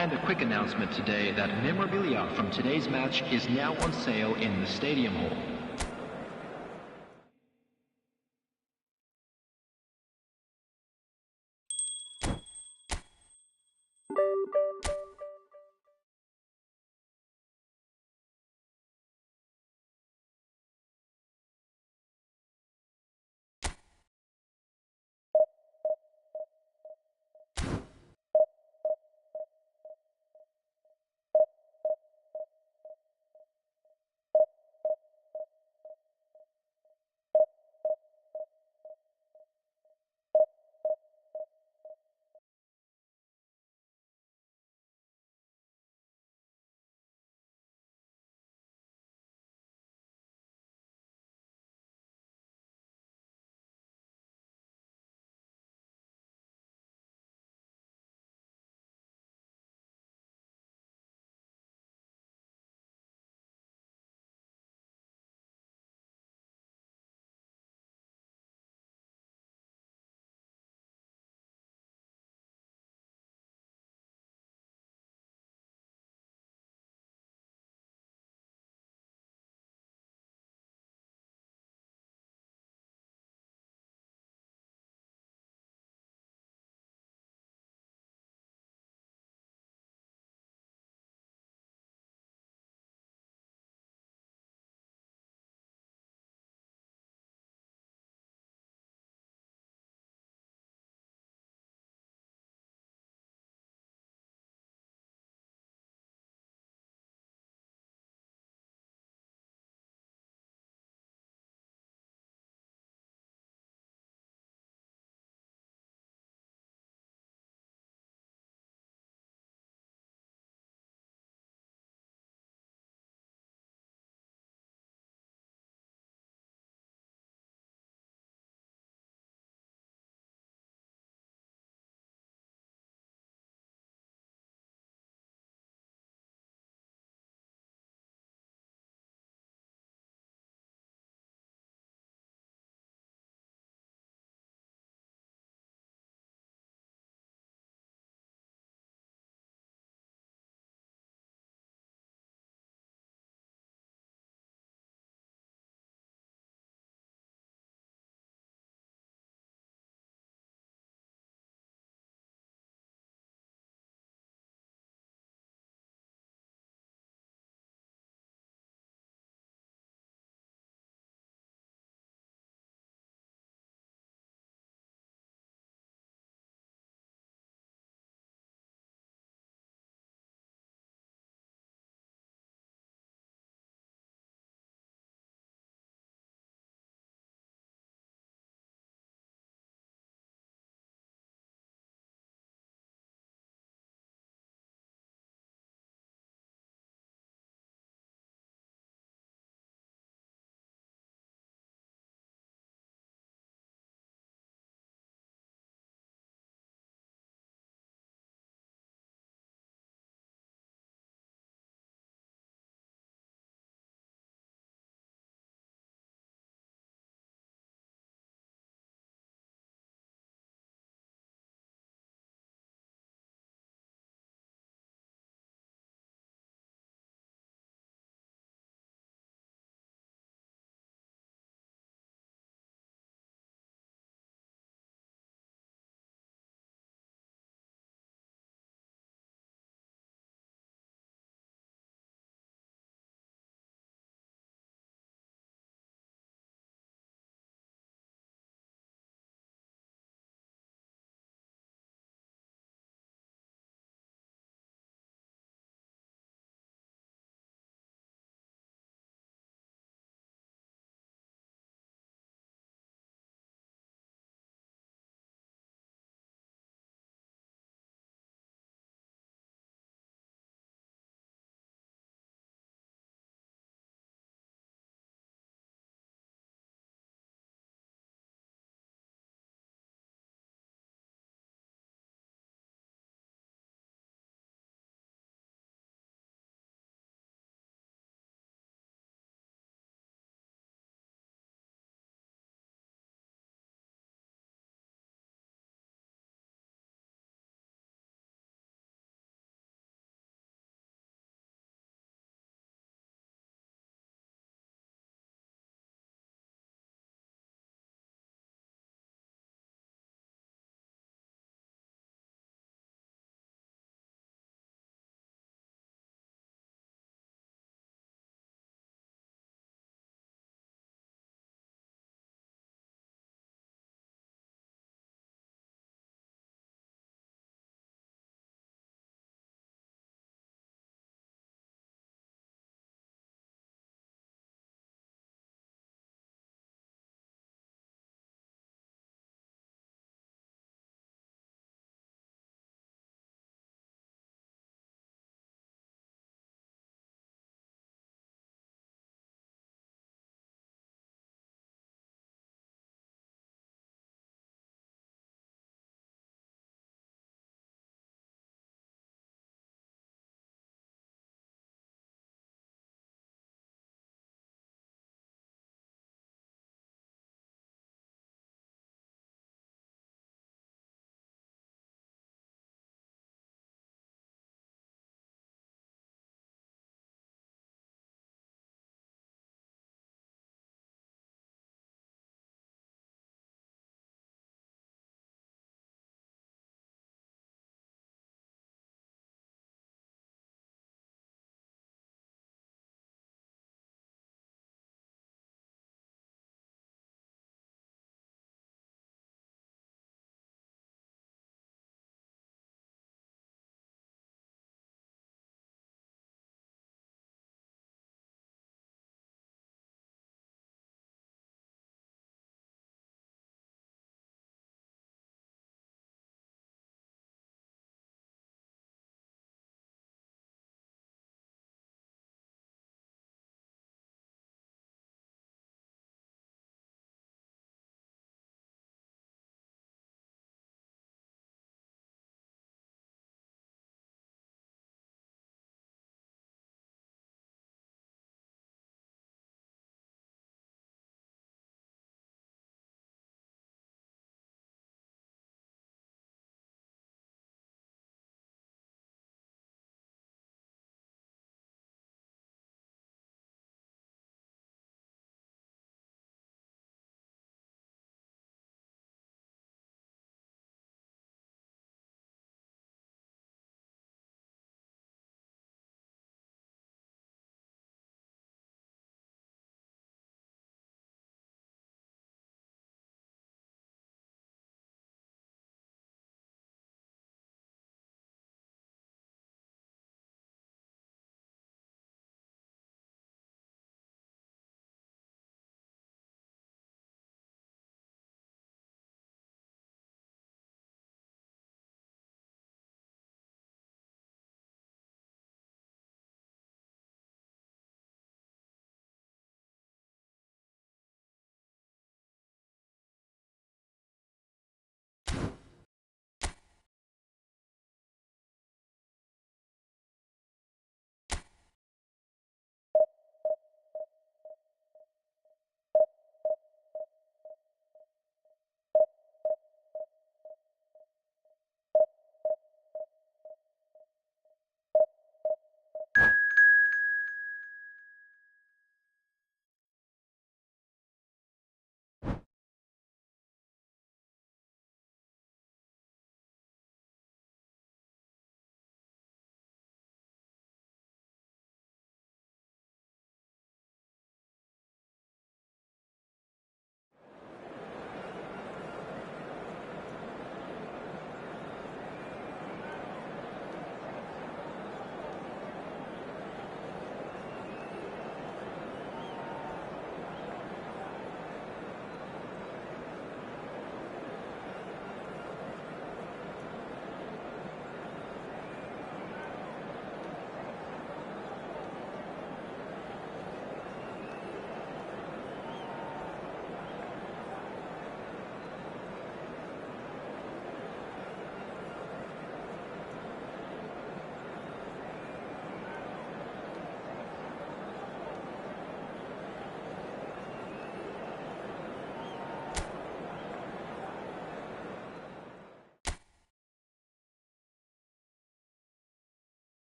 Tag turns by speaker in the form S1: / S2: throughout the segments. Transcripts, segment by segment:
S1: And a quick announcement today that memorabilia from today's match is now on sale in the Stadium Hall.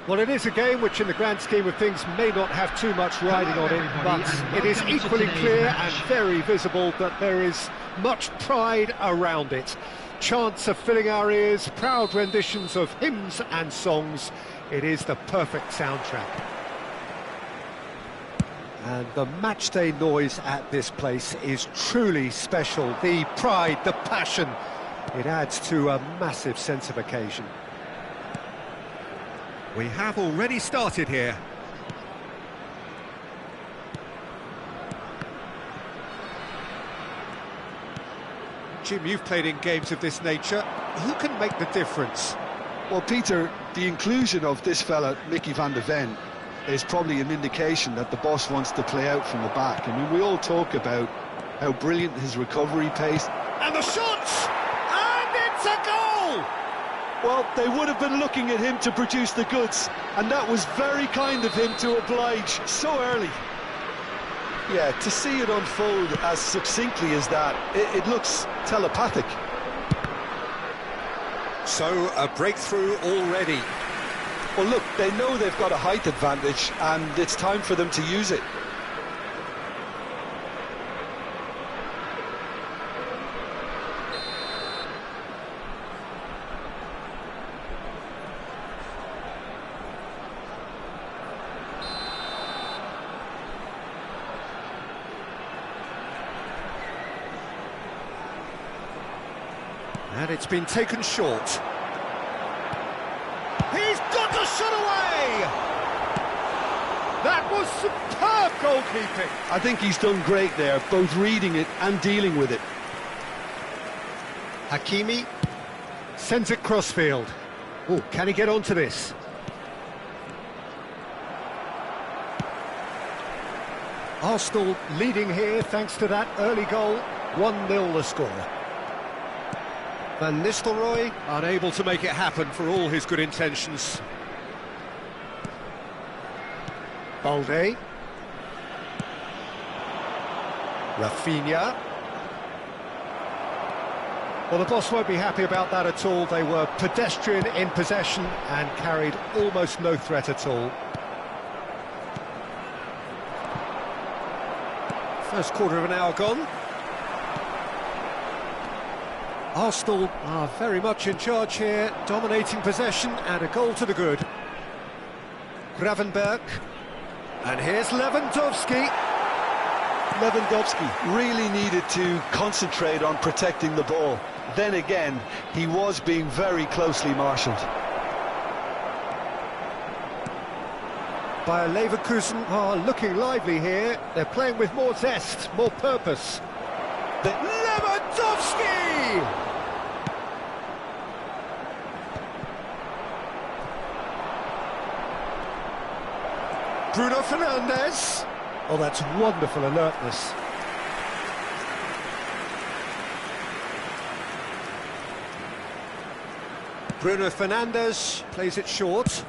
S2: Well, it is a game which in the grand scheme of things may not have too much riding on it, but it is equally clear and very visible that there is much pride around it. Chants are filling our ears, proud renditions of hymns and songs. It is the perfect soundtrack. And the matchday noise at this place is truly special. The pride, the passion, it adds to a massive sense of occasion. We have already started here. Jim, you've played in games of this nature. Who can make the difference?
S3: Well, Peter, the inclusion of this fella, Mickey van de Ven, is probably an indication that the boss wants to play out from the back. I mean, we all talk about how brilliant his recovery pace.
S2: And the shots! And it's a goal!
S3: Well, they would have been looking at him to produce the goods, and that was very kind of him to oblige so early. Yeah, to see it unfold as succinctly as that, it looks telepathic.
S2: So, a breakthrough already.
S3: Well, look, they know they've got a height advantage, and it's time for them to use it.
S2: And it's been taken short. He's got the shot away! That was superb goalkeeping.
S3: I think he's done great there, both reading it and dealing with it.
S2: Hakimi sends it crossfield. Oh, can he get onto this? Arsenal leading here thanks to that early goal. 1-0 the score. Van Nistelrooy unable to make it happen for all his good intentions. Balde. Rafinha. Well, the boss won't be happy about that at all. They were pedestrian in possession and carried almost no threat at all. First quarter of an hour gone. Arsenal are very much in charge here, dominating possession and a goal to the good. Gravenberch. And here's Lewandowski.
S3: Lewandowski really needed to concentrate on protecting the ball. Then again, he was being very closely marshalled.
S2: Bayer Leverkusen are looking lively here. They're playing with more zest, more purpose. Lewandowski! Bruno Fernandes. Oh, that's wonderful alertness. Bruno Fernandes plays it short.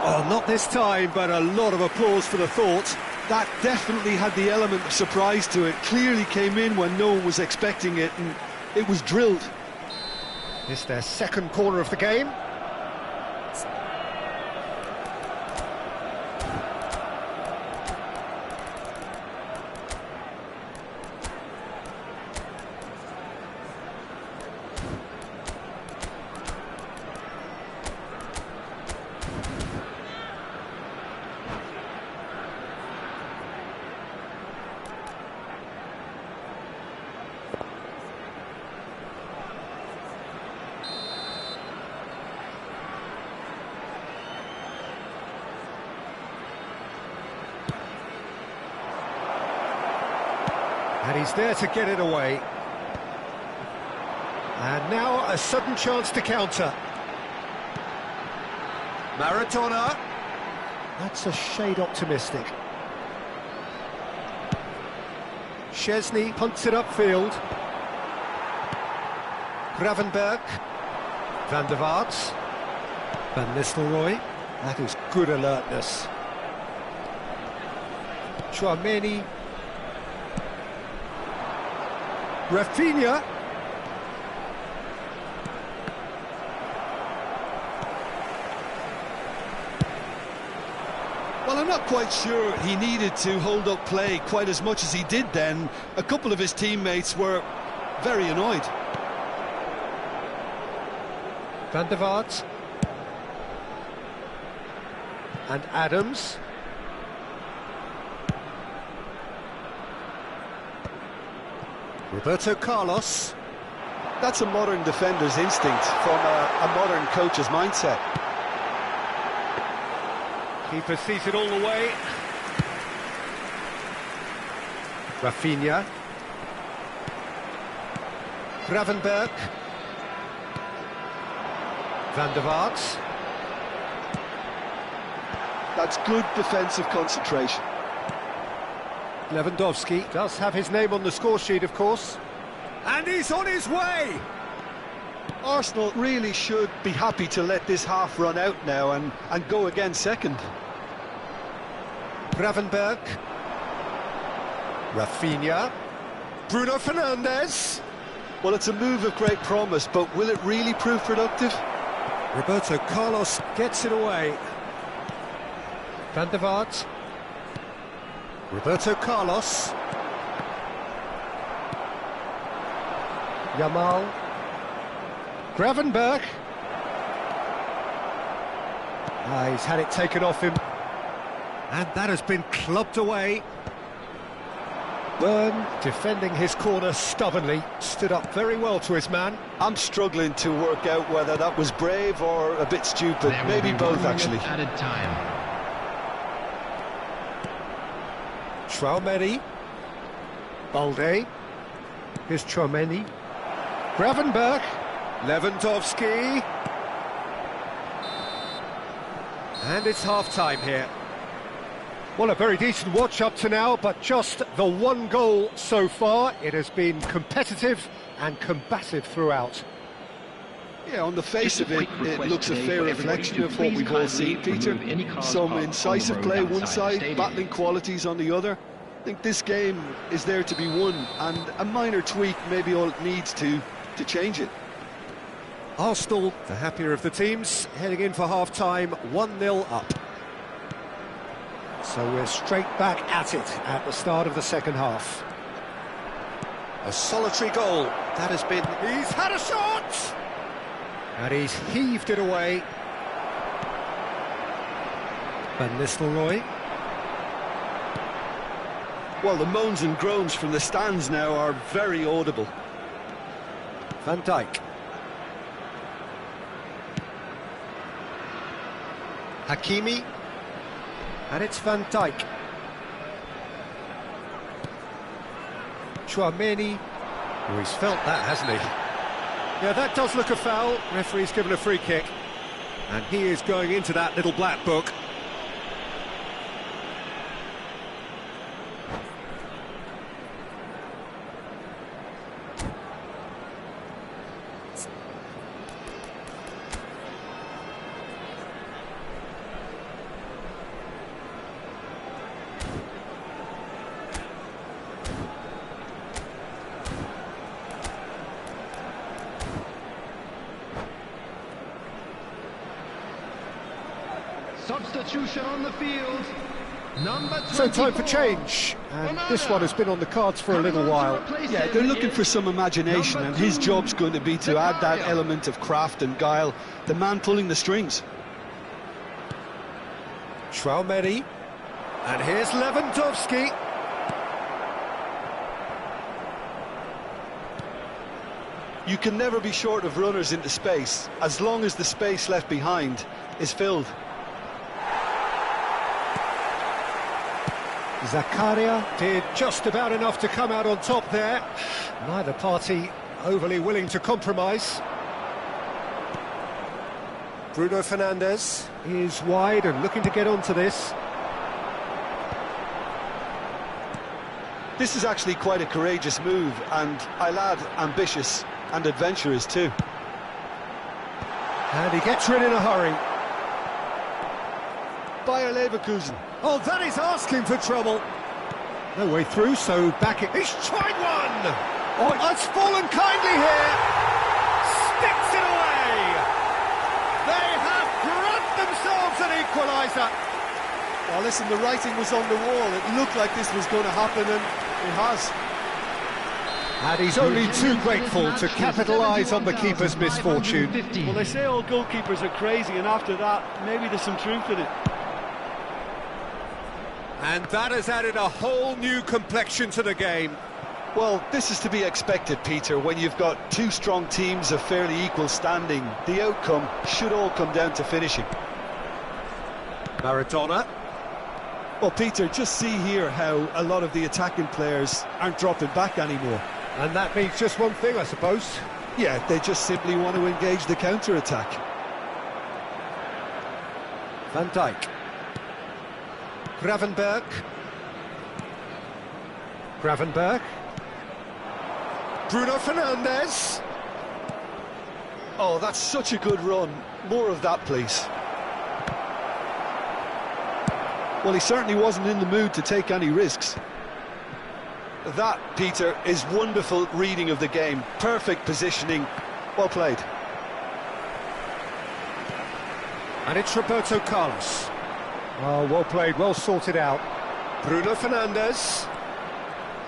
S2: Oh, not this time, but a lot of applause for the thought.
S3: That definitely had the element of surprise to it. Clearly came in when no one was expecting it, and it was drilled.
S2: It's their second corner of the game. And he's there to get it away. And now a sudden chance to counter. Maradona. That's a shade optimistic. Szczesny punts it upfield. Gravenberch. Van der Vaart. Van Nistelrooy. That is good alertness. Chouameni. Rafinha.
S3: not quite sure he needed to hold up play quite as much as he did then. A couple of his teammates were very annoyed.
S2: Van der Vaart. And Adams. Roberto Carlos.
S3: That's a modern defender's instinct from a modern coach's mindset.
S2: Keeper sees it all the way. Rafinha. Gravenberch. Van der Vaart.
S3: That's good defensive concentration.
S2: Lewandowski does have his name on the score sheet, of course. And he's on his way!
S3: Arsenal really should be happy to let this half run out now and go again second.
S2: Gravenberch. Rafinha. Bruno Fernandes.
S3: Well, it's a move of great promise, but will it really prove productive?
S2: Roberto Carlos gets it away. Van der Vaart. Roberto Carlos. Yamal. Gravenberch. He's had it taken off him. And that has been clubbed away. Byrne, defending his corner stubbornly, stood up very well to his man.
S3: I'm struggling to work out whether that was brave or a bit stupid. Maybe both, actually.
S1: Added time.
S2: Tchouaméni. Balde. Here's Tchouaméni. Gravenberch. Lewandowski. And it's half-time here. Well, a very decent watch up to now, but just the one goal so far. It has been competitive and combative throughout.
S3: Yeah, on the face of it, it looks a fair reflection of what we've all seen, Peter. Some incisive play one side, battling qualities on the other. I think this game is there to be won, and a minor tweak maybe all it needs to change it.
S2: Arsenal, the happier of the teams, heading in for half-time, 1-0 up. So we're straight back at it at the start of the second half. A solitary goal, that has been... He's had a shot! And he's heaved it away. Van Nistelrooy.
S3: Well, the moans and groans from the stands now are very audible.
S2: Van Dijk. Hakimi. And it's Van Dijk. Tchouaméni. Oh, he's felt that, hasn't he? Yeah, that does look a foul. Referee's given a free kick. And he is going into that little black book.
S1: Substitution on the field.
S2: So time for change, and this one has been on the cards for a little while.
S3: Yeah, they're looking for some imagination, and his job's going to be to add that element of craft and guile, the man pulling the strings.
S2: Tchouaméni, and here's Lewandowski.
S3: You can never be short of runners into space, as long as the space left behind is filled.
S2: Zakaria did just about enough to come out on top there. Neither party overly willing to compromise. Bruno Fernandes is wide and looking to get onto this.
S3: This is actually quite a courageous move, and I'll add ambitious and adventurous too.
S2: And he gets rid in a hurry.
S3: Bayer Leverkusen.
S2: Oh, that is asking for trouble. No way through, so back it... He's tried one! Oh, it's fallen kindly here. Sticks it away. They have grabbed themselves an equaliser.
S3: Well, listen, the writing was on the wall. It looked like this was going to happen, and it has.
S2: And he's only too grateful to capitalise on the keeper's misfortune.
S3: Well, they say all goalkeepers are crazy, and after that, maybe there's some truth in it.
S2: And that has added a whole new complexion to the game.
S3: Well, this is to be expected, Peter, when you've got two strong teams of fairly equal standing. The outcome should all come down to finishing.
S2: Maradona.
S3: Well, Peter, just see here how a lot of the attacking players aren't dropping back anymore.
S2: And that means just one thing, I suppose.
S3: Yeah, they just simply want to engage the counter-attack.
S2: Van Dijk. Gravenberch. Gravenberch. Bruno Fernandes.
S3: Oh, that's such a good run. More of that, please. Well, he certainly wasn't in the mood to take any risks. That, Peter, is wonderful reading of the game. Perfect positioning. Well played.
S2: And it's Roberto Carlos. Oh, well played, well sorted out. Bruno Fernandes.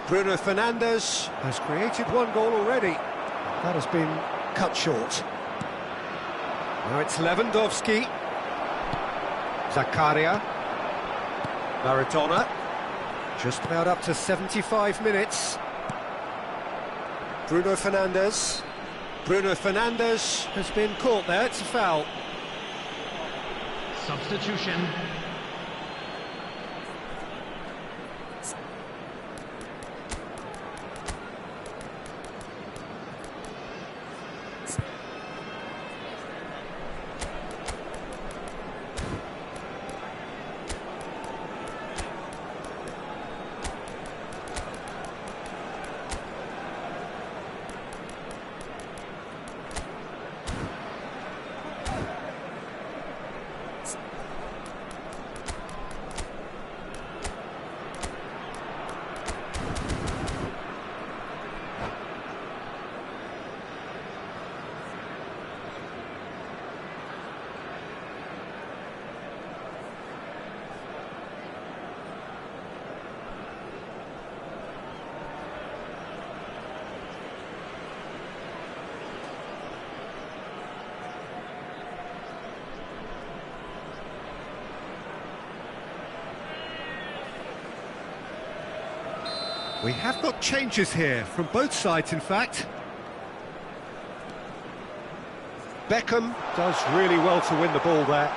S2: Bruno Fernandes has created one goal already. That has been cut short. Now it's Lewandowski. Zakaria. Maradona. Just about up to 75 minutes. Bruno Fernandes. Bruno Fernandes has been caught there, it's a foul.
S1: Substitution.
S2: We have got changes here, from both sides in fact. Beckham does really well to win the ball there.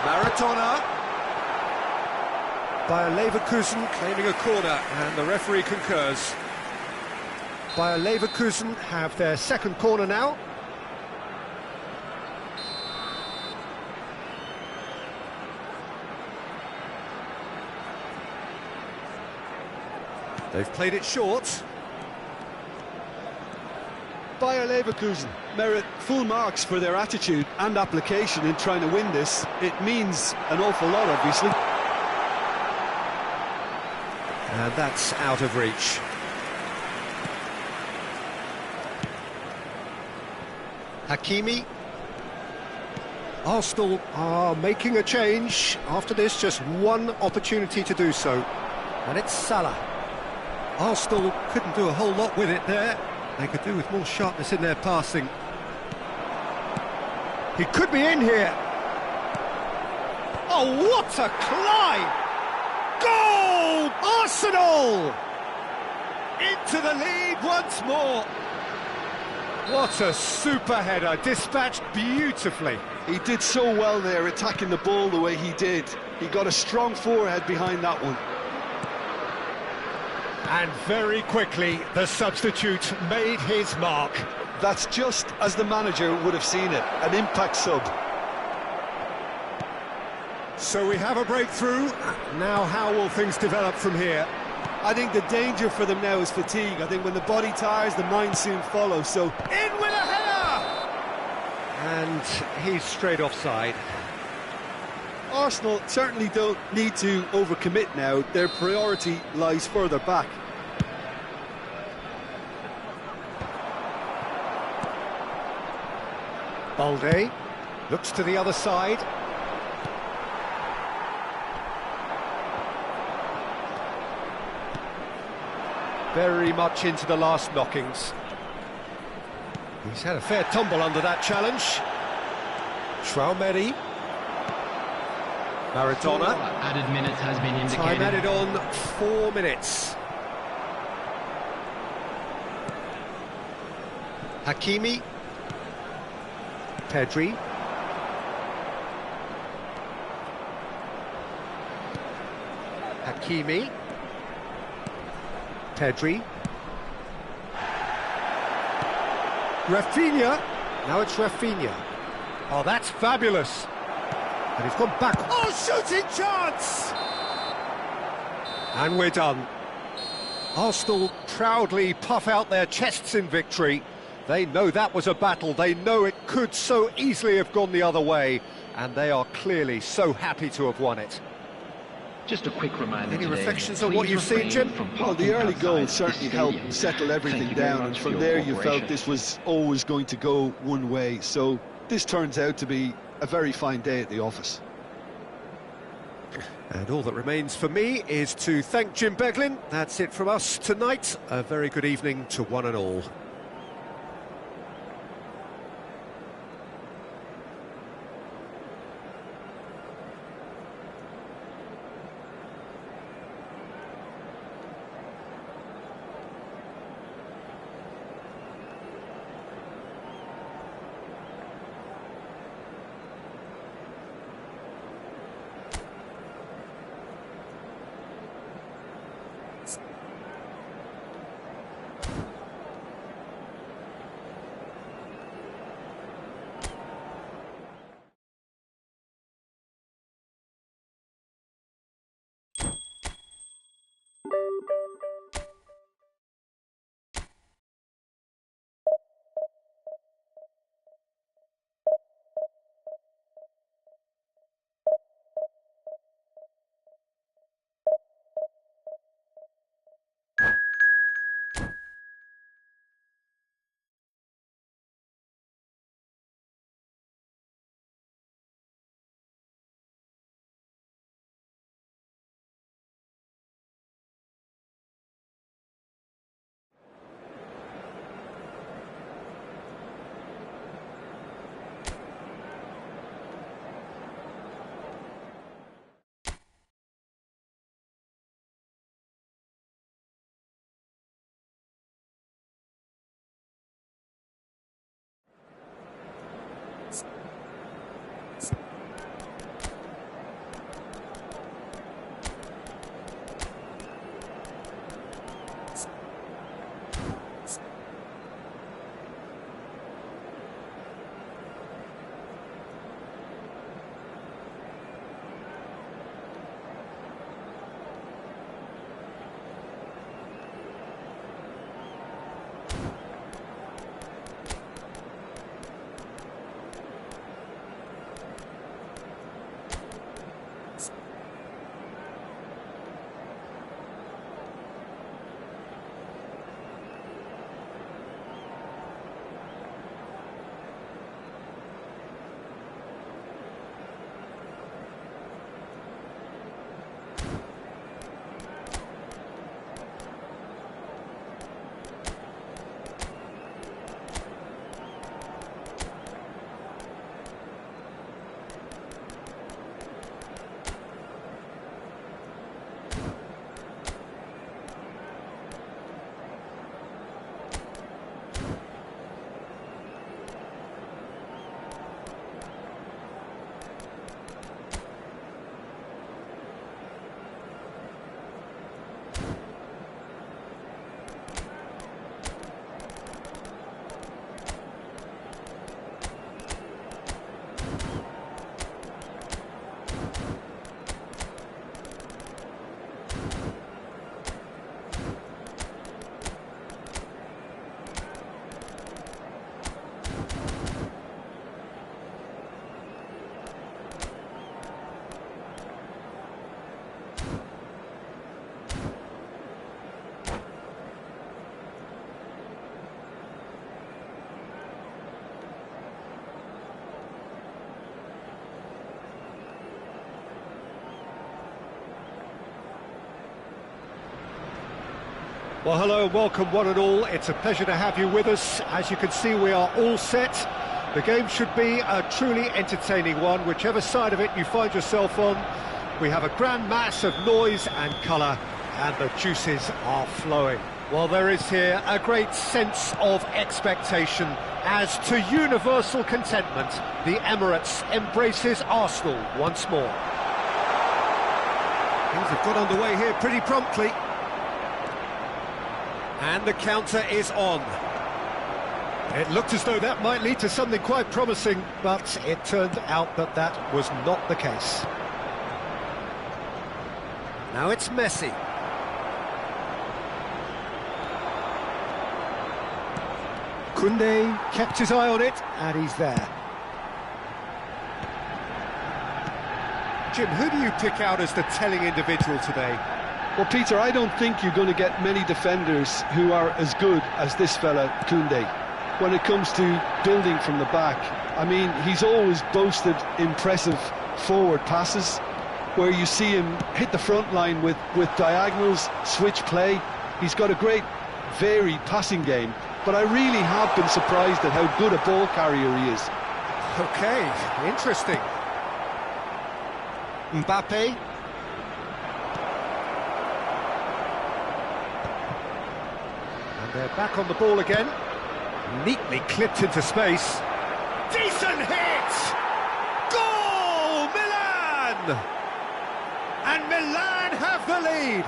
S2: Maradona. Bayer Leverkusen claiming a corner, and the referee concurs. Bayer Leverkusen have their second corner now. They've played it short.
S3: Bayer Leverkusen merit full marks for their attitude and application in trying to win this. It means an awful lot, obviously.
S2: And that's out of reach. Hakimi. Arsenal are making a change. After this, just one opportunity to do so. And it's Salah. Arsenal couldn't do a whole lot with it there. They could do with more sharpness in their passing. He could be in here. Oh, what a climb! Goal! Arsenal! Into the lead once more. What a super header, dispatched beautifully.
S3: He did so well there, attacking the ball the way he did. He got a strong forehead behind that one.
S2: And very quickly, the substitute made his mark.
S3: That's just as the manager would have seen it, an impact sub.
S2: So we have a breakthrough. Now how will things develop from here?
S3: I think the danger for them now is fatigue. I think when the body tires, the mind soon follows, so...
S2: In with a header! And he's straight offside.
S3: Arsenal certainly don't need to overcommit now. Their priority lies further back.
S2: Balde. Looks to the other side. Very much into the last knockings. He's had a fair tumble under that challenge. Traumeri. Maradona.
S1: Added minutes has been indicated.
S2: Time added on 4 minutes. Hakimi. Pedri. Hakimi. Pedri. Rafinha. Now it's Rafinha. Oh, that's fabulous. And he's gone back. Oh, shooting chance! And we're done. Arsenal proudly puff out their chests in victory. They know that was a battle. They know it could so easily have gone the other way. And they are clearly so happy to have won it.
S1: Just a quick reminder.
S2: Any
S1: today,
S2: reflections on what you've seen, Jim?
S3: Well, the early goal certainly helped settle everything down, and from there you felt this was always going to go one way. So this turns out to be a very fine day at the office.
S2: And all that remains for me is to thank Jim Beglin. That's it from us tonight. A very good evening to one and all. Well, hello and welcome one and all. It's a pleasure to have you with us. As you can see, we are all set. The game should be a truly entertaining one, whichever side of it you find yourself on. We have a grand mass of noise and colour, and the juices are flowing. Well, there is here a great sense of expectation as to universal contentment. The Emirates embraces Arsenal once more. Things have got underway here pretty promptly. And the counter is on. It looked as though that might lead to something quite promising, but it turned out that that was not the case. Now it's Messi. Koundé kept his eye on it, and he's there. Jim, who do you pick out as the telling individual today?
S3: Well, Peter, I don't think you're going to get many defenders who are as good as this fella, Koundé, when it comes to building from the back. I mean, he's always boasted impressive forward passes, where you see him hit the front line with diagonals, switch play. He's got a great, varied passing game, but I really have been surprised at how good a ball carrier he is.
S2: Okay, interesting. Mbappe. And they're back on the ball again. Neatly clipped into space. Decent hit! Goal! Milan! And Milan have the lead.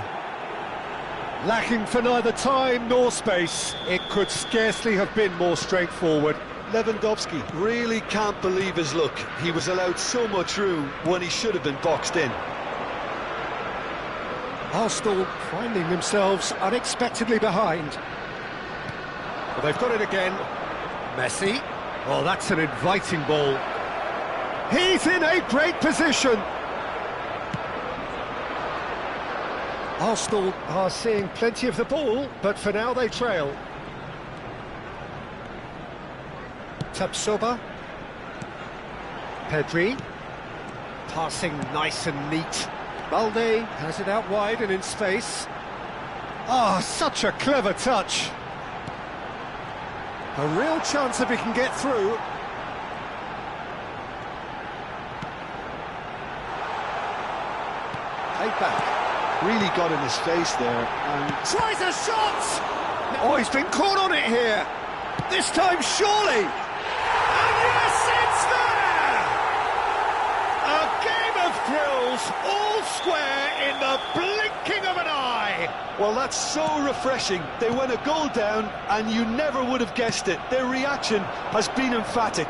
S2: Lacking for neither time nor space, it could scarcely have been more straightforward.
S3: Lewandowski really can't believe his luck. He was allowed so much room when he should have been boxed in.
S2: Arsenal finding themselves unexpectedly behind. Well, they've got it again. Messi. Oh, that's an inviting ball. He's in a great position. Arsenal are seeing plenty of the ball, but for now they trail. Tapsoba. Pedri. Passing nice and neat. Balde has it out wide and in space. Ah, such a clever touch. A real chance if he can get through. Played back.
S3: Really got in his face there and
S2: Tries a shot! Oh, he's been caught on it here. This time, surely. And yes, it's there! A game of thrills, all square in the blinking of an eye.
S3: well, that's so refreshing. They went a goal down and you never would have guessed it. Their reaction has been emphatic.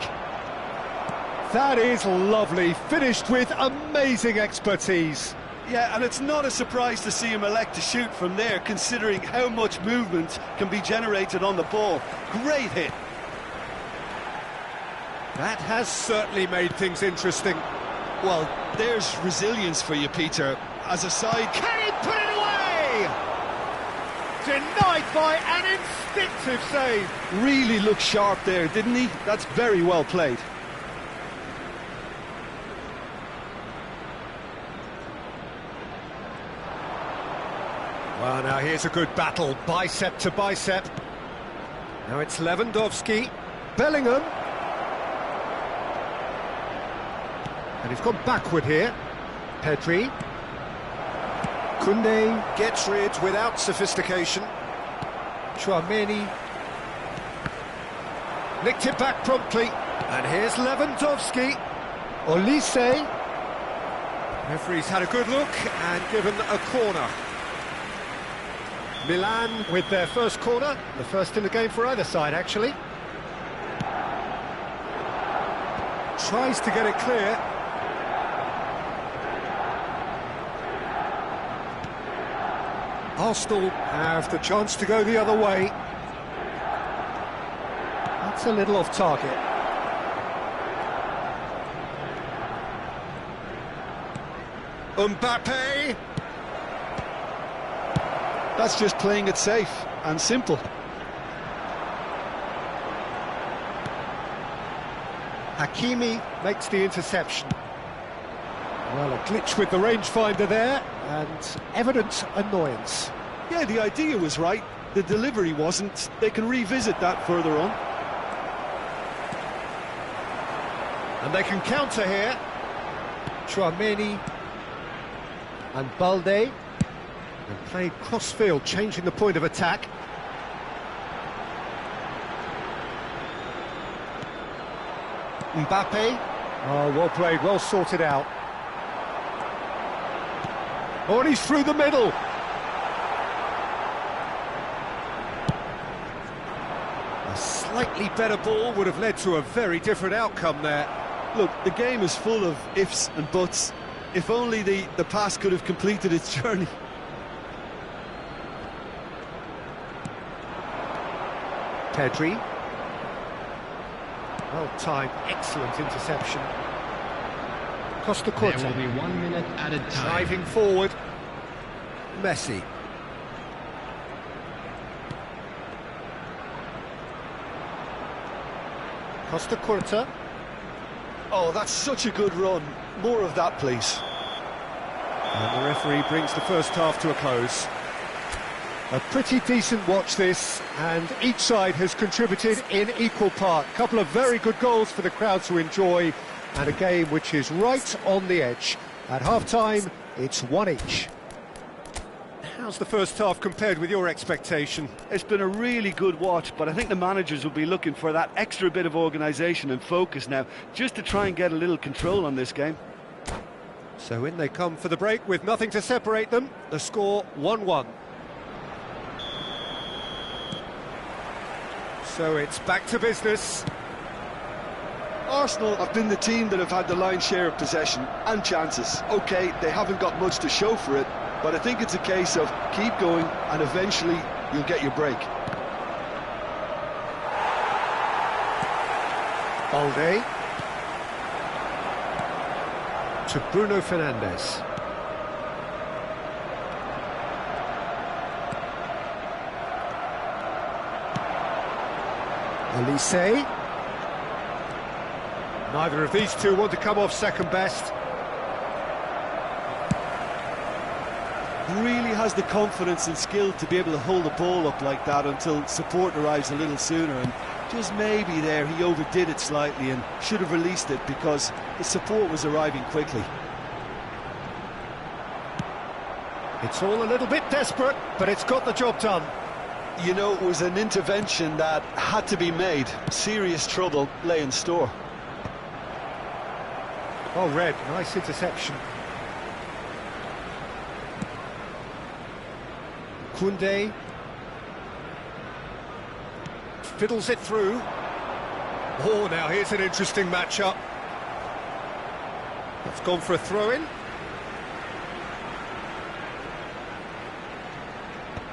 S2: That is lovely, finished with amazing expertise.
S3: Yeah, and it's not a surprise to see him elect to shoot from there, considering how much movement can be generated on the ball. Great hit.
S2: That has certainly made things interesting.
S3: Well, there's resilience for you, Peter. As a side...
S2: Can he put it away? Denied by an instinctive save.
S3: Really looked sharp there, didn't he? That's very well played.
S2: Well, now here's a good battle, bicep to bicep. Now it's Lewandowski, Bellingham. And he's gone backward here. Pedri. Koundé gets rid without sophistication. Tchouaméni. Nicked it back promptly. And here's Lewandowski. Olise. Referee's had a good look and given a corner. Milan with their first corner, the first in the game for either side, actually. Tries to get it clear. Arsenal have the chance to go the other way. That's a little off target. Mbappe.
S3: That's just playing it safe and simple.
S2: Hakimi makes the interception. Well, a glitch with the rangefinder there, and evident annoyance.
S3: Yeah, the idea was right. The delivery wasn't. They can revisit that further on.
S2: And they can counter here. Chouameni and Balde. And played cross-field, changing the point of attack. Mbappe. Oh, well played, well sorted out. Oh, and he's through the middle. A slightly better ball would have led to a very different outcome there.
S3: Look, the game is full of ifs and buts. If only the pass could have completed its journey.
S2: Pedri. Well timed, excellent interception. Costa
S1: There
S2: Curta.
S1: will be 1 minute added time.
S2: Driving forward. Messi. Costa Curta.
S3: Oh, that's such a good run. More of that, please.
S2: And the referee brings the first half to a close. A pretty decent watch this, and each side has contributed in equal part. A couple of very good goals for the crowd to enjoy, and a game which is right on the edge. At half-time, it's 1 each. How's the first half compared with your expectation?
S3: It's been a really good watch, but I think the managers will be looking for that extra bit of organisation and focus now, just to try and get a little control on this game.
S2: So in they come for the break with nothing to separate them. The score 1-1. So it's back to business.
S3: Arsenal have been the team that have had the lion's share of possession and chances. OK, they haven't got much to show for it, but I think it's a case of keep going and eventually you'll get your break.
S2: Balde. To Bruno Fernandes. Elise. Neither of these two want to come off second best.
S3: Really has the confidence and skill to be able to hold the ball up like that until support arrives a little sooner, and just maybe there he overdid it slightly and should have released it because the support was arriving quickly.
S2: It's all a little bit desperate, but it's got the job done.
S3: You know, it was an intervention that had to be made. Serious trouble lay in store.
S2: Oh, Red, nice interception. Koundé. Fiddles it through. Oh, now here's an interesting matchup. It's gone for a throw-in.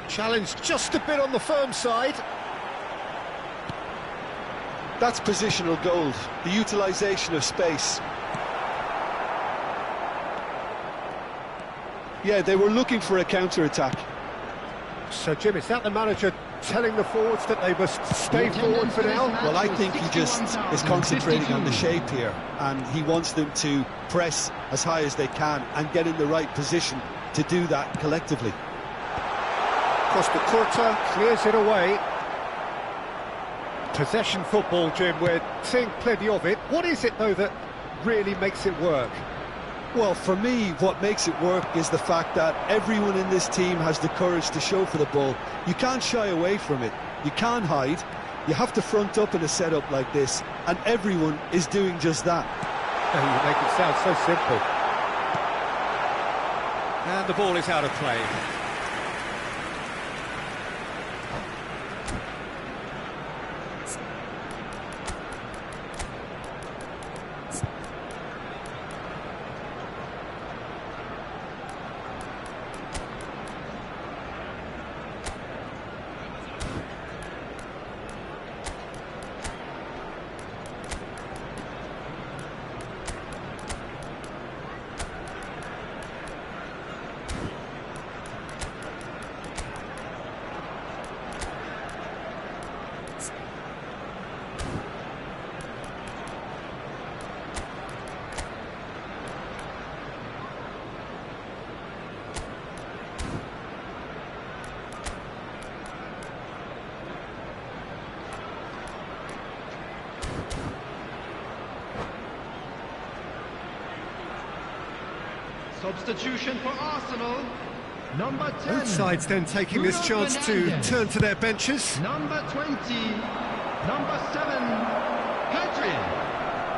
S2: Challenge just a bit on the firm side.
S3: That's positional gold, the utilisation of space. Yeah, they were looking for a counter-attack.
S2: So, Jim, is that the manager telling the forwards that they must stay forward for now?
S3: Well, I think he just is concentrating on the shape here, and he wants them to press as high as they can and get in the right position to do that collectively.
S2: Costa Curta clears it away. Possession football, Jim, we're seeing plenty of it. What is it, though, that really makes it work?
S3: Well, for me, what makes it work is the fact that everyone in this team has the courage to show for the ball. You can't shy away from it. You can't hide. You have to front up in a setup like this, and everyone is doing just that.
S2: You make it sound so simple. And the ball is out of play.
S1: Substitution for Arsenal. Number 10.
S2: Both sides then taking this
S1: Bruno
S2: chance to
S1: Fernandes.
S2: turn to their benches.
S1: Number 20. Number 7. Pedri.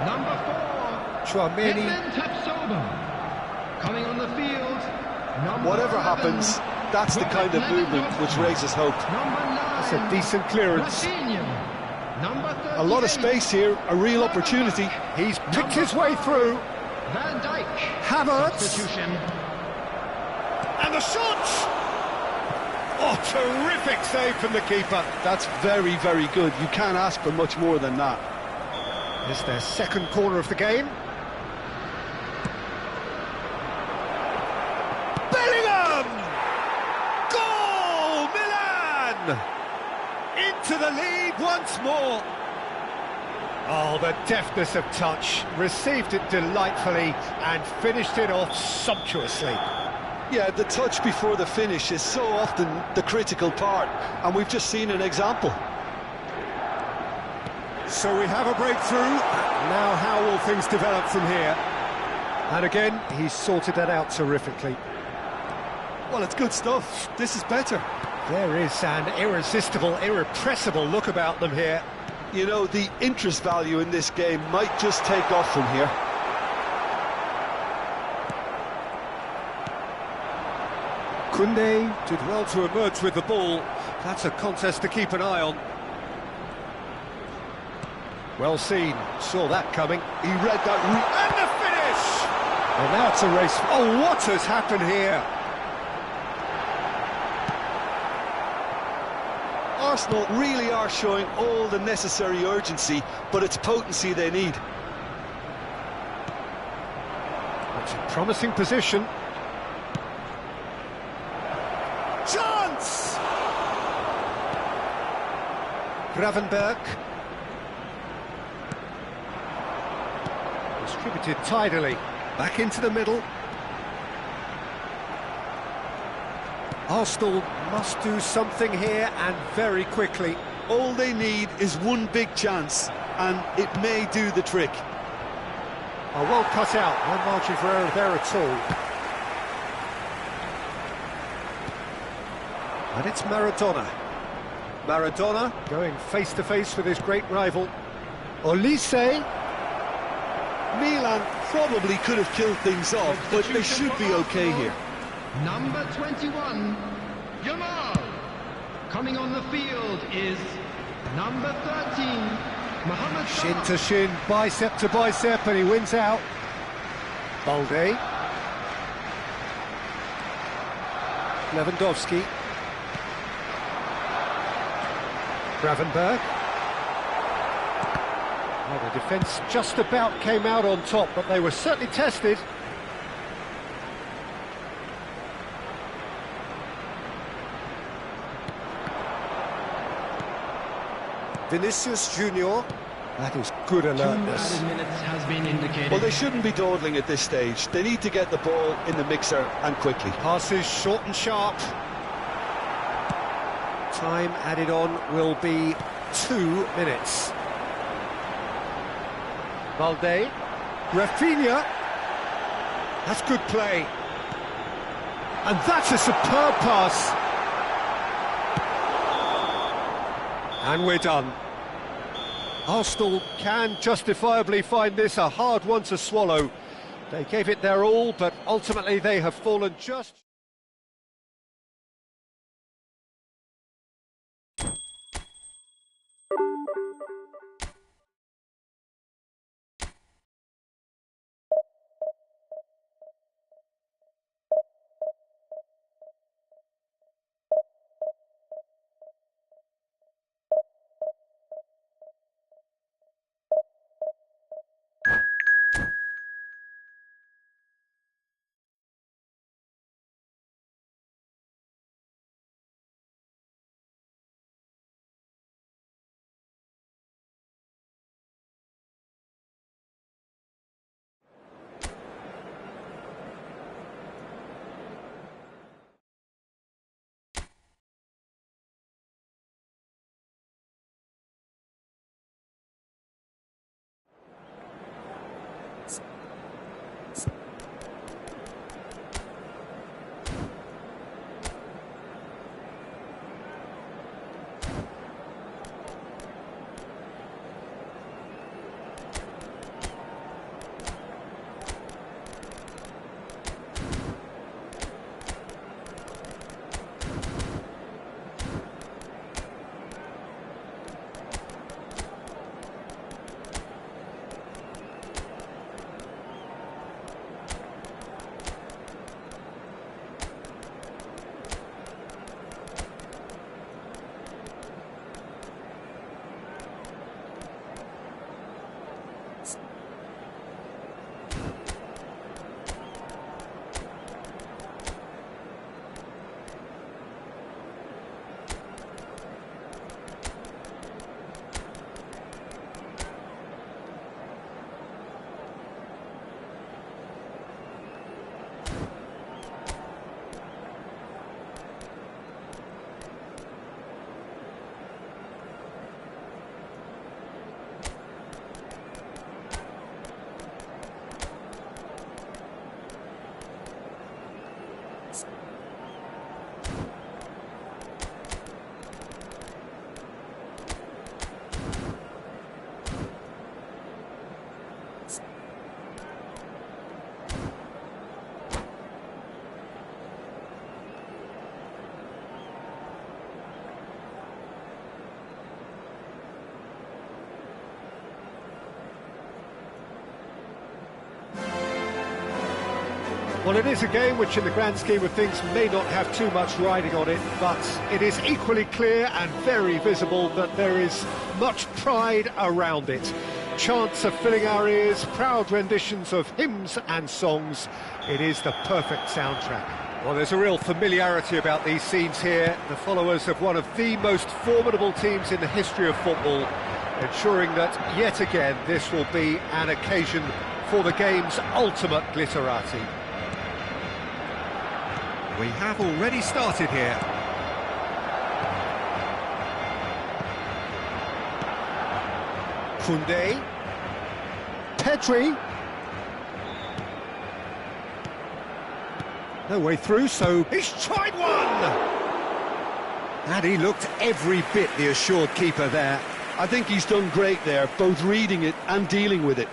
S1: Number 4.
S2: Chouameni.
S1: Edmund Tapsoba. Coming on the field. Number
S3: Whatever
S1: 11.
S3: happens, that's the kind of movement which raises hope.
S1: Number 9.
S2: That's a decent clearance.
S1: Rafinha. Number 38.
S3: A lot of space here, a real opportunity.
S2: He's picked his way through.
S1: Van Dijk.
S2: Havertz.
S1: Substitution.
S2: And the shot! Oh, terrific save from the keeper.
S3: That's very, very good. You can't ask for much more than that.
S2: It's their second corner of the game. Bellingham! Goal! Milan! Into the lead once more. Oh, the deftness of touch. Received it delightfully and finished it off sumptuously.
S3: Yeah, the touch before the finish is so often the critical part, and we've just seen an example.
S2: So we have a breakthrough. Now how will things develop from here? And again, he's sorted that out terrifically.
S3: Well, it's good stuff. This is better.
S2: There is an irresistible, irrepressible look about them here.
S3: You know, the interest value in this game might just take off from here.
S2: Koundé did well to emerge with the ball. That's a contest to keep an eye on. Well seen, saw that coming.
S3: He read that route.
S2: And the finish! And now it's a race. Oh, what has happened here?
S3: Arsenal really are showing all the necessary urgency, but it's potency they need.
S2: That's a promising position. Chance! Gravenberg. Distributed tidily. Back into the middle. Arsenal must do something here, and very quickly.
S3: All they need is one big chance, and it may do the trick.
S2: Oh, well cut out. No margin for error there at all. And it's Maradona. Maradona going face-to-face with his great rival. Olise.
S3: Milan probably could have killed things off, but they should be okay here.
S1: Number 21, Yamal. Coming on the field is number 13, Mohamed
S2: Shin
S1: Salah.
S2: to shin, bicep to bicep, and he wins out. Balde. Lewandowski. Gravenberg. Well, the defence just about came out on top, but they were certainly tested. Vinicius Junior. That is good
S1: 2
S2: alertness.
S1: added minutes has been indicated.
S3: Well, they shouldn't be dawdling at this stage. They need to get the ball in the mixer and quickly.
S2: Passes short and sharp. Time added on will be 2 minutes. Balde. Rafinha. That's good play. And that's a superb pass. And we're done. Arsenal can justifiably find this a hard one to swallow. They gave it their all, but ultimately they have fallen just... Well, it is a game which in the grand scheme of things may not have too much riding on it, but it is equally clear and very visible that there is much pride around it. Chants are filling our ears, proud renditions of hymns and songs. It is the perfect soundtrack. Well, there's a real familiarity about these scenes here. The followers of one of the most formidable teams in the history of football, ensuring that yet again this will be an occasion for the game's ultimate glitterati. We have already started here. Koundé. Pedri. No way through, so he's tried one! And he looked every bit the assured keeper there.
S3: I think he's done great there, both reading it and dealing with it.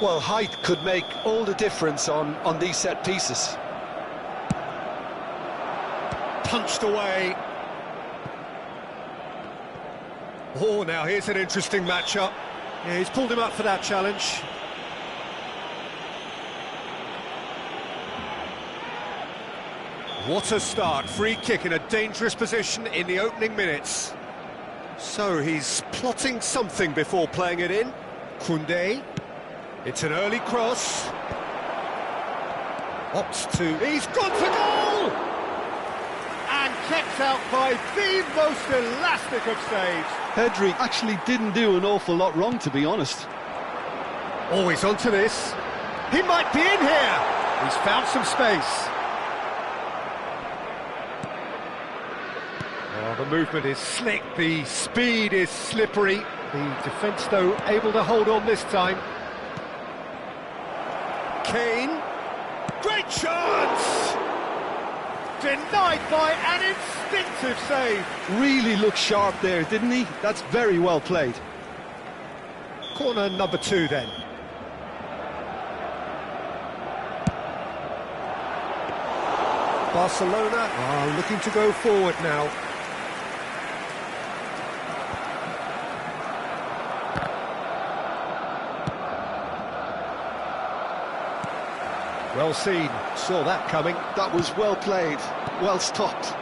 S3: Well, height could make all the difference on these set pieces.
S2: Punched away. Oh, now here's an interesting matchup. Yeah, he's pulled him up for that challenge. What a start. Free kick in a dangerous position in the opening minutes. So he's plotting something before playing it in. Koundé. It's an early cross. Opts to... He's gone for goal! And kept out by the most elastic of saves.
S3: Pedri actually didn't do an awful lot wrong, to be honest.
S2: Oh, he's onto this. He might be in here. He's found some space. Oh, the movement is slick, the speed is slippery. The defence, though, able to hold on this time. Kane. Great chance! Denied by an instinctive save.
S3: Really looked sharp there, didn't he? That's very well played.
S2: Corner number 2 then. Barcelona are looking to go forward now. Well seen, saw that coming.
S3: That was well played, well stopped.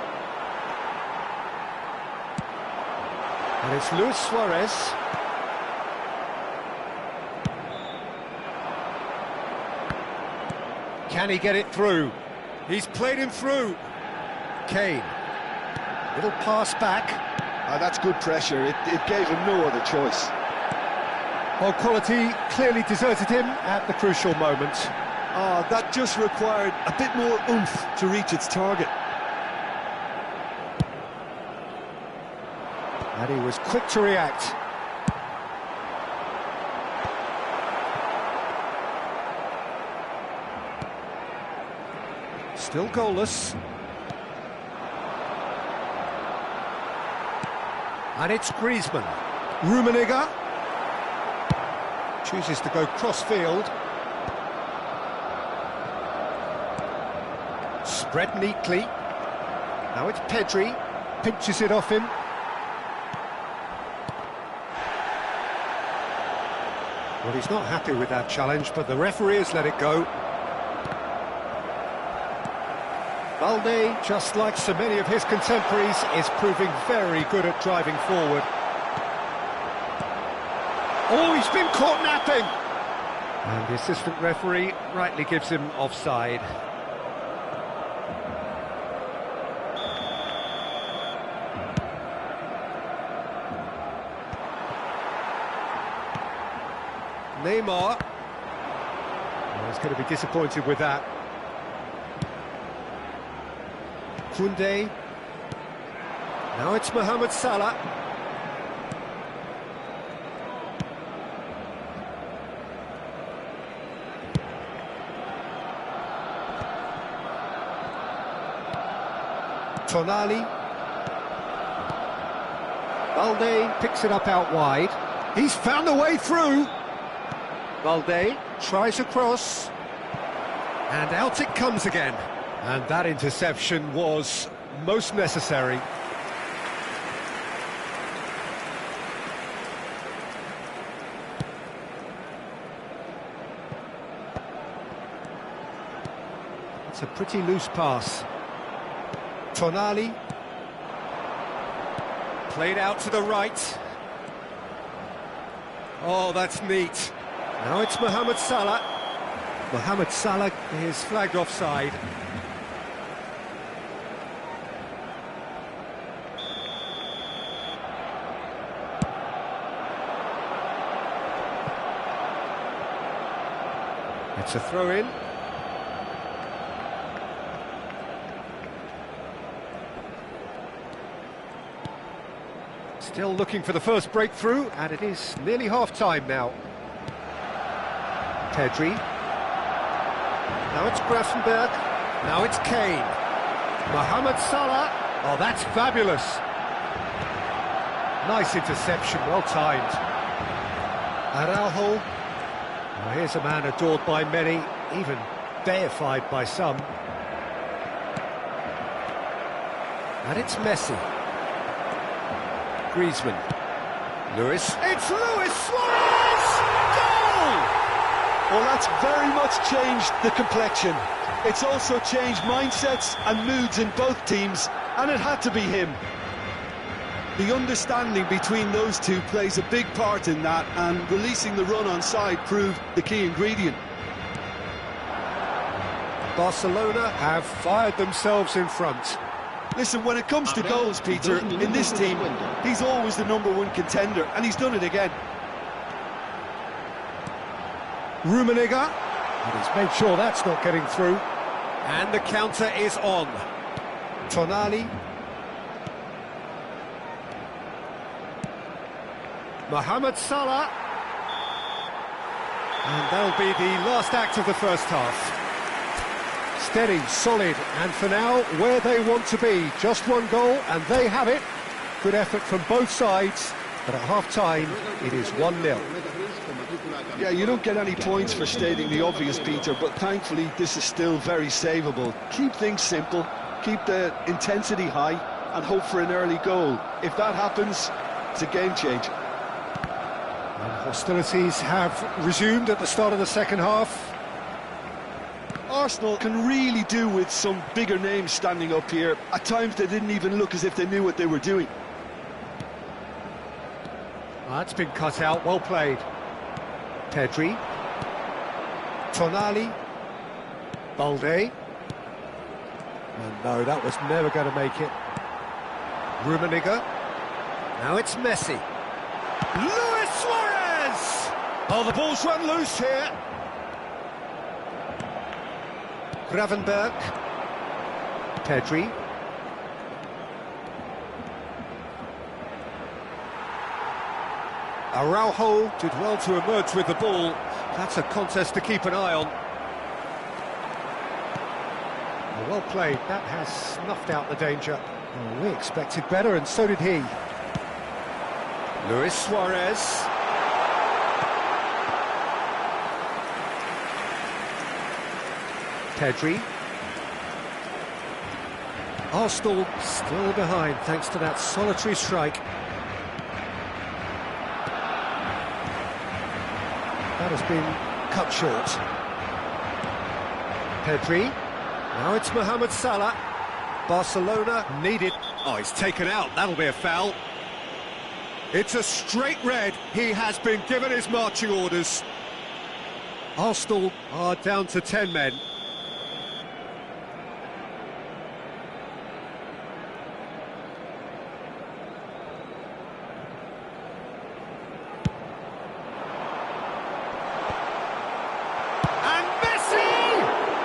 S2: And it's Luis Suarez. Can he get it through? He's played him through. Kane. Little pass back.
S3: That's good pressure, it gave him no other choice.
S2: Well, quality clearly deserted him at the crucial moment.
S3: That just required a bit more oomph to reach its target.
S2: And he was quick to react. Still goalless. And it's Griezmann. Rummenigge chooses to go cross-field. Spread neatly. Now it's Pedri. Pinches it off him. Well, he's not happy with that challenge, but the referee has let it go. Balde, just like so many of his contemporaries, is proving very good at driving forward. Oh, he's been caught napping! And the assistant referee rightly gives him offside. Neymar. Oh, he's going to be disappointed with that. Koundé. Now it's Mohamed Salah. Tonali. Balde picks it up out wide. He's found a way through. Balde tries a cross. And out it comes again. And that interception was most necessary. That's a pretty loose pass. Tonali. Played out to the right. Oh, that's neat. Now it's Mohamed Salah. Mohamed Salah is flagged offside. It's a throw-in. Still looking for the first breakthrough, and it is nearly half-time now. Pedri. Now it's Grafenberg. Now it's Kane. Mohamed Salah. Oh, that's fabulous. Nice interception, well timed. Araujo. Well, here's a man adored by many, even deified by some. And it's Messi. Griezmann. Luis. It's Luis Suarez! Goal!
S3: Well, that's very much changed the complexion. It's also changed mindsets and moods in both teams, and it had to be him. The understanding between those two plays a big part in that, and releasing the run on side proved the key ingredient.
S2: Barcelona have fired themselves in front.
S3: Listen, when it comes to goals, Peter, in this team, he's always the #1 contender, and he's done it again.
S2: Rummenigge, and he's made sure that's not getting through. And the counter is on. Tonali. Mohamed Salah. And that'll be the last act of the first half. Steady, solid, and for now, where they want to be. Just one goal, and they have it. Good effort from both sides, but at half-time, it is 1-0.
S3: Yeah, you don't get any points for stating the obvious, Peter, but thankfully, this is still very savable. Keep things simple, keep the intensity high, and hope for an early goal. If that happens, it's a game changer.
S2: And hostilities have resumed at the start of the second half.
S3: Arsenal can really do with some bigger names standing up here. At times they didn't even look as if they knew what they were doing.
S2: That's been cut out, well played. Pedri. Tonali. Balde. And no, that was never going to make it. Rummenigge. Now it's Messi. Luis Suarez! Oh, the ball's run loose here. Gravenberg. Pedri. Araujo did well to emerge with the ball. That's a contest to keep an eye on. Well played, that has snuffed out the danger. Oh, we expected better, and so did he. Luis Suarez. Pedri. Arsenal still behind thanks to that solitary strike. That has been cut short. Pedri. Now it's Mohamed Salah. Barcelona need it. Oh, he's taken out. That'll be a foul. It's a straight red. He has been given his marching orders. Arsenal are down to 10 men.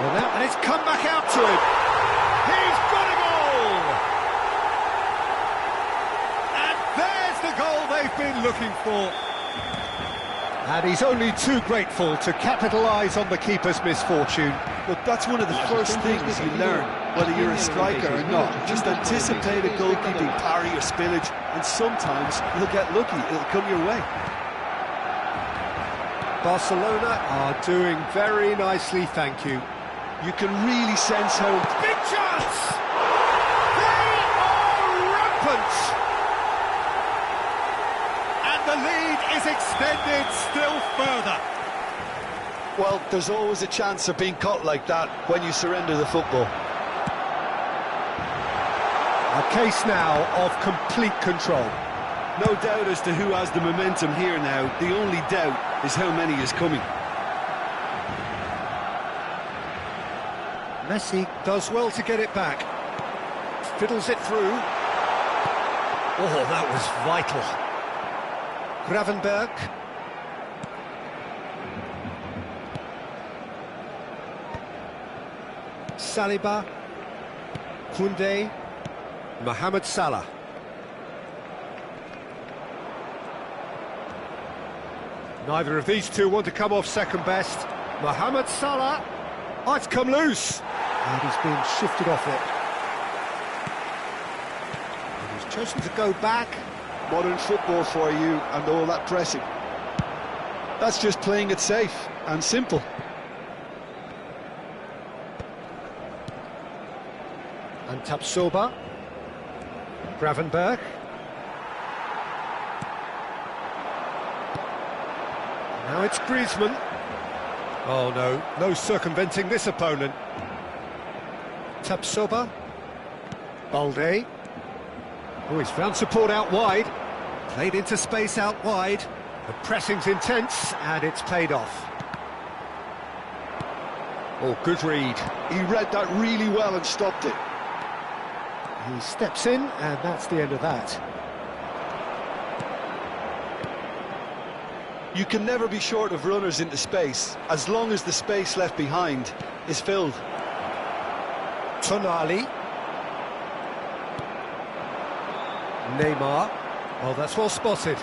S2: And it's come back out to him. He's got a goal! And there's the goal they've been looking for. And he's only too grateful to capitalise on the keeper's misfortune.
S3: Look, that's one of the first things you learn, whether you're a striker or not. Just anticipate a goalkeeping parry or spillage, and sometimes you'll get lucky, it'll come your way.
S2: Barcelona are doing very nicely, thank you.
S3: You can really sense how...
S2: Big chance! They are rampant! And the lead is extended still further.
S3: Well, there's always a chance of being caught like that when you surrender the football.
S2: A case now of complete control.
S3: No doubt as to who has the momentum here now. The only doubt is how many is coming.
S2: Messi does well to get it back. Fiddles it through. Oh, that was vital. Gravenberg. Saliba. Koundé. Mohamed Salah. Neither of these two want to come off second best. Mohamed Salah. Oh, it's come loose. And he's been shifted off it. And he's chosen to go back.
S3: Modern football for you and all that pressing. That's just playing it safe and simple.
S2: And Tapsoba. Gravenberg. Now it's Griezmann. Oh no, no circumventing this opponent. Tapsoba. Balde. Oh, he's found support out wide. Played into space out wide. The pressing's intense, and it's paid off. Oh, good read.
S3: He read that really well and stopped it.
S2: He steps in, and that's the end of that.
S3: You can never be short of runners into space, as long as the space left behind is filled.
S2: Tonali. Neymar. Oh, that's well spotted.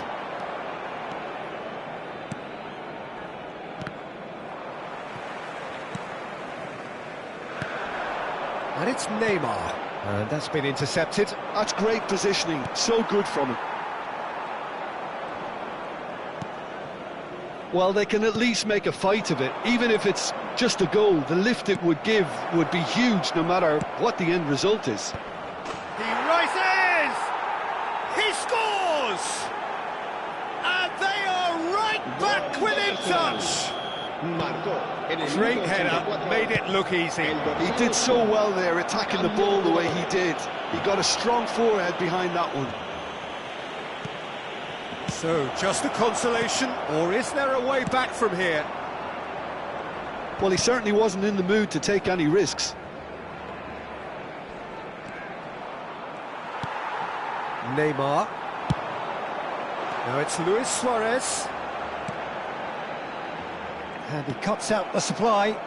S2: And it's Neymar. And that's been intercepted.
S3: That's great positioning, so good from him. Well, they can at least make a fight of it. Even if it's just a goal, the lift it would give would be huge no matter what the end result is.
S2: He rises! He scores! And they are right back within touch! Great header, made it look easy.
S3: He did so well there, attacking the ball the way he did. He got a strong forehead behind that one.
S2: So, just a consolation, or is there a way back from here?
S3: Well, he certainly wasn't in the mood to take any risks.
S2: Neymar. Now it's Luis Suarez. And he cuts out the supply.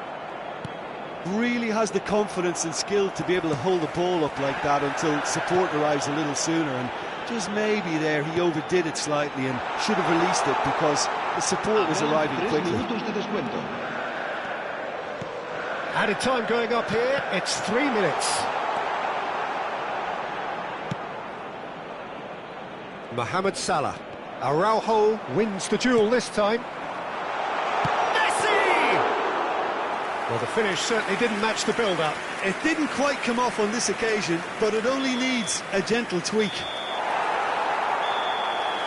S3: Really has the confidence and skill to be able to hold the ball up like that until support arrives a little sooner. And just maybe there he overdid it slightly and should have released it because the support was arriving quickly.
S2: Added time going up here, it's 3 minutes. Mohamed Salah. Araujo wins the duel this time. Messi! Well, the finish certainly didn't match the build-up.
S3: It didn't quite come off on this occasion, but it only needs a gentle tweak.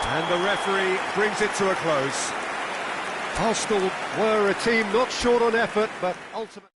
S2: And the referee brings it to a close. Arsenal were a team not short on effort, but ultimately...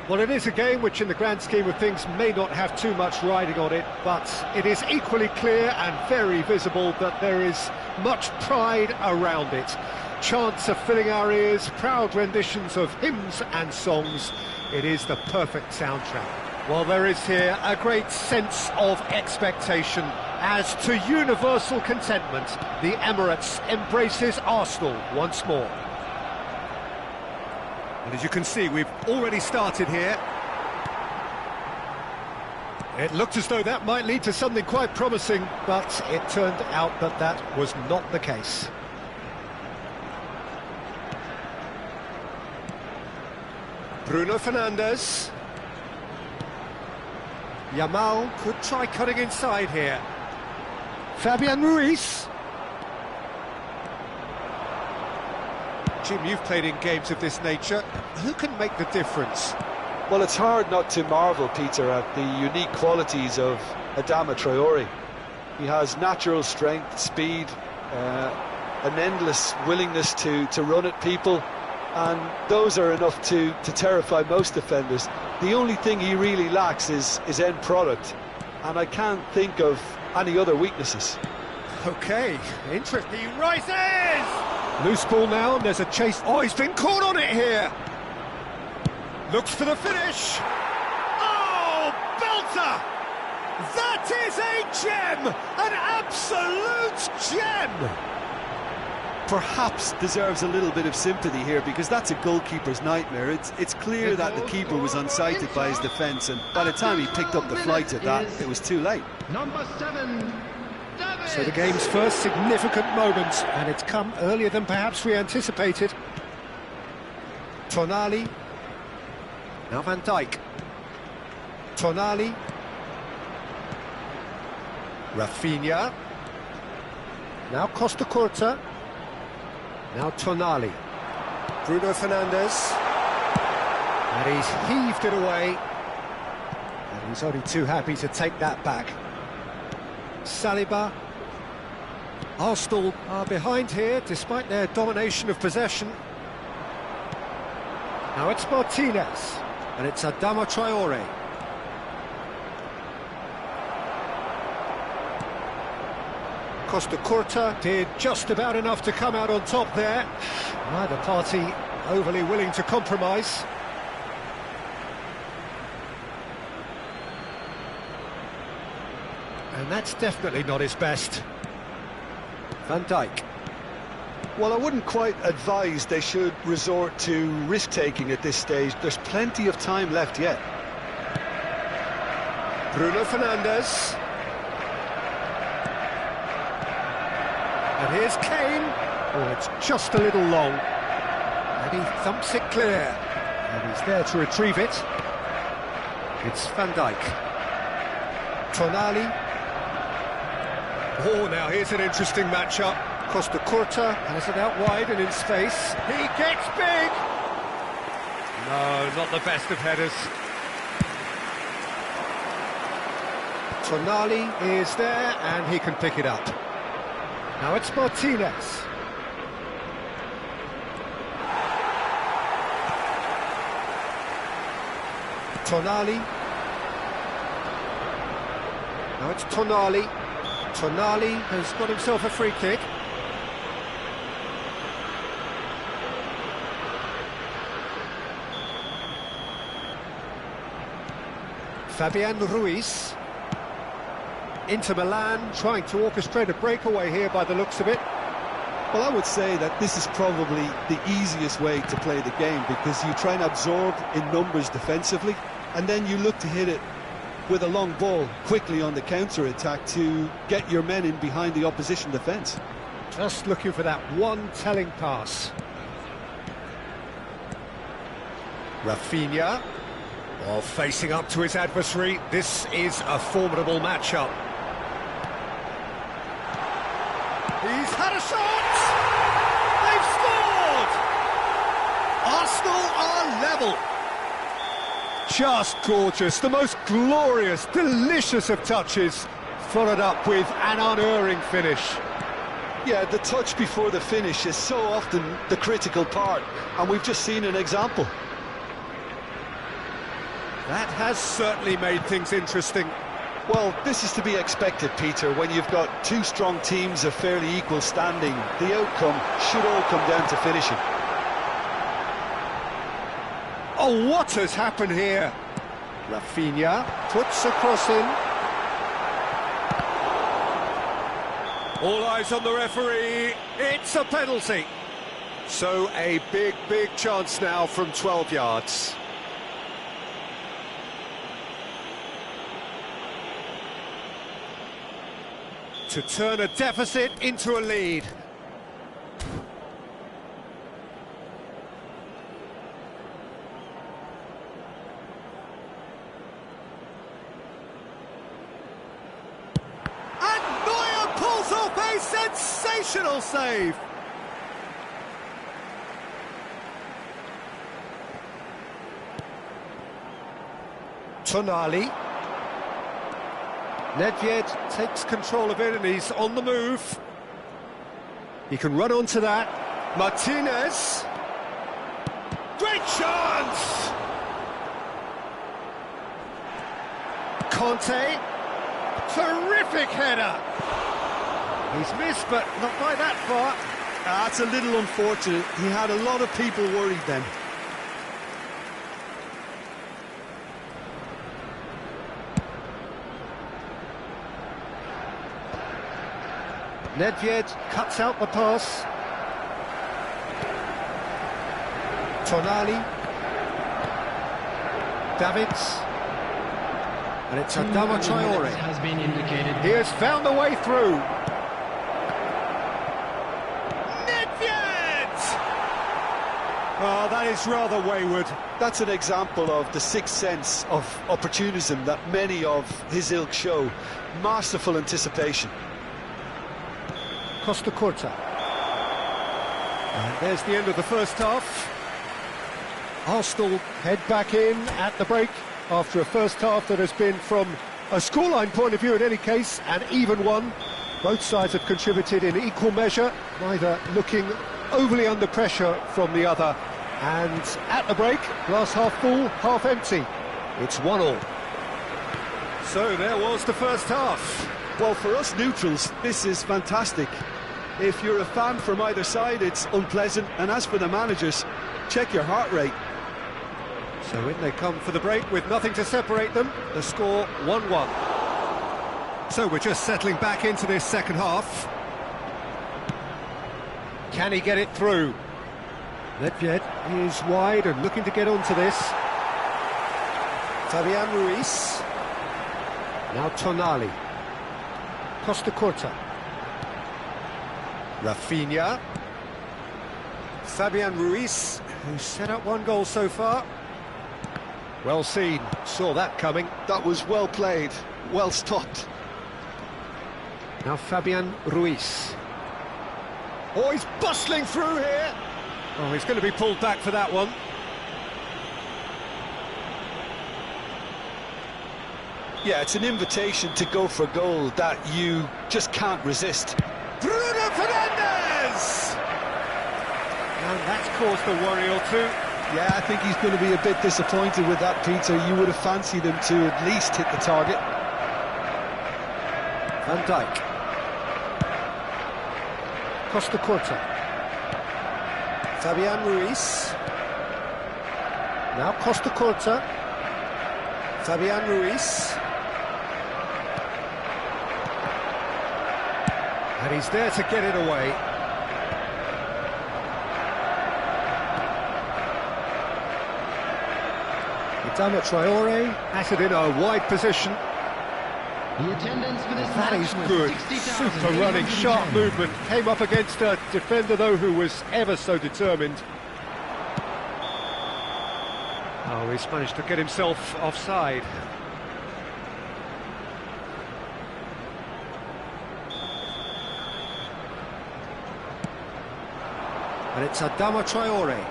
S2: Well, it is a game which in the grand scheme of things may not have too much riding on it, but it is equally clear and very visible that there is much pride around it. Chants are filling our ears, proud renditions of hymns and songs. It is the perfect soundtrack. Well, there is here a great sense of expectation as to universal contentment. The Emirates embraces Arsenal once more. And as you can see, we've already started here. It looked as though that might lead to something quite promising, but it turned out that that was not the case. Bruno Fernandes. Yamal could try cutting inside here. Fabian Ruiz. Jim, you've played in games of this nature. Who can make the difference?
S3: Well, it's hard not to marvel, Peter, at the unique qualities of Adama Traore. He has natural strength, speed, an endless willingness to run at people, and those are enough to terrify most defenders. The only thing he really lacks is end product, and I can't think of any other weaknesses.
S2: Okay, interesting. He rises! Loose ball now, and there's a chase. Oh, he's been caught on it here! Looks for the finish! Oh, belter! That is a gem! An absolute gem!
S3: Perhaps deserves a little bit of sympathy here, because that's a goalkeeper's nightmare. It's clear that the keeper was unsighted by his defence, and by the time he picked up the flight of that, it was too late.
S1: Number 7,
S2: So the game's first significant moment, and it's come earlier than perhaps we anticipated. Tonali. Now Van Dijk. Tonali. Rafinha. Now Costa Curta. Now Tonali. Bruno Fernandes. And he's heaved it away. And he's only too happy to take that back. Saliba. Arsenal are behind here, despite their domination of possession. Now it's Martinez. And it's Adama Traore. Costa Curta did just about enough to come out on top there. Neither party overly willing to compromise. And that's definitely not his best. Van Dijk.
S3: Well, I wouldn't quite advise they should resort to risk-taking at this stage. There's plenty of time left yet.
S2: Bruno Fernandes. And here's Kane. Oh, it's just a little long. And he thumps it clear. And he's there to retrieve it. It's Van Dijk. Tonali. Oh, now here's an interesting matchup. Costa Curta has it out wide and in space. He gets big! No, not the best of headers. Tonali is there and he can pick it up. Now it's Martinez. Tonali. Now it's Tonali. Tonali has got himself a free kick. Fabian Ruiz. Inter Milan trying to orchestrate a breakaway here by the looks of it.
S3: Well, I would say that this is probably the easiest way to play the game, because you try and absorb in numbers defensively, and then you look to hit it with a long ball quickly on the counter-attack to get your men in behind the opposition defence.
S2: Just looking for that one telling pass. Rafinha. While facing up to his adversary, this is a formidable matchup. He's had a shot! They've scored! Arsenal are level. Just gorgeous, the most glorious, delicious of touches, followed up with an unerring finish.
S3: Yeah, the touch before the finish is so often the critical part, and we've just seen an example.
S2: That has certainly made things interesting.
S3: Well, this is to be expected, Peter. When you've got two strong teams of fairly equal standing, the outcome should all come down to finishing.
S2: Oh, what has happened here? Rafinha puts a cross in. All eyes on the referee. It's a penalty. So a big chance now from 12 yards. To turn a deficit into a lead. And Neuer pulls off a sensational save. Tonali. Nedved takes control of it and he's on the move. He can run onto that. Martinez. Great chance! Conte. Terrific header. He's missed, but not by that far.
S3: That's a little unfortunate. He had a lot of people worried then.
S2: Nedved cuts out the pass. Tonali. Davids. And it's Adama Traore.
S1: Has been indicated.
S2: He has found a way through. Nedved! Oh, that is rather wayward.
S3: That's an example of the sixth sense of opportunism that many of his ilk show. Masterful anticipation.
S2: Costa Curta. And there's the end of the first half. Arsenal head back in at the break after a first half that has been, from a scoreline point of view in any case, an even one. Both sides have contributed in equal measure, neither looking overly under pressure from the other. And at the break, glass half full, half empty. It's 1-1. So there was the first half.
S3: Well, for us neutrals, this is fantastic. If you're a fan from either side, it's unpleasant. And as for the managers, check your heart rate.
S2: So in they come for the break with nothing to separate them. The score 1-1. So we're just settling back into this second half. Can he get it through? Nedved is wide and looking to get onto this. Fabian Ruiz. Now Tonali. Costa Curta. Rafinha. Fabian Ruiz, who's set up one goal so far. Well seen, saw that coming.
S3: That was well played, well stopped.
S2: Now Fabian Ruiz. Oh, he's bustling through here. Oh, he's going to be pulled back for that one.
S3: Yeah, it's an invitation to go for goal that you just can't resist.
S2: Bruno Fernandes! And that's caused a worry or two.
S3: Yeah, I think he's going to be a bit disappointed with that, Peter. You would have fancied him to at least hit the target.
S2: Van Dijk. Costa Curta. Fabian Ruiz. Now Costa Curta. Fabian Ruiz. And he's there to get it away. Adama Traore has it in a wide position.
S1: The attendance for this
S2: That
S1: match
S2: is
S1: was
S2: good.
S1: 60,000.
S2: Super running, sharp movement. Came up against a defender, though, who was ever so determined. Oh, he's managed to get himself offside. And it's Adama Traore.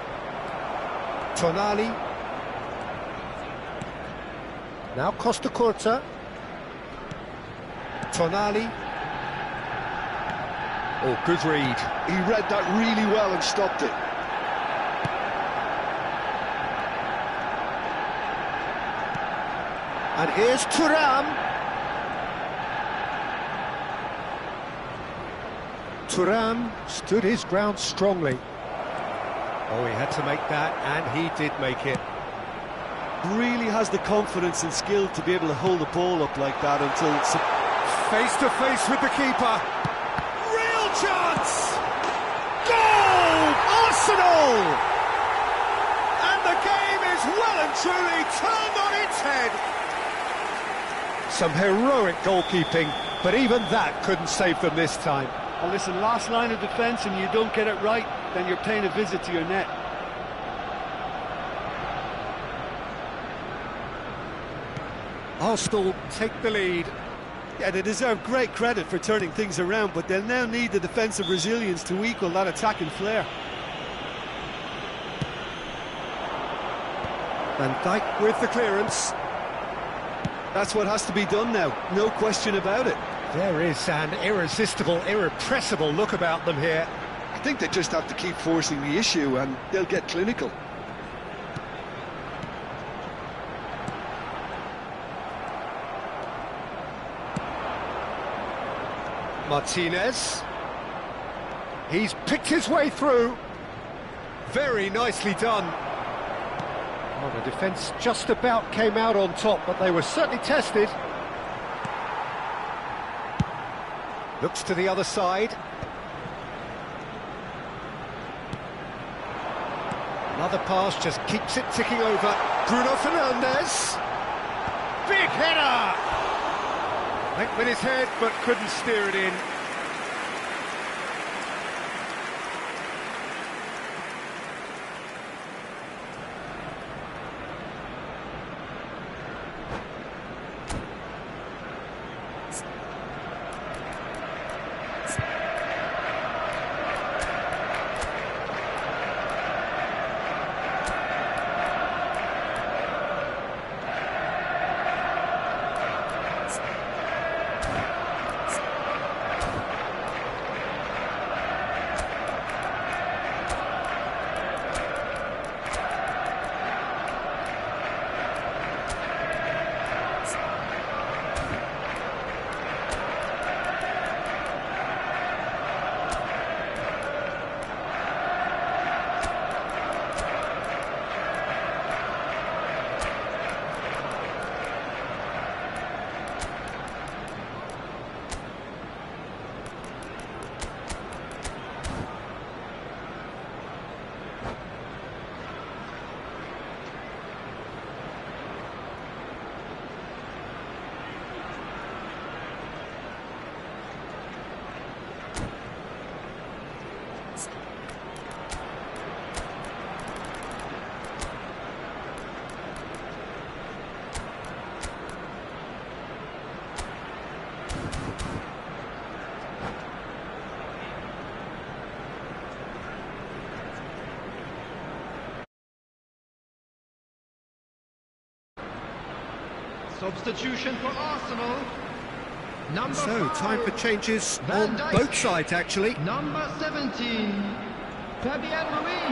S2: Tonali. Now Costa Curta. Tonali. Oh, good read.
S3: He read that really well and stopped it.
S2: And here's Thuram. Thuram stood his ground strongly. Oh, he had to make that, and he did make it.
S3: Really has the confidence and skill to be able to hold the ball up like that until it's
S2: face to face with the keeper. Real chance! Goal! Arsenal! And the game is well and truly turned on its head. Some heroic goalkeeping, but even that couldn't save them this time.
S3: And listen, last line of defence and you don't get it right, then you're paying a visit to your net.
S2: Arsenal take the lead.
S3: Yeah, they deserve great credit for turning things around, but they'll now need the defensive resilience to equal that attacking flair.
S2: Van Dijk with the clearance.
S3: That's what has to be done now, no question about it.
S2: There is an irresistible, irrepressible look about them here.
S3: I think they just have to keep forcing the issue and they'll get clinical.
S2: Martinez. He's picked his way through. Very nicely done. Oh, the defence just about came out on top, but they were certainly tested. Looks to the other side. Another pass just keeps it ticking over. Bruno Fernandes. Big header! Went with his head, but couldn't steer it in.
S1: Substitution for Arsenal.
S2: So, time for changes on both sides, actually.
S1: Number 17, Fabian Ruiz.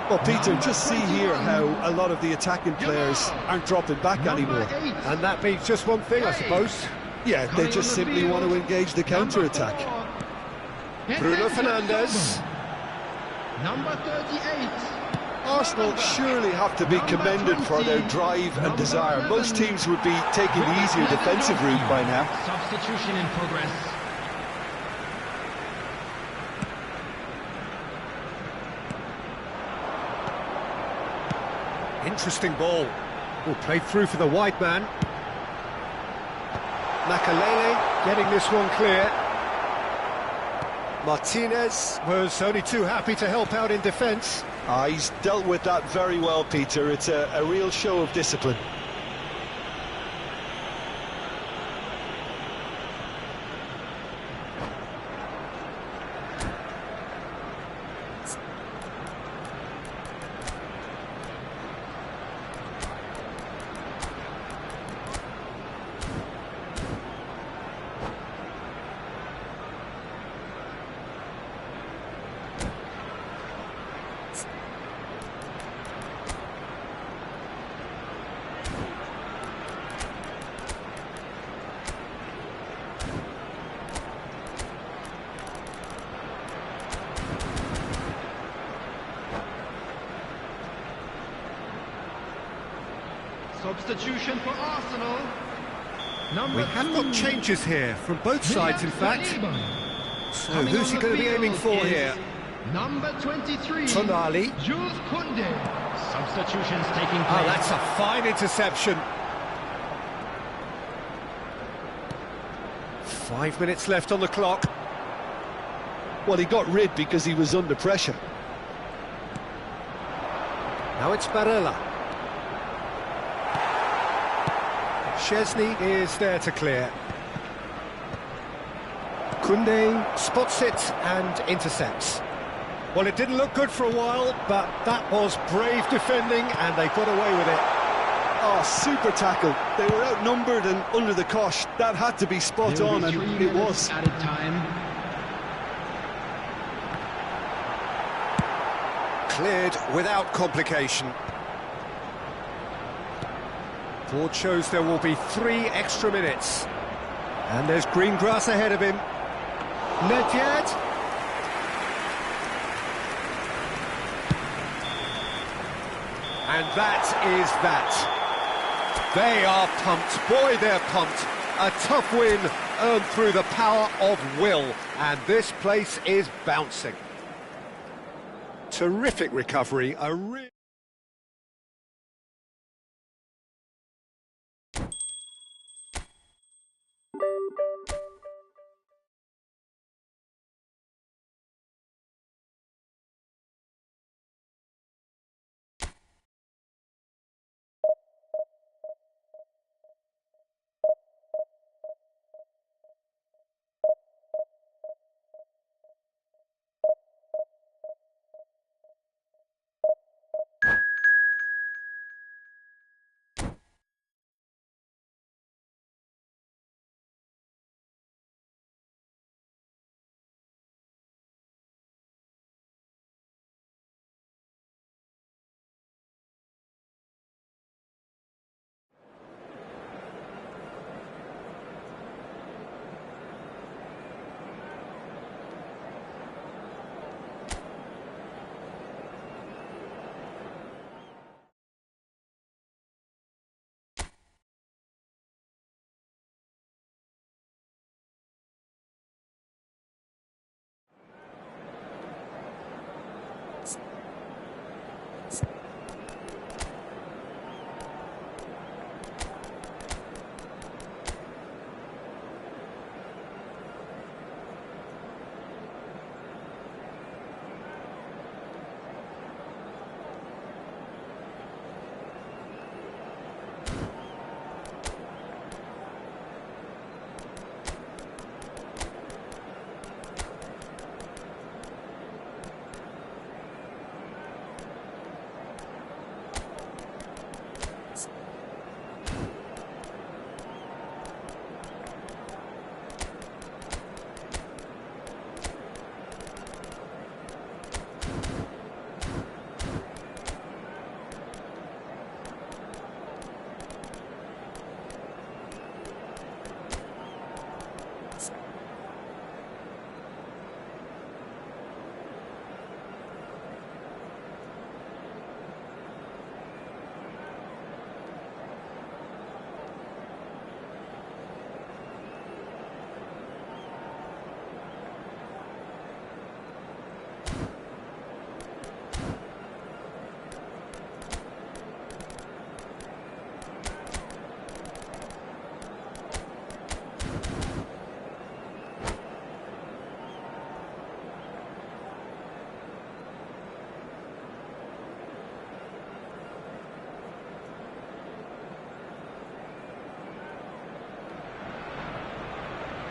S3: Well, Peter, just see here how a lot of the attacking players aren't dropping back anymore.
S2: And that means just one thing, I suppose.
S3: Yeah, they just simply want to engage the counter-attack.
S2: Bruno Fernandes.
S1: Number 38.
S3: Arsenal surely have to be commended for their drive and desire. Most teams would be taking the easier defensive route by now.
S1: Substitution in progress.
S2: Interesting ball. Oh, played through for the wide man. Makalele getting this one clear. Martinez was only too happy to help out in defence.
S3: He's dealt with that very well, Peter. It's a real show of discipline.
S1: Substitution for Arsenal.
S2: We have got changes here from both sides, in fact. So who's he going to be aiming for here?
S1: Number 23.
S2: Tonali.
S1: Jules Koundé. Substitutions taking place.
S2: Oh, that's a fine interception. 5 minutes left on the clock.
S3: Well, he got rid because he was under pressure.
S2: Now it's Barella. Szczesny is there to clear. Koundé spots it and intercepts. Well, it didn't look good for a while, but that was brave defending and they got away with it.
S3: Oh, super tackle. They were outnumbered and under the cosh. That had to be spot on, and it was.
S1: Added time.
S2: Cleared without complication. Board shows there will be 3 extra minutes. And there's green grass ahead of him. Not yet. And that is that. They are pumped. Boy, they're pumped. A tough win earned through the power of will. And this place is bouncing. Terrific recovery. A real...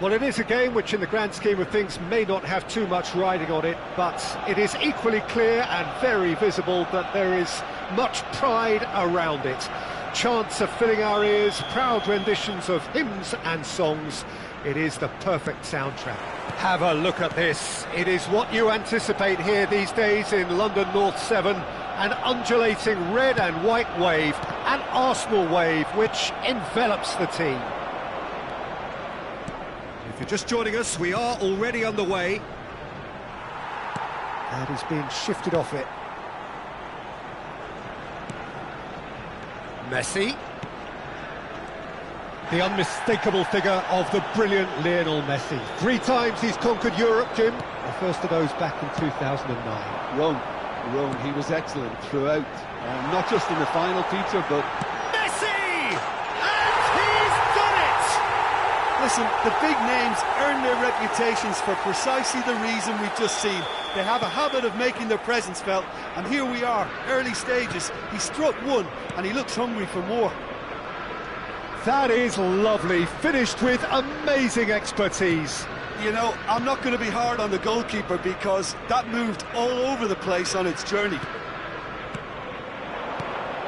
S2: Well, it is a game which in the grand scheme of things may not have too much riding on it, but it is equally clear and very visible that there is much pride around it. Chants are filling our ears, proud renditions of hymns and songs. It is the perfect soundtrack. Have a look at this. It is what you anticipate here these days in London North 7. An undulating red and white wave, an Arsenal wave which envelops the team. If you're just joining us, we are already underway. And he's being shifted off it. Messi. The unmistakable figure of the brilliant Lionel Messi. 3 times he's conquered Europe, Jim. The first of those back in 2009.
S3: Wrong. He was excellent throughout. Not just in the final feature, but...
S2: Messi! And he's done it!
S3: Listen, the big names earn their reputations for precisely the reason we've just seen. They have a habit of making their presence felt, and here we are, early stages. He struck one, and he looks hungry for more.
S2: That is lovely, finished with amazing expertise.
S3: You know, I'm not going to be hard on the goalkeeper because that moved all over the place on its journey.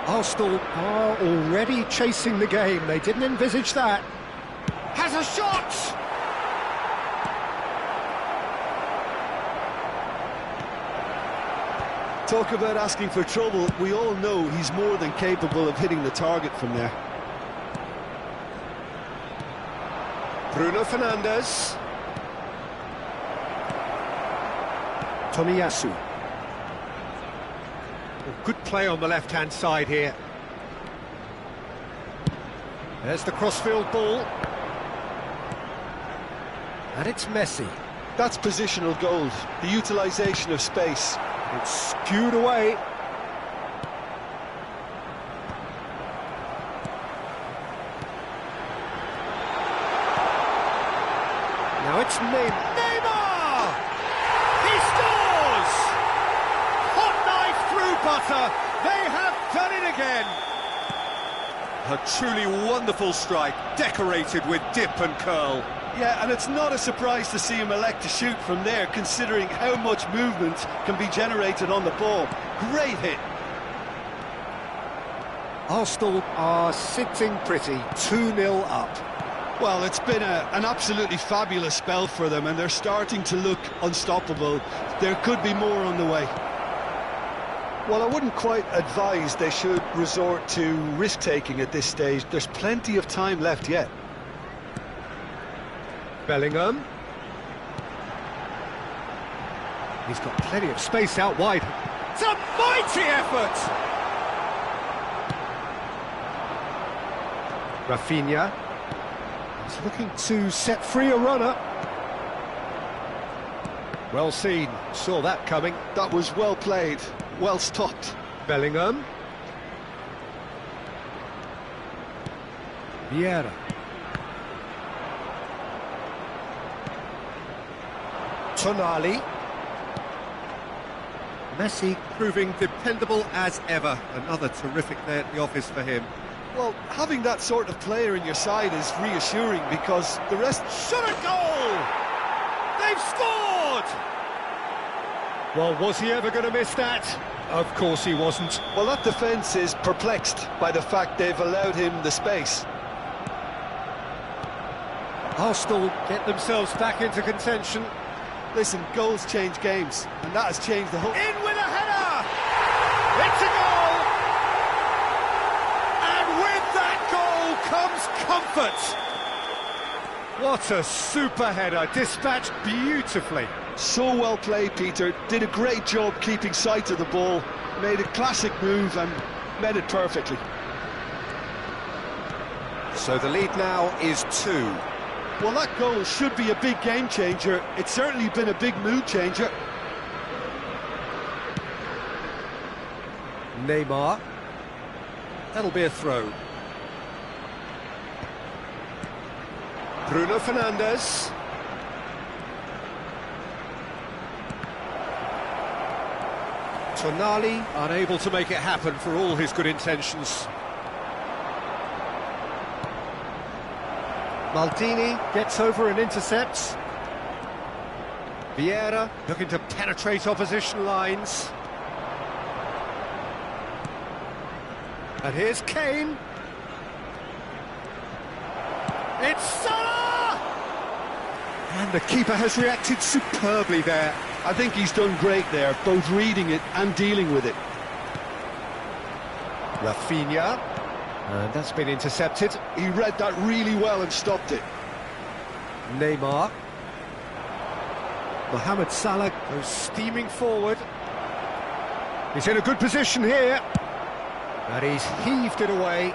S2: Arsenal are already chasing the game. They didn't envisage that. Has a shot!
S3: Talk about asking for trouble. We all know he's more than capable of hitting the target from there.
S2: Bruno Fernandes. Tomiyasu. Good play on the left-hand side here. There's the crossfield ball. And it's Messi.
S3: That's positional gold, the utilisation of space.
S2: It's skewed away. Now it's Neymar! He scores! Hot knife through butter. They have done it again. A truly wonderful strike, decorated with dip and curl.
S3: Yeah, and it's not a surprise to see him elect to shoot from there, considering how much movement can be generated on the ball. Great hit.
S2: Arsenal are sitting pretty, 2-0 up.
S3: Well, it's been an absolutely fabulous spell for them, and they're starting to look unstoppable. There could be more on the way. Well, I wouldn't quite advise they should resort to risk-taking at this stage. There's plenty of time left yet.
S2: Bellingham. He's got plenty of space out wide. It's a mighty effort! Rafinha. He's looking to set free a runner. Well seen, saw that coming.
S3: That was well played, well stopped.
S2: Bellingham. Vieira. Tonali. Messi proving dependable as ever. Another terrific day at the office for him.
S3: Well, having that sort of player in your side is reassuring because the rest...
S2: Shot a goal! They've scored! Well, was he ever going to miss that? Of course he wasn't.
S3: Well, that defence is perplexed by the fact they've allowed him the space.
S2: Arsenal get themselves back into contention.
S3: Listen, goals change games, and that has changed the whole...
S2: In with a header! It's a goal! And with that goal comes comfort! What a super header, dispatched beautifully.
S3: So well played, Peter. Did a great job keeping sight of the ball, made a classic move and met it perfectly.
S2: So the lead now is 2.
S3: Well, that goal should be a big game changer. It's certainly been a big mood changer.
S2: Neymar. That'll be a throw. Bruno Fernandes. Tonali unable to make it happen for all his good intentions. Maldini gets over and intercepts. Vieira looking to penetrate opposition lines. And here's Kane. It's Salah! And the keeper has reacted superbly there.
S3: I think he's done great there, both reading it and dealing with it.
S2: Rafinha. And that's been intercepted.
S3: He read that really well and stopped it.
S2: Neymar. Mohamed Salah goes steaming forward. He's in a good position here. And he's heaved it away.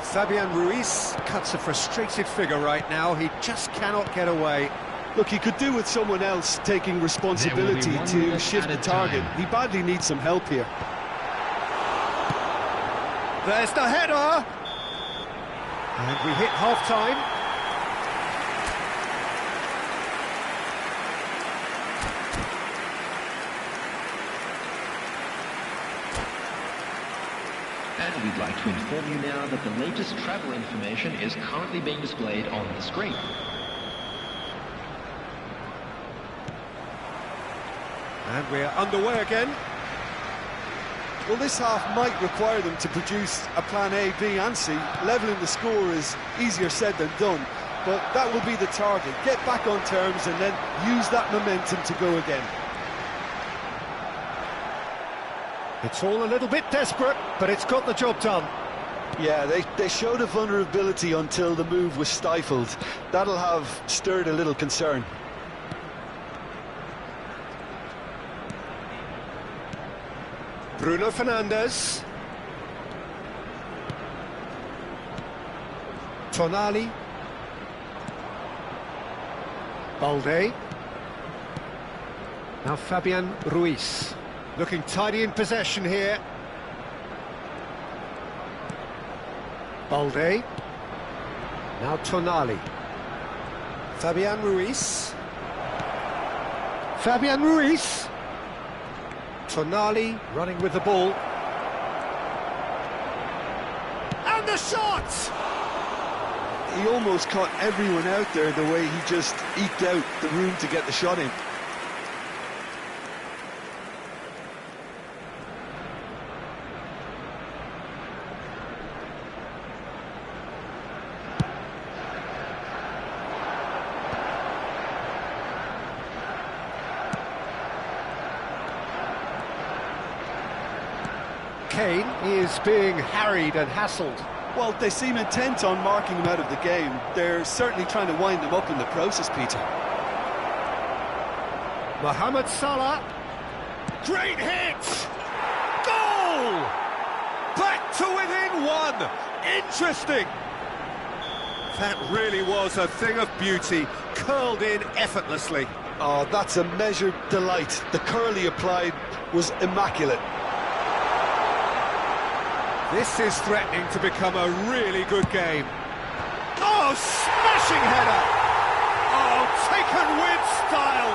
S2: Fabian Ruiz cuts a frustrated figure right now. He just cannot get away.
S3: Look, he could do with someone else taking responsibility to shift the target. He badly needs some help here.
S2: There's the header! And we hit half-time.
S1: And we'd like to inform you now that the latest travel information is currently being displayed on the screen.
S2: And we're underway again.
S3: Well, this half might require them to produce a plan A, B and C. Levelling the score is easier said than done, but that will be the target. Get back on terms and then use that momentum to go again.
S2: It's all a little bit desperate, but it's got the job done.
S3: Yeah, they showed a vulnerability until the move was stifled. That'll have stirred a little concern.
S2: Bruno Fernandes. Tonali. Balde. Now Fabian Ruiz. Looking tidy in possession here. Balde. Now Tonali. Fabian Ruiz. Fabian Ruiz. Tonali running with the ball. And the shot!
S3: He almost caught everyone out there the way he just eked out the room to get the shot in.
S2: Kane is being harried and hassled.
S3: Well, they seem intent on marking him out of the game. They're certainly trying to wind him up in the process, Peter.
S2: Mohamed Salah. Great hit! Goal! Back to within one! Interesting! That really was a thing of beauty, curled in effortlessly.
S3: Oh, that's a measured delight. The curl he applied was immaculate.
S2: This is threatening to become a really good game. Oh, smashing header! Oh, taken with style!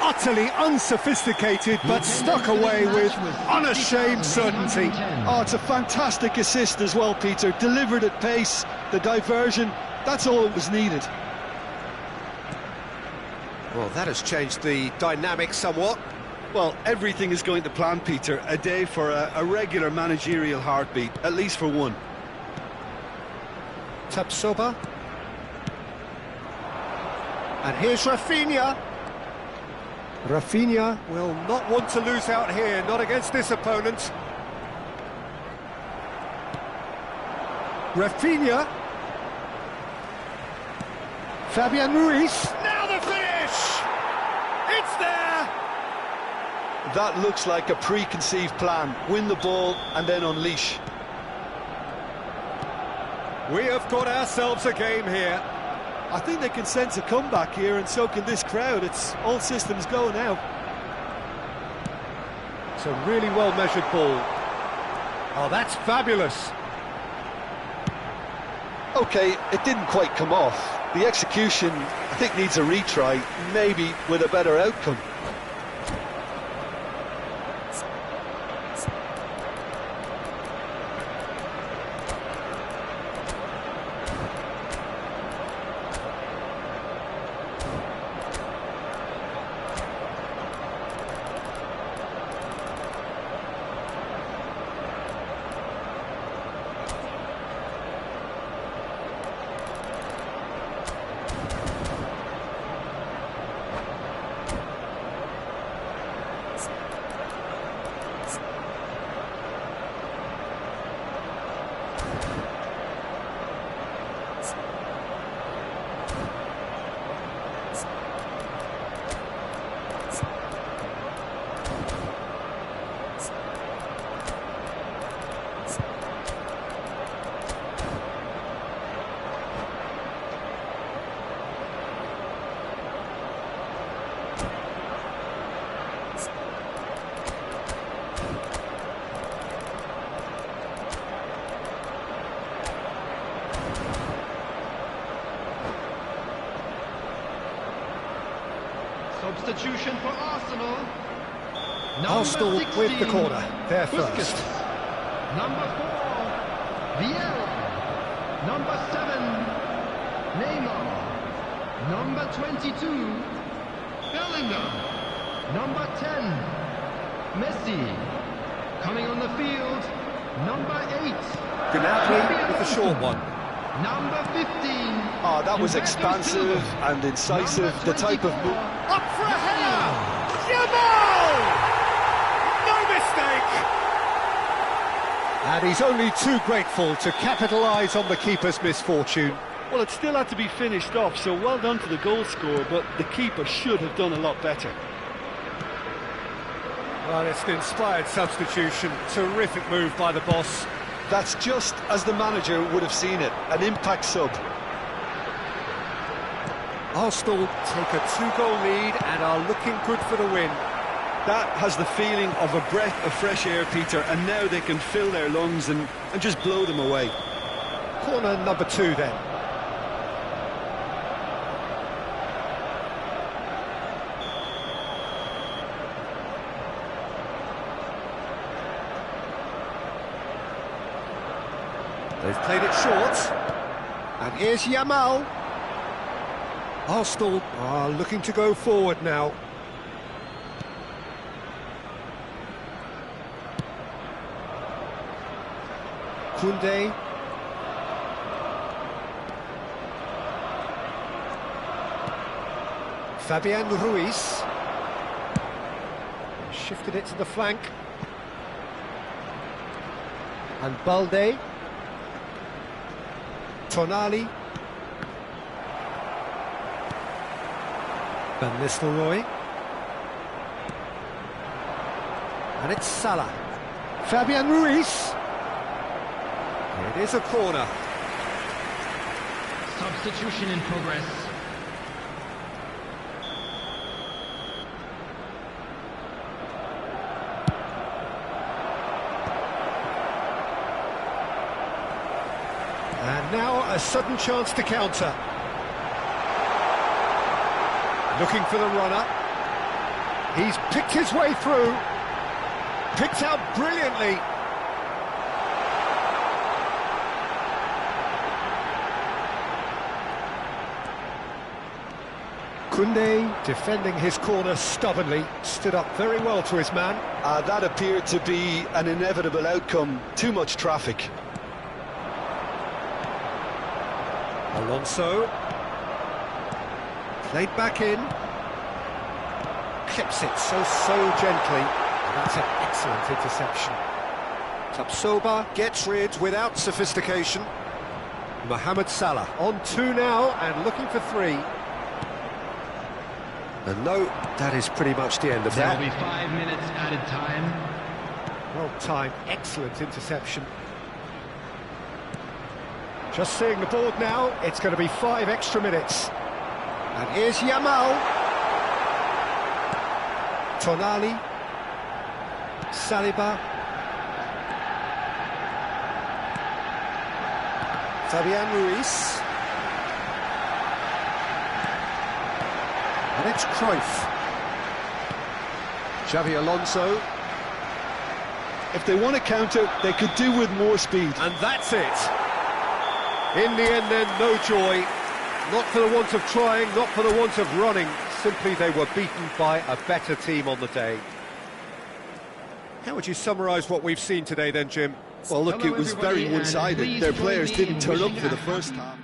S2: Utterly unsophisticated, but stuck away with unashamed certainty.
S3: Oh, it's a fantastic assist as well, Peter. Delivered at pace, the diversion, that's all that was needed.
S2: Well, that has changed the dynamic somewhat.
S3: Well, everything is going to plan, Peter. A day for a regular managerial heartbeat, at least for one.
S2: Tapsoba. And here's Rafinha. Rafinha will not want to lose out here, not against this opponent. Rafinha. Fabian Ruiz. Now the finish! It's there!
S3: That looks like a preconceived plan. Win the ball and then unleash.
S2: We have got ourselves a game here.
S3: I think they can sense a comeback here, and so can this crowd. It's all systems go now.
S2: It's a really well-measured ball. Oh, that's fabulous.
S3: OK, it didn't quite come off. The execution, I think, needs a retry, maybe with a better outcome.
S1: substitution for Arsenal.
S2: Arsenal with the corner, their first.
S1: Number 4, Vieira. Number 7, Neymar. Number 22, Bellingham. Number 10, Messi. Coming on the field, number 8.
S2: Gnabry with the short one.
S1: Number 15.
S3: Oh, that was expansive and incisive, the type of move.
S2: Up for a header! Yamal! No mistake! And he's only too grateful to capitalise on the keeper's misfortune.
S3: Well, it still had to be finished off, so well done to the goal scorer, but the keeper should have done a lot better.
S2: Well, it's an inspired substitution. Terrific move by the boss.
S3: That's just as the manager would have seen it, an impact sub.
S2: Arsenal take a 2-goal lead and are looking good for the win.
S3: That has the feeling of a breath of fresh air, Peter, and now they can fill their lungs and just blow them away.
S2: Corner number 2 then. They've played it short. And here's Yamal. Arsenal are looking to go forward now. Koundé. Fabian Ruiz. Shifted it to the flank. And Balde. Tonali. Van Nistelrooy. And it's Salah. Fabian Ruiz. It is a corner.
S1: Substitution in progress.
S2: And now a sudden chance to counter. Looking for the runner. He's picked his way through. Picked out brilliantly. Koundé, defending his corner stubbornly, stood up very well to his man.
S3: That appeared to be an inevitable outcome. Too much traffic.
S2: Alonso. Played back in. Clips it so gently. That's an excellent interception. Tapsoba gets rid without sophistication. Mohamed Salah on 2 now and looking for 3. And no, that is pretty much the end of that.
S1: There'll be 5 minutes added time.
S2: Well timed, excellent interception. Just seeing the board now, it's going to be 5 extra minutes. And here's Yamal. Tonali. Saliba. Fabian Ruiz. And it's Cruyff. Xavi Alonso.
S3: If they want to counter, they could do with more speed.
S2: And that's it. In the end then, no joy. Not for the want of trying, not for the want of running. Simply they were beaten by a better team on the day. How would you summarise what we've seen today then, Jim?
S3: Well, look, it was very one-sided. Their players didn't turn up for the first half.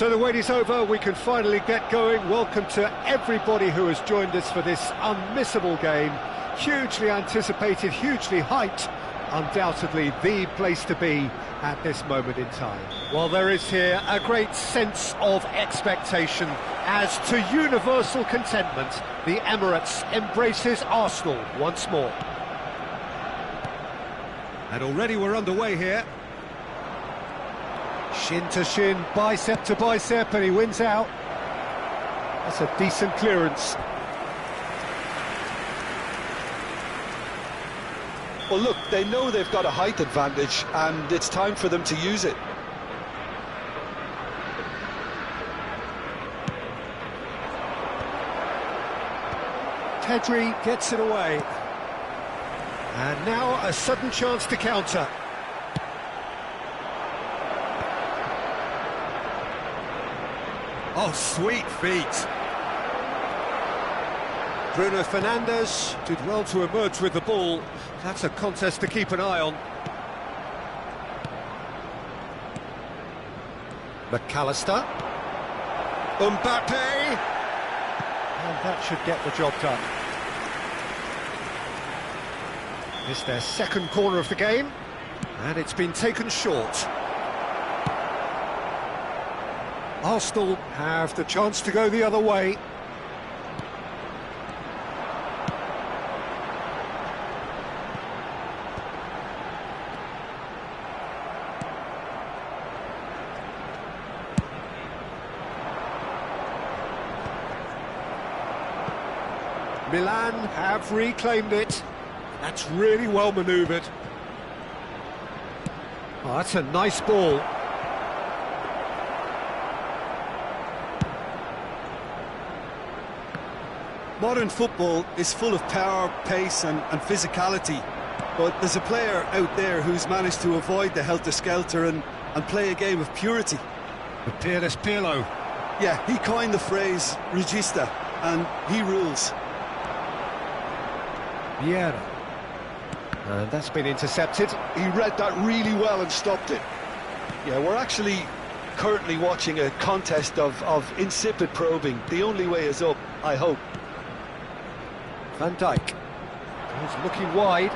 S2: So the wait is over, we can finally get going. Welcome to everybody who has joined us for this unmissable game. Hugely anticipated, hugely hyped. Undoubtedly the place to be at this moment in time. Well, there is here a great sense of expectation as to universal contentment. The Emirates embraces Arsenal once more. And already we're underway here. Shin to shin, bicep to bicep, and he wins out. That's a decent clearance.
S3: Well, look, they know they've got a height advantage, and it's time for them to use it.
S2: Pedri gets it away. And now a sudden chance to counter. Oh, sweet feet. Bruno Fernandes did well to emerge with the ball. That's a contest to keep an eye on. McAllister. Mbappe. And that should get the job done. It's their second corner of the game, and it's been taken short. Arsenal have the chance to go the other way. Milan have reclaimed it. That's really well manoeuvred. Oh, that's a nice ball.
S3: Modern football is full of power, pace and physicality, but there's a player out there who's managed to avoid the helter-skelter and play a game of purity.
S2: The peerless Pirlo.
S3: Yeah, he coined the phrase regista, and he rules.
S2: Vieira. And that's been intercepted.
S3: He read that really well and stopped it. Yeah, we're actually currently watching a contest of insipid probing. The only way is up, I hope.
S2: Van Dijk. He's looking wide.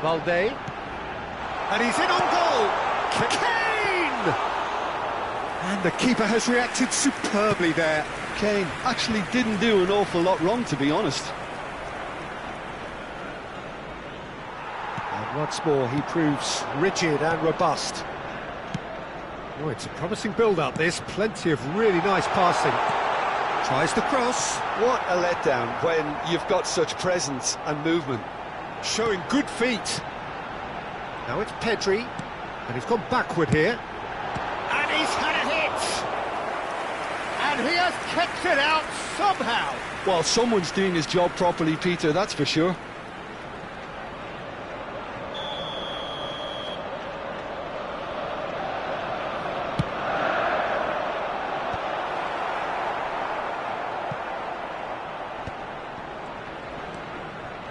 S2: Valde. And he's in on goal! Kane! And the keeper has reacted superbly there.
S3: Kane actually didn't do an awful lot wrong, to be honest.
S2: And once more he proves rigid and robust. Oh, it's a promising build-up, this. Plenty of really nice passing. Tries the cross.
S3: What a letdown when you've got such presence and movement.
S2: Showing good feet. Now it's Pedri, and he's gone backward here. And he's had a hit! And he has kept it out somehow.
S3: Well, someone's doing his job properly, Peter, that's for sure.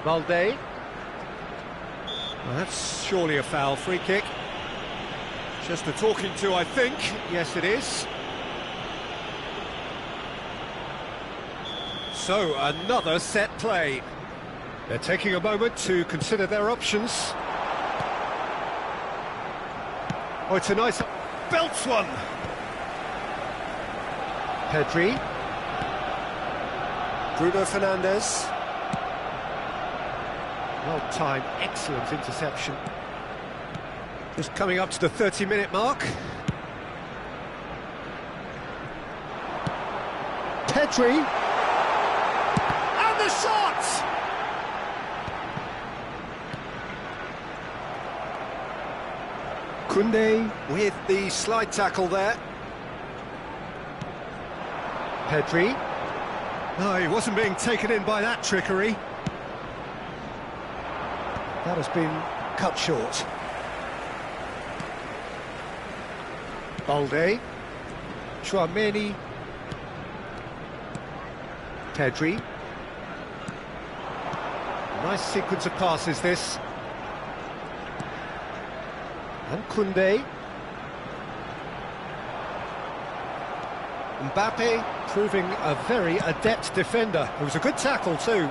S2: Valde. Well, that's surely a foul. Free kick. Just a talking to, I think. Yes, it is. So, another set play. They're taking a moment to consider their options. Oh, it's a nice... belts one! Pedri. Bruno Fernandes. Well-timed, excellent interception. Just coming up to the 30-minute mark. Pedri. And the shot! Koundé with the slide tackle there. Pedri. No, he wasn't being taken in by that trickery. That has been cut short. Balde. Tchouaméni. Pedri. Nice sequence of passes, this. And Koundé. Mbappe proving a very adept defender. It was a good tackle too.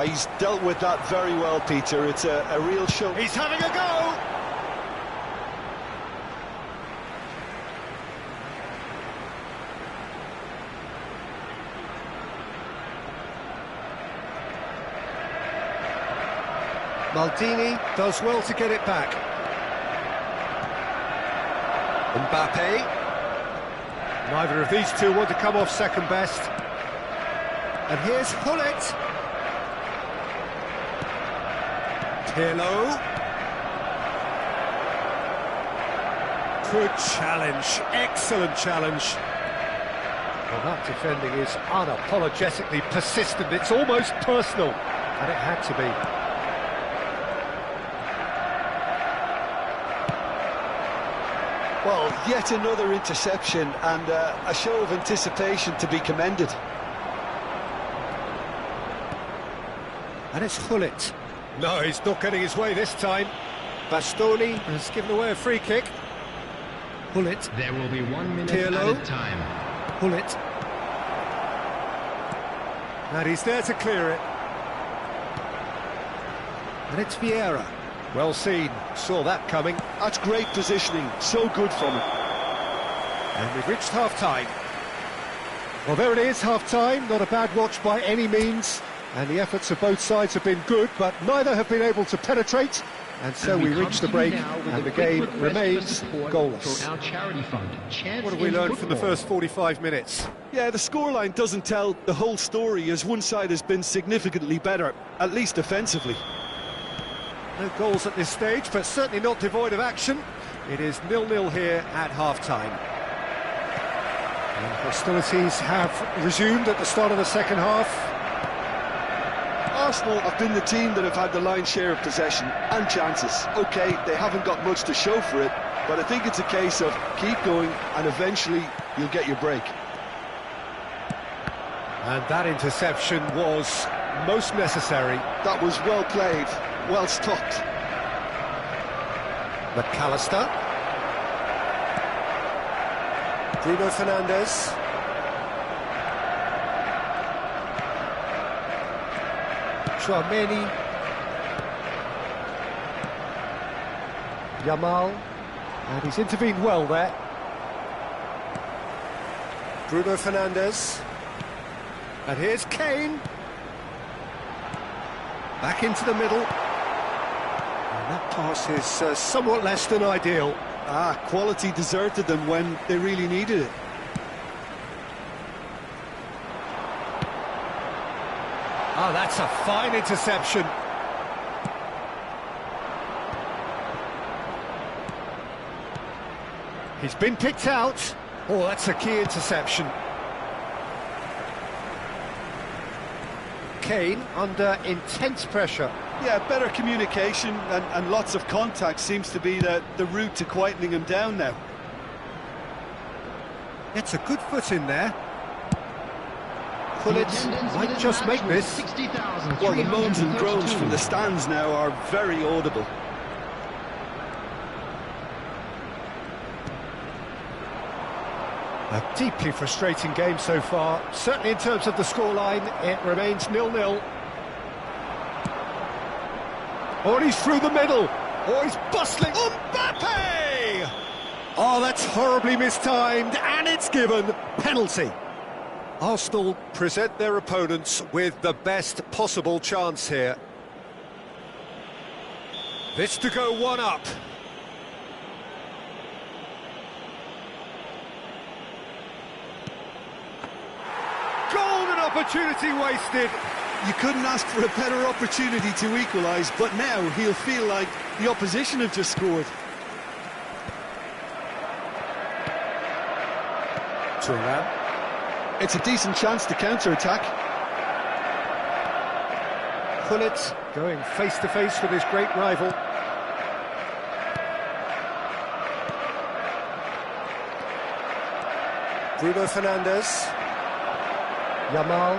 S3: He's dealt with that very well, Peter. It's a real show.
S2: He's having a go! Maldini does well to get it back. Mbappe. Neither of these two want to come off second best. And here's Gullit. Pirlo. Good challenge, excellent challenge. Well, that defending is unapologetically persistent, it's almost personal, and it had to be.
S3: Well, yet another interception and a show of anticipation to be commended.
S2: And it's Gullit. No, he's not getting his way this time. Bastoni has given away a free kick. Gullit.
S1: There will be 1 minute
S2: Pirlo.
S1: added time.
S2: Gullit. And he's there to clear it. And it's Vieira. Well seen, saw that coming.
S3: That's great positioning, so good from him.
S2: And we've reached half-time. Well, there it is, half-time, not a bad watch by any means. And the efforts of both sides have been good, but neither have been able to penetrate. And so we reach the break, and the game remains goalless.
S1: For our charity fund,
S2: What have we learned from the first 45 minutes?
S3: Yeah, the scoreline doesn't tell the whole story, as one side has been significantly better, at least offensively.
S2: No goals at this stage, but certainly not devoid of action. It is 0-0 here at half-time. And hostilities have resumed at the start of the second half.
S3: Arsenal have been the team that have had the lion's share of possession and chances. OK, they haven't got much to show for it, but I think it's a case of keep going and eventually you'll get your break.
S2: And that interception was most necessary.
S3: That was well played. Well stopped.
S2: McAllister. Bruno Fernandes. Tchouaméni. Yamal. And he's intervened well there. Bruno Fernandes. And here's Kane. Back into the middle. And that pass is somewhat less than ideal.
S3: Quality deserted them when they really needed it.
S2: That's a fine interception. He's been picked out. Oh, that's a key interception. Kane under intense pressure.
S3: Yeah, better communication and lots of contact seems to be the route to quietening him down now.
S2: It's a good foot in there. Gullit might just make this.
S3: Well, the moans and groans from the stands now are very audible.
S2: A deeply frustrating game so far. Certainly in terms of the scoreline, it remains 0-0. Oh, and he's through the middle. Oh, he's bustling. Mbappe! Oh, that's horribly mistimed, and it's given. Penalty. Arsenal present their opponents with the best possible chance here. This to go one up. Golden opportunity wasted.
S3: You couldn't ask for a better opportunity to equalise, but now he'll feel like the opposition have just scored.
S2: Thuram.
S3: It's a decent chance to counter-attack.
S2: Gullit going face-to-face with his great rival. Bruno Fernandes. Yamal.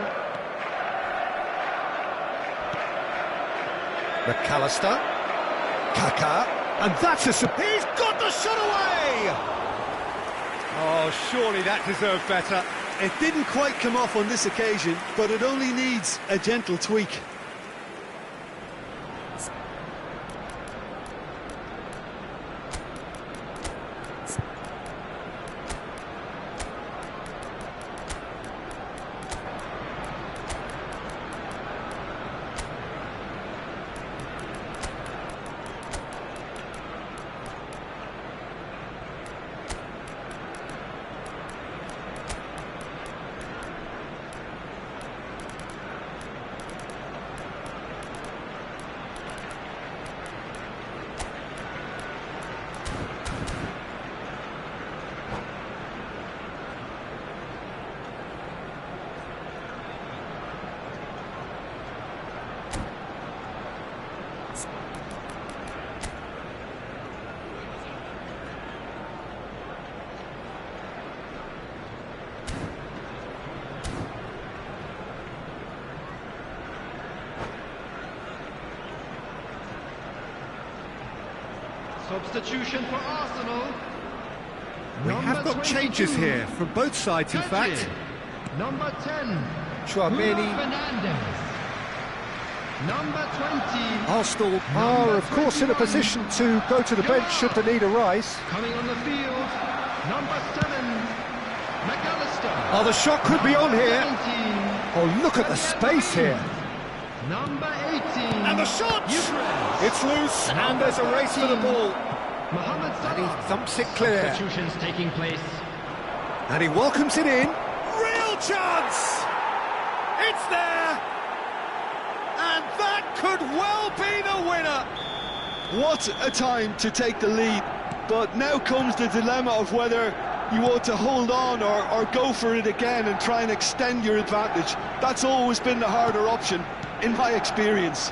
S2: McAllister. Kaká. And that's he's got the shot away! Oh, surely that deserved better.
S3: It didn't quite come off on this occasion, but it only needs a gentle tweak.
S1: Substitution for Arsenal.
S2: We have got changes here from both sides, in fact.
S1: Number 10,
S2: Tchouaméni.
S1: Fernandes. Number 20.
S2: Arsenal are, of course, in a position to go to the bench should the need arise.
S1: Coming on the field, number 7, McAllister.
S2: Oh, the shot could be on here.
S1: 19,
S2: Oh, look at the space here.
S1: number 18.
S2: And the shot!
S1: Eucharist.
S2: It's loose, and there's a race for the ball.
S1: Mohamed
S2: And he
S1: Salah.
S2: thumps it clear.
S1: Substitutions taking place.
S2: And he welcomes it in. Real chance! It's there! And that could well be the winner!
S3: What a time to take the lead. But now comes the dilemma of whether you ought to hold on or go for it again and try and extend your advantage. That's always been the harder option, in my experience.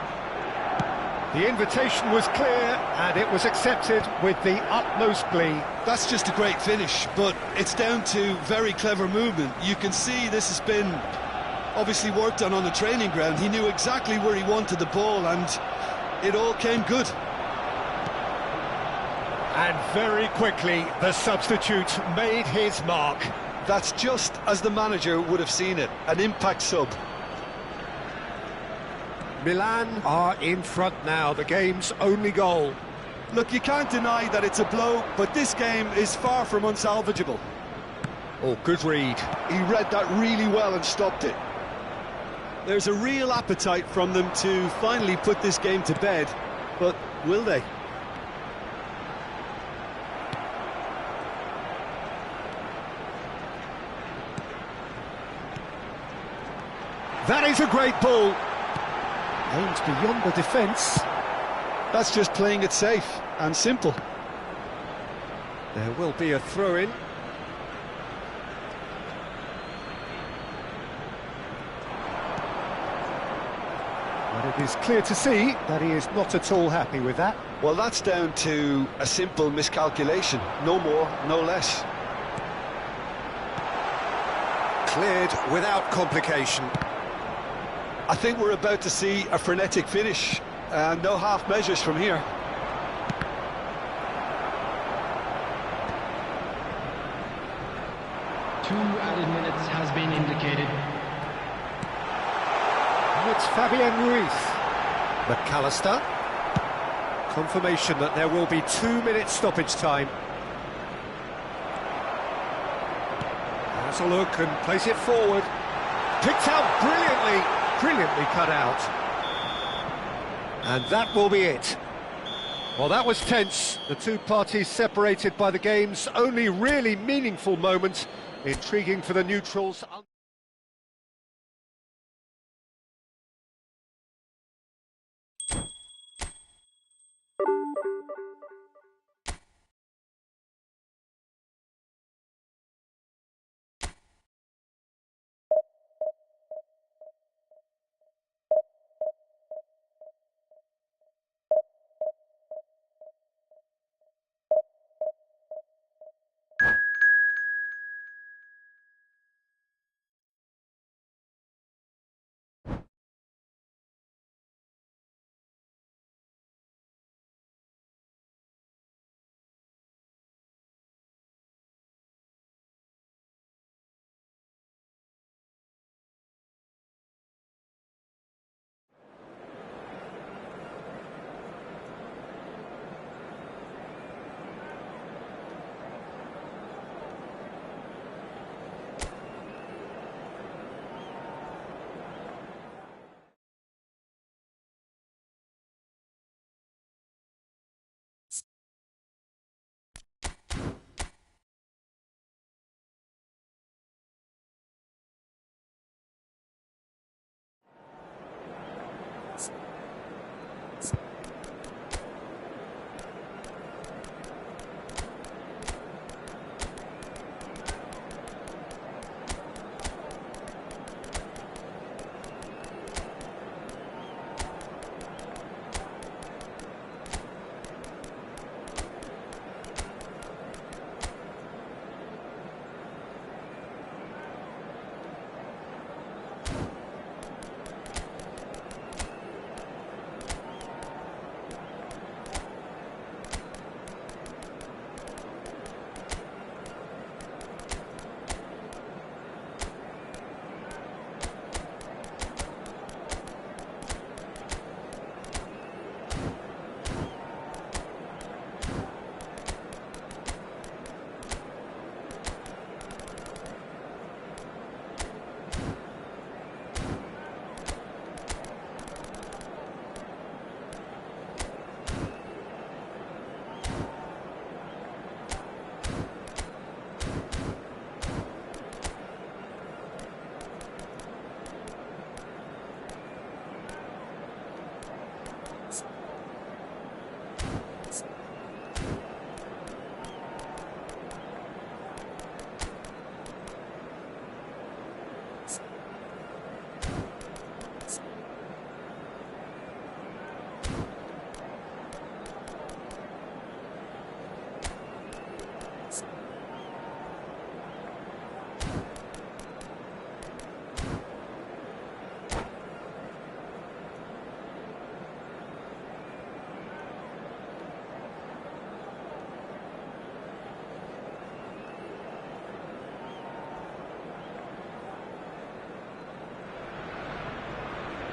S2: The invitation was clear, and it was accepted with the utmost glee.
S3: That's just a great finish, but it's down to very clever movement. You can see this has been obviously worked on the training ground. He knew exactly where he wanted the ball, and it all came good.
S2: And very quickly, the substitute made his mark.
S3: That's just as the manager would have seen it, an impact sub.
S2: Milan are in front now, the game's only goal.
S3: Look, you can't deny that it's a blow, but this game is far from unsalvageable.
S2: Oh, good read.
S3: He read that really well and stopped it. There's a real appetite from them to finally put this game to bed, but will they?
S2: That is a great ball. Aims beyond the defence.
S3: That's just playing it safe and simple.
S2: There will be a throw-in. But it is clear to see that he is not at all happy with that.
S3: Well, that's down to a simple miscalculation. No more, no less.
S2: Cleared without complication.
S3: I think we're about to see a frenetic finish, and no half measures from here.
S1: Two added minutes has been indicated.
S2: And it's Fabian Ruiz. McAllister. Confirmation that there will be 2 minutes stoppage time. Has a look and plays it forward. Picked out brilliantly. Brilliantly cut out. And that will be it. Well, that was tense. The two parties separated by the game's only really meaningful moment. Intriguing for the neutrals.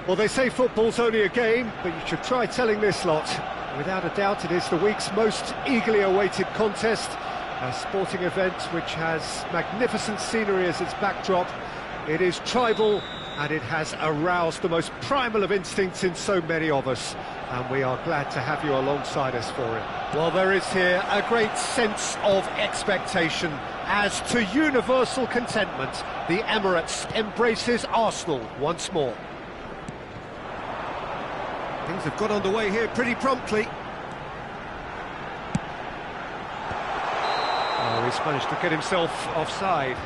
S2: Well, they say football's only a game, but you should try telling this lot. Without a doubt, it is the week's most eagerly awaited contest, a sporting event which has magnificent scenery as its backdrop. It is tribal, and it has aroused the most primal of instincts in so many of us, and we are glad to have you alongside us for it. Well, there is here a great sense of expectation, as to universal contentment, the Emirates embraces Arsenal once more. Things have got underway here pretty promptly. Oh, he's managed to get himself offside.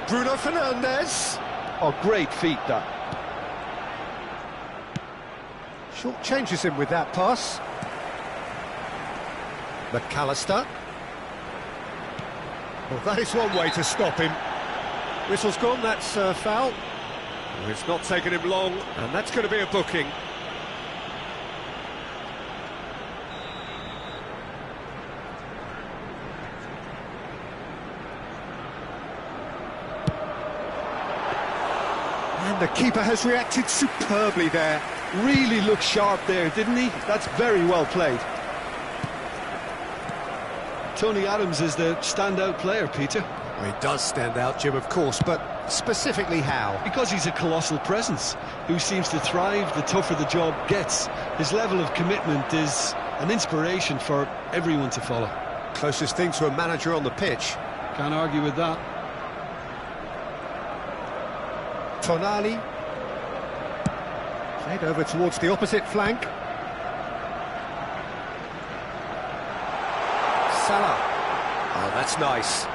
S2: Bruno Fernandes.
S3: Oh, great feat, that.
S2: Short changes him with that pass. McAllister. Well, that is one way to stop him. Whistle's gone, that's a foul. Well, it's not taken him long, and that's going to be a booking. And the keeper has reacted superbly there.
S3: Really looked sharp there, didn't he? That's very well played. Tony Adams is the standout player, Peter.
S2: Well, he does stand out, Jim, of course, but specifically how?
S3: Because he's a colossal presence who seems to thrive the tougher the job gets. His level of commitment is an inspiration for everyone to follow.
S2: Closest thing to a manager on the pitch.
S3: Can't argue with that.
S2: Tonali. Played over towards the opposite flank. Salah. Oh, that's nice.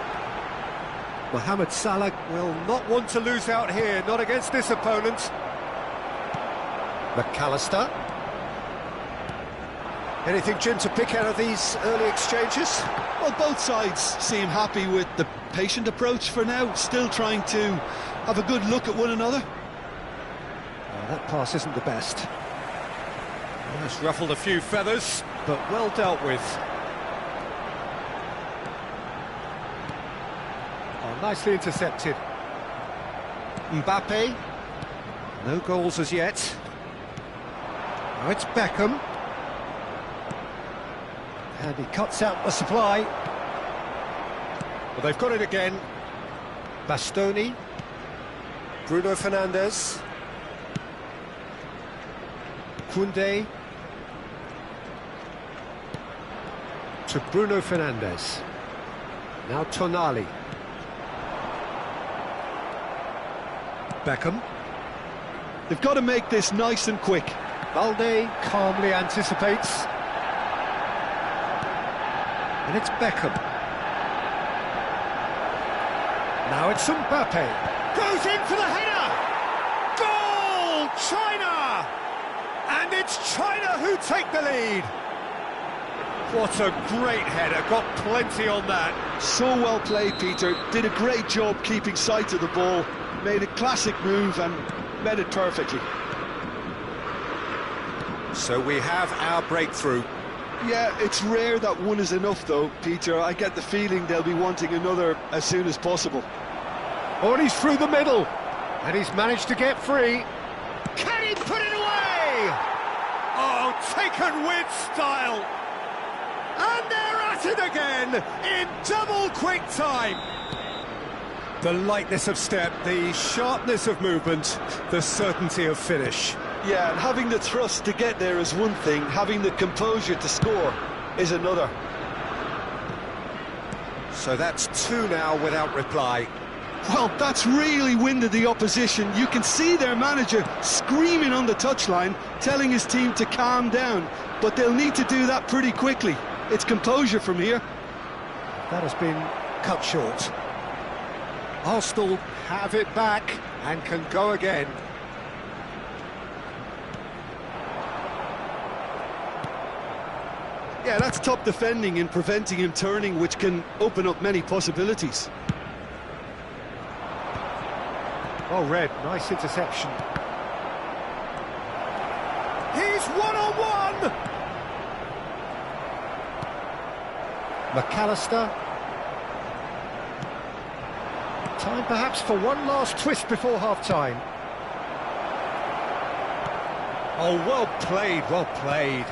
S2: Mohamed Salah will not want to lose out here, not against this opponent. McAllister. Anything, Jim, to pick out of these early exchanges?
S3: Well, both sides seem happy with the patient approach for now, still trying to have a good look at one another.
S2: Oh, that pass isn't the best. Well, it's ruffled a few feathers, but well dealt with. Oh, nicely intercepted. Mbappe. No goals as yet. Now it's Beckham. And he cuts out the supply. Well, they've got it again. Bastoni. Bruno Fernandes. Koundé. To Bruno Fernandes. Now Tonali. Beckham.
S3: They've got to make this nice and quick.
S2: Balde calmly anticipates. And it's Beckham. Now it's Mbappe. Goes in for the header! Goal! China! And it's China who take the lead. What a great header, got plenty on that.
S3: So well played, Peter. Did a great job keeping sight of the ball. Made a classic move and met it perfectly.
S2: So we have our breakthrough.
S3: Yeah, it's rare that one is enough though, Peter. I get the feeling they'll be wanting another as soon as possible.
S2: Oh, and he's through the middle. And he's managed to get free. Can he put it away? Oh, taken with style. And they're at it again in double quick time. The lightness of step, the sharpness of movement, the certainty of finish.
S3: Yeah, and having the thrust to get there is one thing, having the composure to score is another.
S2: So that's two now without reply.
S3: Well, that's really winded the opposition. You can see their manager screaming on the touchline, telling his team to calm down, but they'll need to do that pretty quickly. It's composure from here.
S2: That has been cut short. Arsenal have it back and can go again.
S3: Yeah, that's top defending and preventing him turning, which can open up many possibilities.
S2: Oh, Red, nice interception. He's one-on-one! McAllister. Time perhaps for one last twist before half-time. Oh, well played, well played.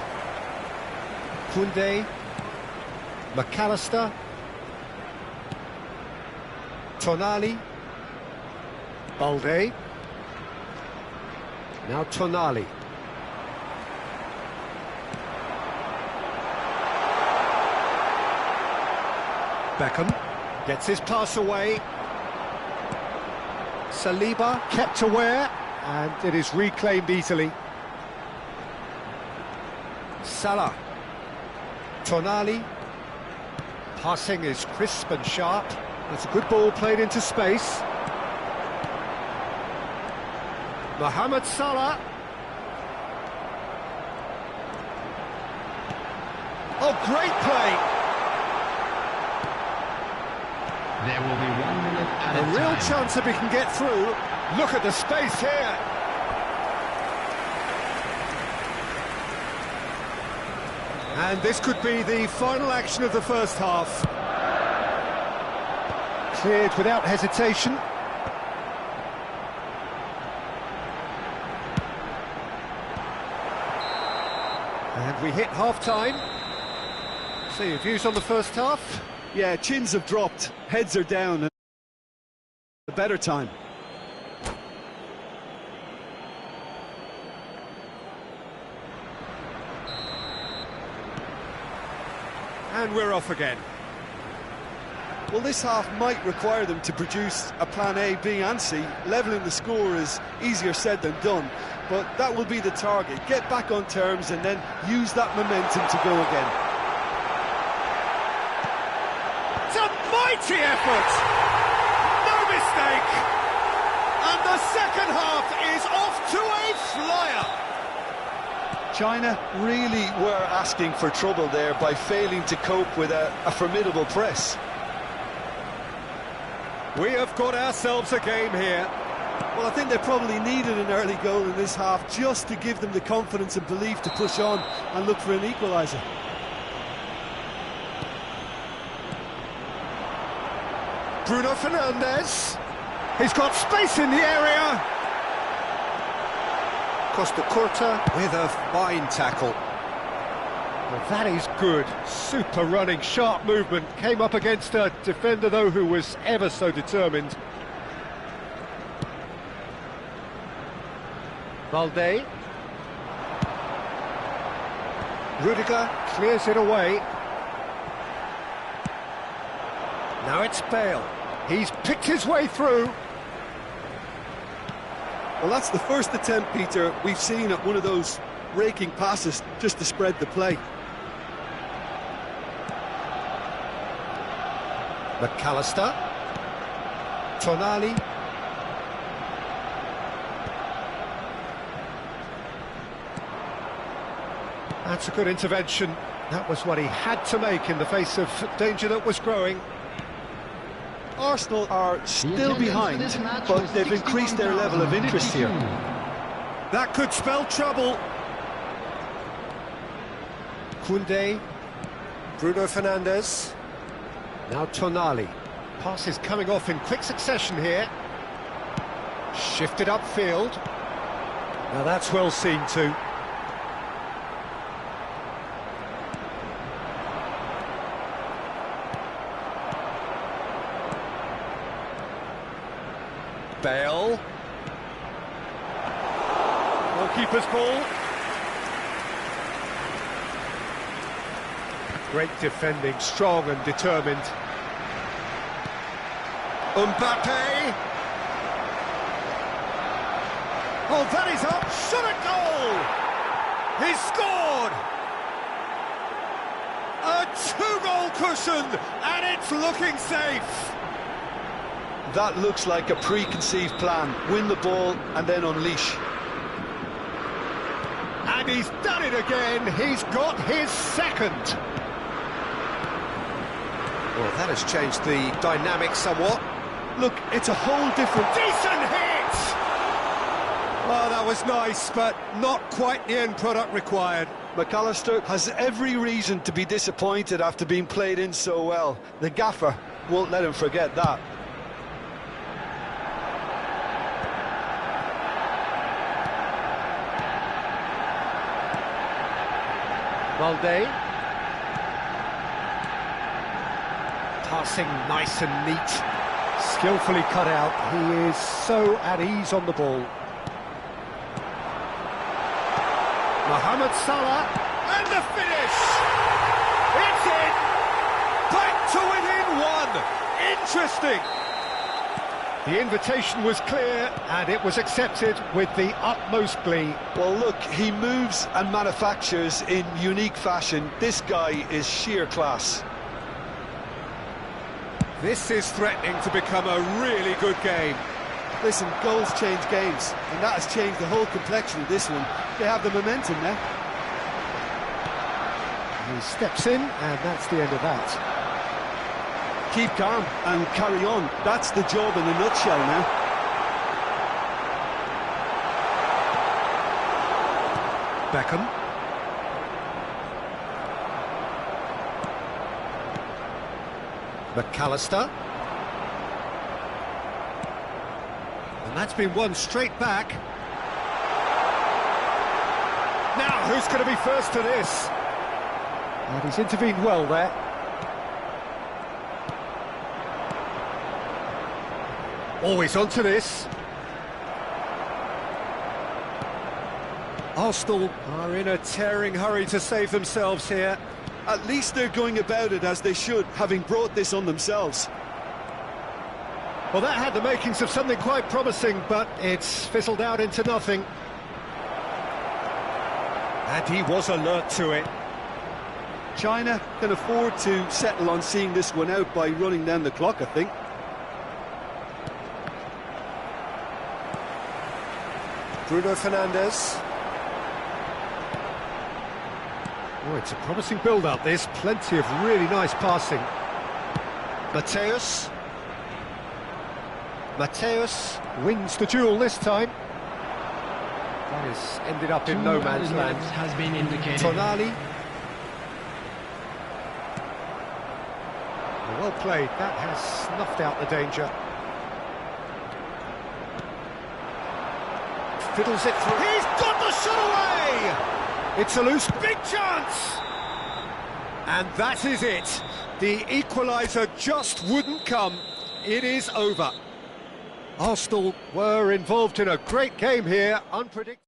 S2: Koundé. McAllister. Tonali. Balde. Now Tonali. Beckham gets his pass away. Saliba kept aware, and it is reclaimed easily. Salah. Tonali. Passing is crisp and sharp. That's a good ball played into space. Mohamed Salah. Oh, great play!
S1: There will be 1 minute at
S2: A
S1: a
S2: real
S1: time.
S2: chance if he can get through. Look at the space here. And this could be the final action of the first half. Cleared without hesitation. And we hit half-time. So your views on the first half?
S3: Yeah, chins have dropped, heads are down, and a better time.
S2: And we're off again.
S3: Well, this half might require them to produce a plan A, B and C. Levelling the score is easier said than done, but that will be the target. Get back on terms and then use that momentum to go again.
S2: It's a mighty effort! No mistake! And the second half is off to a flyer!
S3: China really were asking for trouble there by failing to cope with a formidable press.
S2: We have got ourselves a game here.
S3: Well, I think they probably needed an early goal in this half just to give them the confidence and belief to push on and look for an equaliser.
S2: Bruno Fernandes. He's got space in the area. Costa Curta with a fine tackle. Well, that is good. Super running, sharp movement. Came up against a defender, though, who was ever so determined. Balde. Rudiger clears it away. Now it's Bale. He's picked his way through.
S3: Well, that's the first attempt, Peter, we've seen at one of those raking passes just to spread the play.
S2: McAllister. Tonali. That's a good intervention. That was what he had to make in the face of danger that was growing.
S3: Arsenal are still behind, but they've increased their level of interest here.
S2: That could spell trouble. Koundé. Bruno Fernandes. Now Tonali. Pass is coming off in quick succession here. Shifted upfield. Now that's well seen too. Bale. Goalkeeper's ball. Great defending, strong and determined. Mbappe. Oh, that is up. Shot at goal. He's scored. A two-goal cushion, and it's looking safe.
S3: That looks like a preconceived plan. Win the ball and then unleash.
S2: And he's done it again. He's got his second. Well, that has changed the dynamic somewhat.
S3: Look, it's a whole different...
S2: Decent hit! Oh, that was nice, but not quite the end product required.
S3: McAllister has every reason to be disappointed after being played in so well. The gaffer won't let him forget that.
S2: Balde. Passing nice and neat. Skillfully cut out. He is so at ease on the ball. Mohamed Salah. And the finish! It's in! Back to within one! Interesting! The invitation was clear, and it was accepted with the utmost glee.
S3: Well, look, he moves and manufactures in unique fashion. This guy is sheer class.
S2: This is threatening to become a really good game.
S3: Listen, goals change games, and that has changed the whole complexion of this one. They have the momentum now.
S2: He steps in, and that's the end of that.
S3: Keep calm and carry on. That's the job in a nutshell now.
S2: Beckham. McAllister. And that's been won straight back. Now, who's going to be first to this? And he's intervened well there. Always onto this. Arsenal are in a tearing hurry to save themselves here.
S3: At least they're going about it as they should, having brought this on themselves.
S2: Well, that had the makings of something quite promising, but it's fizzled out into nothing. And he was alert to it.
S3: China can afford to settle on seeing this one out by running down the clock, I think.
S2: Bruno Fernandes. Oh, it's a promising build-up, this. Plenty of really nice passing. Mateus. Mateus wins the duel this time. That has ended up in no man's land.
S1: Has been indicated.
S2: Tonali. Well played. That has snuffed out the danger. Fiddles it through. He's got the shot away! It's a loose, big chance! And that is it. The equaliser just wouldn't come. It is over. Arsenal were involved in a great game here, unpredictable.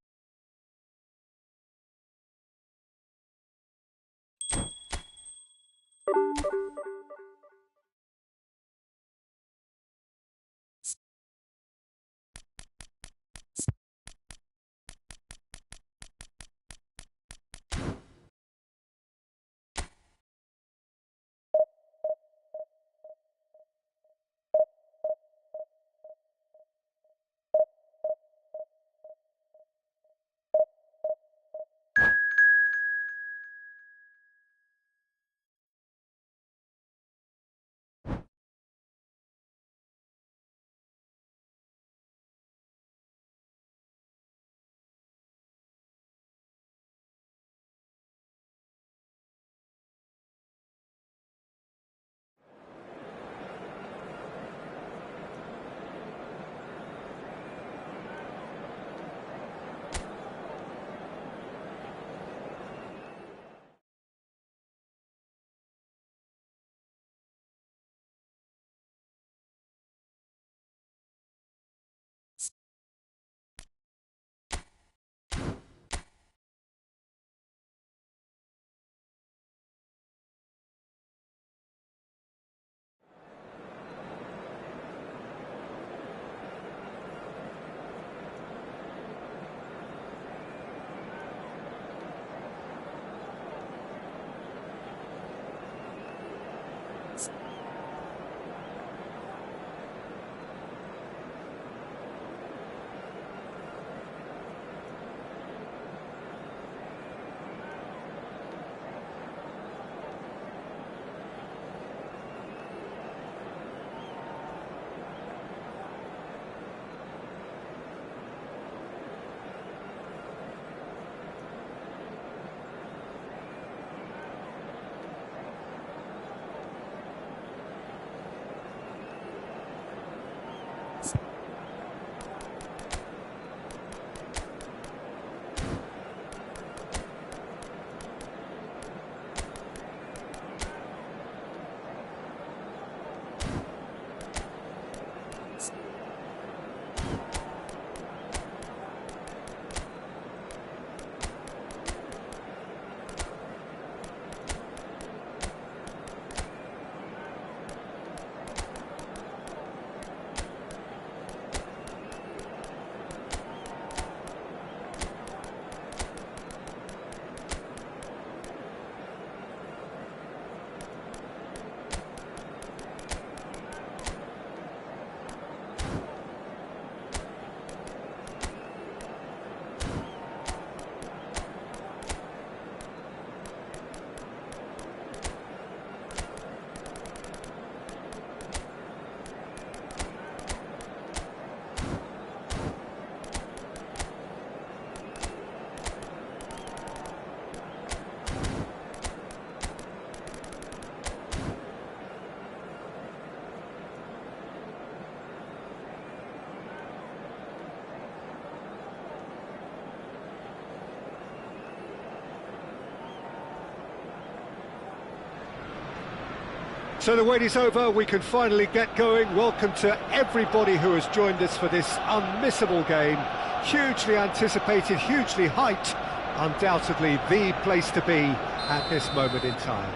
S2: So the wait is over, we can finally get going. Welcome to everybody who has joined us for this unmissable game. Hugely anticipated, hugely hyped, undoubtedly the place to be at this moment in time.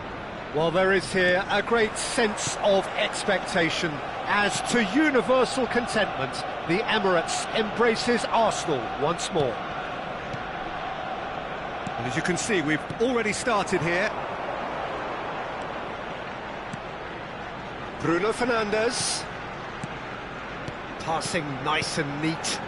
S2: Well, there is here a great sense of expectation as to universal contentment, the Emirates embraces Arsenal once more. And as you can see, we've already started here. Bruno Fernandes. Passing nice and neat.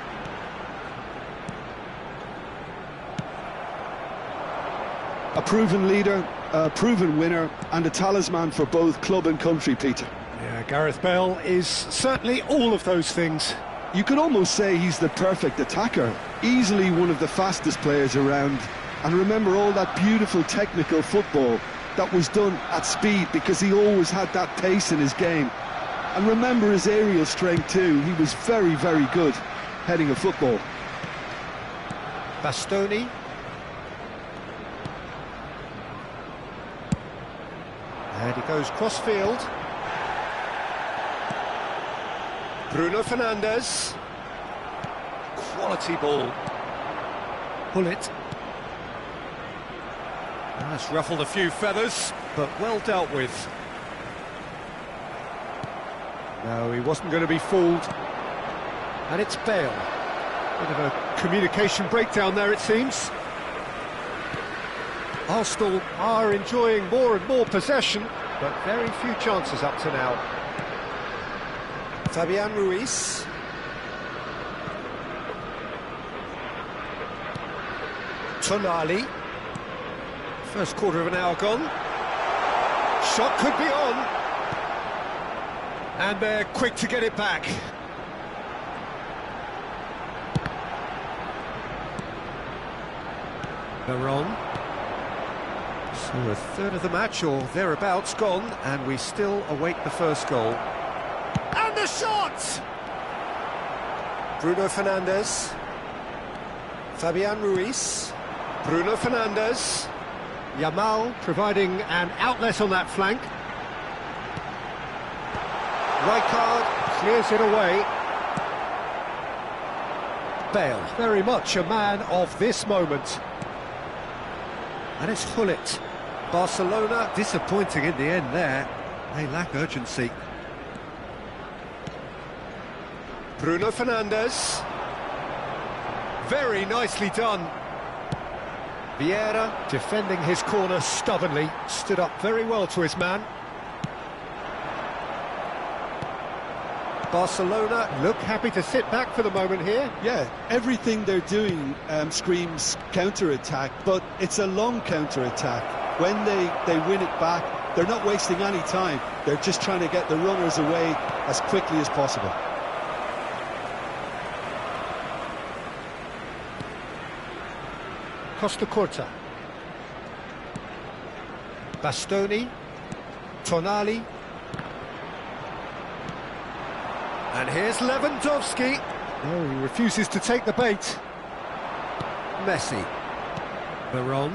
S3: A proven leader, a proven winner, and a talisman for both club and country, Peter.
S2: Yeah, Gareth Bale is certainly all of those things.
S3: You could almost say he's the perfect attacker, easily one of the fastest players around. And remember all that beautiful technical football that was done at speed, because he always had that pace in his game. And remember his aerial strength too. He was very, very good heading a football.
S2: Bastoni. And he goes cross-field. Bruno Fernandes. Quality ball. Bullet. That's ruffled a few feathers, but well dealt with. No, he wasn't going to be fooled. And it's Bale. Bit of a communication breakdown there, it seems. Arsenal are enjoying more and more possession, but very few chances up to now. Fabian Ruiz. Tonali. First quarter of an hour gone. Shot could be on. And they're quick to get it back. Veron. So a third of the match or thereabouts gone, and we still await the first goal. And the shot! Bruno Fernandes. Fabian Ruiz. Bruno Fernandes. Yamal providing an outlet on that flank. Rijkaard clears it away. Bale, very much a man of this moment. And it's Gullit. Barcelona disappointing in the end there. They lack urgency. Bruno Fernandes. Very nicely done. Vieira defending his corner stubbornly, stood up very well to his man. Barcelona look happy to sit back for the moment here.
S3: Yeah, everything they're doing screams counter-attack, but it's a long counter-attack. When they win it back, they're not wasting any time. They're just trying to get the runners away as quickly as possible.
S2: Costa Curta. Bastoni. Tonali. And here's Lewandowski. Oh, he refuses to take the bait. Messi. Veron.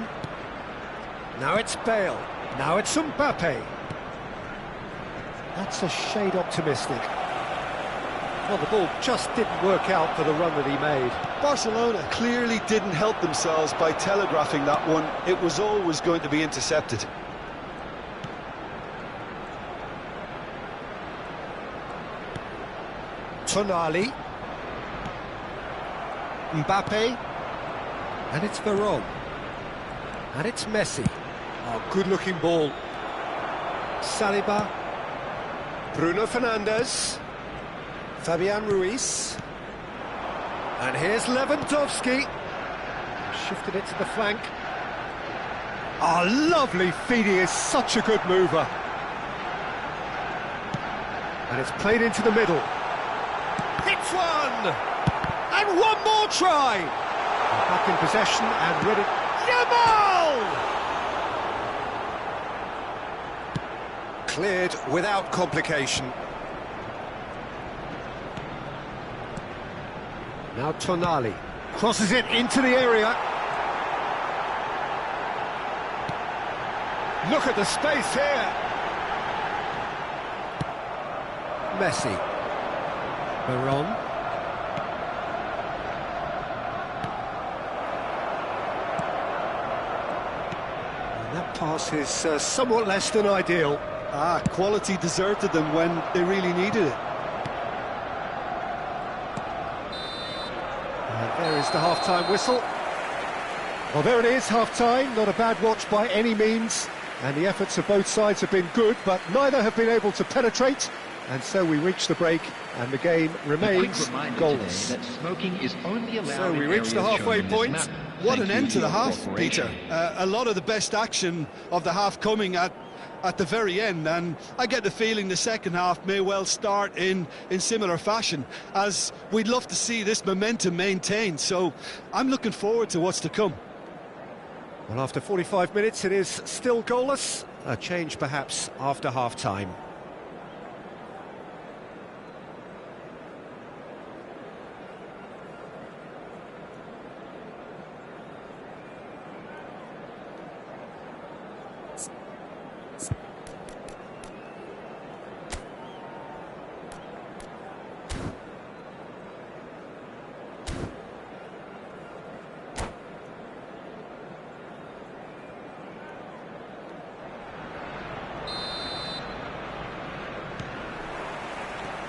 S2: Now it's Bale. Now it's Mbappe. That's a shade optimistic. Well, the ball just didn't work out for the run that he made.
S3: Barcelona clearly didn't help themselves by telegraphing that one. It was always going to be intercepted.
S2: Tonali. Mbappe. And it's Veron. And it's Messi. Oh, good-looking ball. Saliba. Bruno Fernandes. Fabian Ruiz. And here's Lewandowski. Shifted it to the flank. Oh, lovely feed. He is such a good mover. And it's played into the middle. Hits one! And one more try! Back in possession and ready. Yamal! Cleared without complication. Now Tonali crosses it into the area. Look at the space here. Messi. Veron. And that pass is somewhat less than ideal.
S3: Quality deserted them when they really needed it.
S2: And there is the half-time whistle. Well, there it is, half-time. Not a bad watch by any means. And the efforts of both sides have been good, but neither have been able to penetrate. And so we reach the break, and the game remains goalless.
S1: That smoking is only allowed
S2: So we reach the halfway point.
S3: What an end to the half, Peter. A lot of the best action of the half coming at the very end, and I get the feeling the second half may well start in similar fashion, as we'd love to see this momentum maintained. So I'm looking forward to what's to come.
S2: Well, after 45 minutes, it is still goalless. A change, perhaps, after half-time.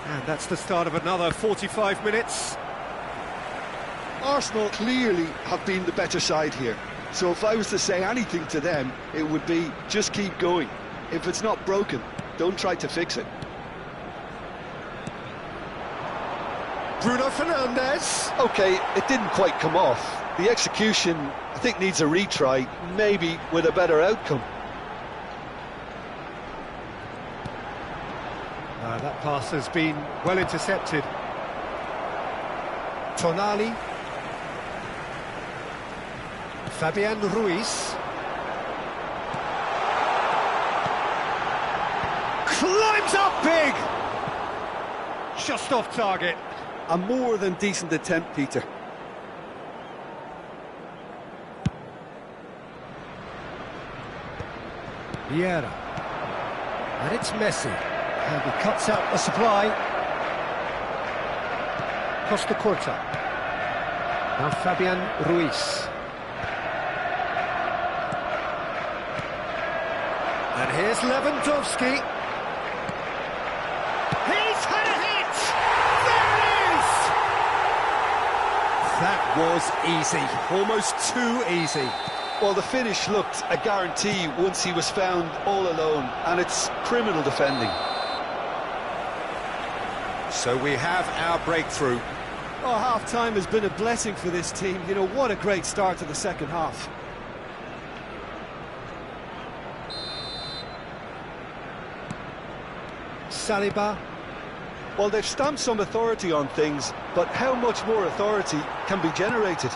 S2: And that's the start of another 45 minutes.
S3: Arsenal clearly have been the better side here. So if I was to say anything to them, it would be just keep going. If it's not broken, don't try to fix it.
S2: Bruno Fernandes.
S3: OK, it didn't quite come off. The execution, I think, needs a retry, maybe with a better outcome.
S2: That pass has been well intercepted. Tonali. Fabian Ruiz. Climbs up big! Just off target.
S3: A more than decent attempt, Peter.
S2: Vieira. And it's Messi. And he cuts out the supply. Costa Curta. Now Fabian Ruiz. And here's Lewandowski. He's had a hit! There it is! That was easy. Almost too easy.
S3: Well, the finish looked a guarantee once he was found all alone, and it's criminal defending.
S2: So we have our breakthrough.
S3: Oh, half-time has been a blessing for this team. You know, what a great start to the second half.
S2: Saliba.
S3: Well, they've stamped some authority on things, but how much more authority can be generated?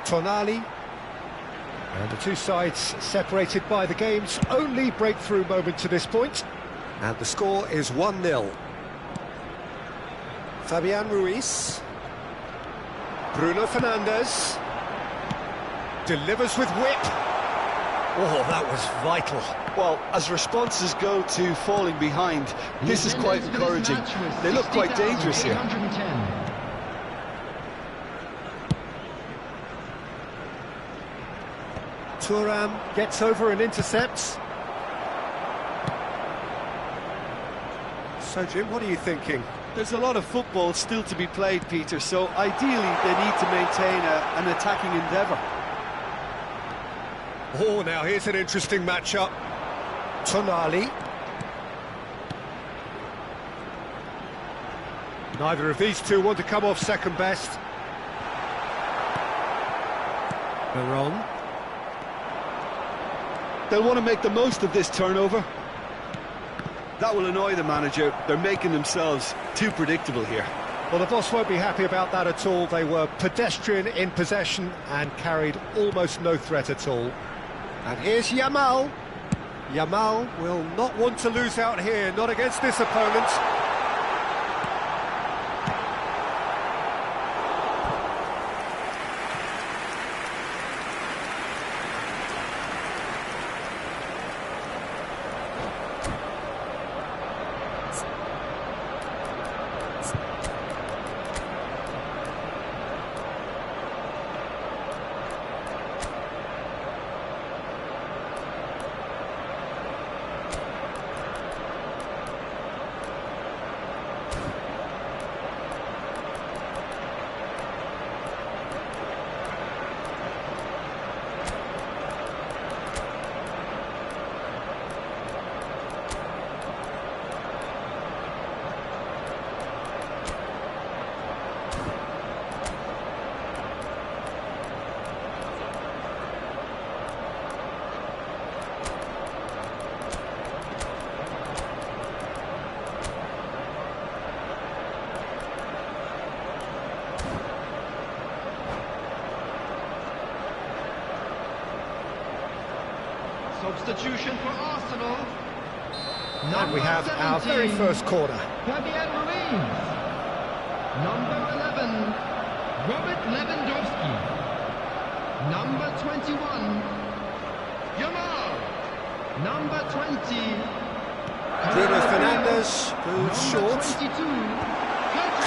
S2: Tonali. And the two sides separated by the game's only breakthrough moment to this point. And the score is 1-0. Fabian Ruiz. Bruno Fernandes. Delivers with whip. Oh, that was vital.
S3: Well, as responses go to falling behind, this is quite encouraging. They look quite dangerous here.
S2: Thuram gets over and intercepts. So, Jim, what are you thinking?
S3: There's a lot of football still to be played, Peter, so ideally they need to maintain an attacking endeavour.
S2: Oh, now here's an interesting matchup. Tonali. Neither of these two want to come off second best. Veron.
S3: They'll want to make the most of this turnover. That will annoy the manager. They're making themselves too predictable here.
S2: Well, the boss won't be happy about that at all. They were pedestrian in possession and carried almost no threat at all. And here's Yamal. Yamal will not want to lose out here, not against this opponent.
S1: Substitution for Arsenal.
S2: And we have our very first corner.
S1: Fabian Ruiz. Number 11, Robert Lewandowski. Number 21, Yamal. Number 20,
S2: Bruno Fernandes moves short.
S1: 22,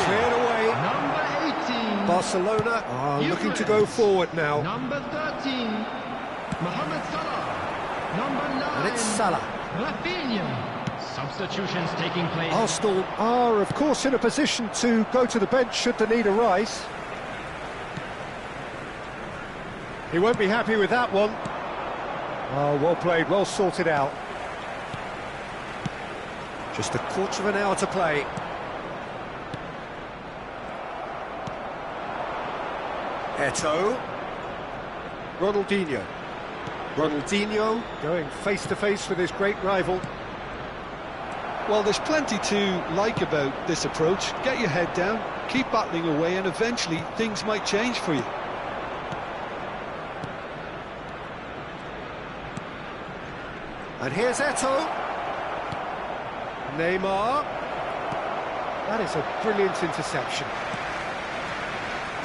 S2: Cleared away.
S1: Number 18,
S2: Barcelona are looking to go forward now.
S1: Number 13, Mohamed Salah. Number 9,
S2: And it's Salah.
S1: Rafinha. Substitutions taking place.
S2: Arsenal are, of course, in a position to go to the bench should the need arise. He won't be happy with that one. Oh, well played, well sorted out. Just a quarter of an hour to play. Eto'o. Ronaldinho. Ronaldinho going face-to-face with his great rival.
S3: Well, there's plenty to like about this approach. Get your head down, keep battling away, and eventually things might change for you.
S2: And here's Eto'o. Neymar. That is a brilliant interception.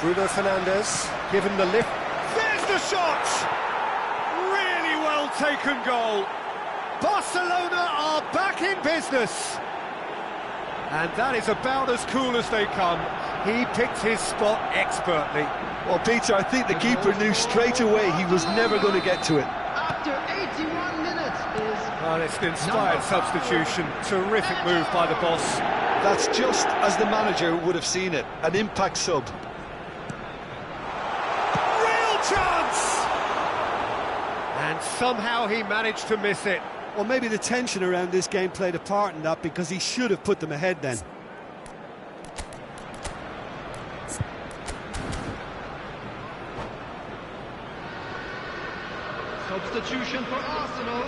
S2: Bruno Fernandes given the lift. There's the shot! Really well taken goal. Barcelona are back in business. And that is about as cool as they come. He picked his spot expertly.
S3: Well, Peter, I think the keeper knew straight away he was never going to get to it.
S1: After 81 minutes is...
S2: Well, it's an inspired substitution. Terrific move by the boss.
S3: That's just as the manager would have seen it, an impact sub.
S2: Real chance! And somehow he managed to miss it.
S3: Well, maybe the tension around this game played a part in that, because he should have put them ahead then.
S1: Substitution for Arsenal.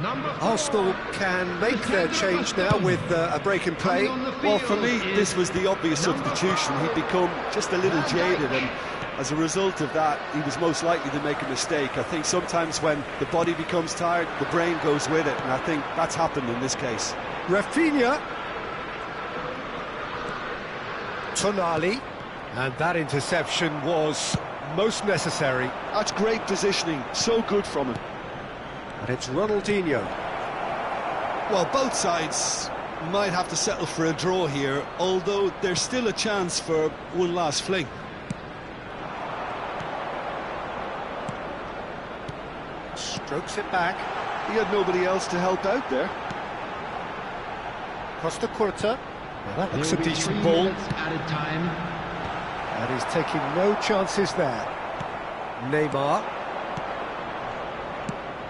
S1: Number 4.
S2: Arsenal can make their change now with a break in play.
S3: Well, for me, this was the obvious substitution. He'd become just a little jaded, and as a result of that, he was most likely to make a mistake. I think sometimes when the body becomes tired, the brain goes with it, and I think that's happened in this case.
S2: Rafinha. Tonali. And that interception was most necessary.
S3: That's great positioning, so good from him.
S2: And it's Ronaldinho.
S3: Well, both sides might have to settle for a draw here, although there's still a chance for one last fling.
S2: Strokes it back.
S3: He had nobody else to help out there.
S2: Costa Curta. Well, that looks a
S1: There will be
S2: decent
S1: 3
S2: ball.
S1: minutes added time.
S2: And he's taking no chances there. Neymar.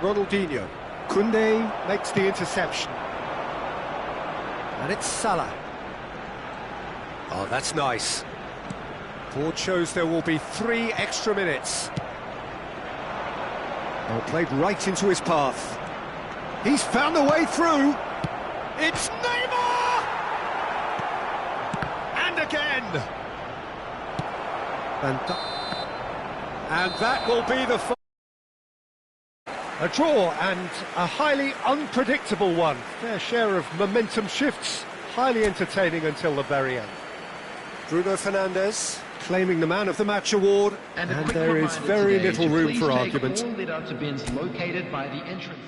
S2: Ronaldinho. Koundé makes the interception. And it's Salah. Oh, that's nice. Board shows there will be 3 extra minutes. Oh, played right into his path. He's found a way through. It's Neymar! And again. And that will be the a draw, and a highly unpredictable one. Fair share of momentum shifts, highly entertaining until the very end. Bruno Fernandes claiming the man of the match award, and there is very little room for argument.
S1: All litter bins located by the entrance.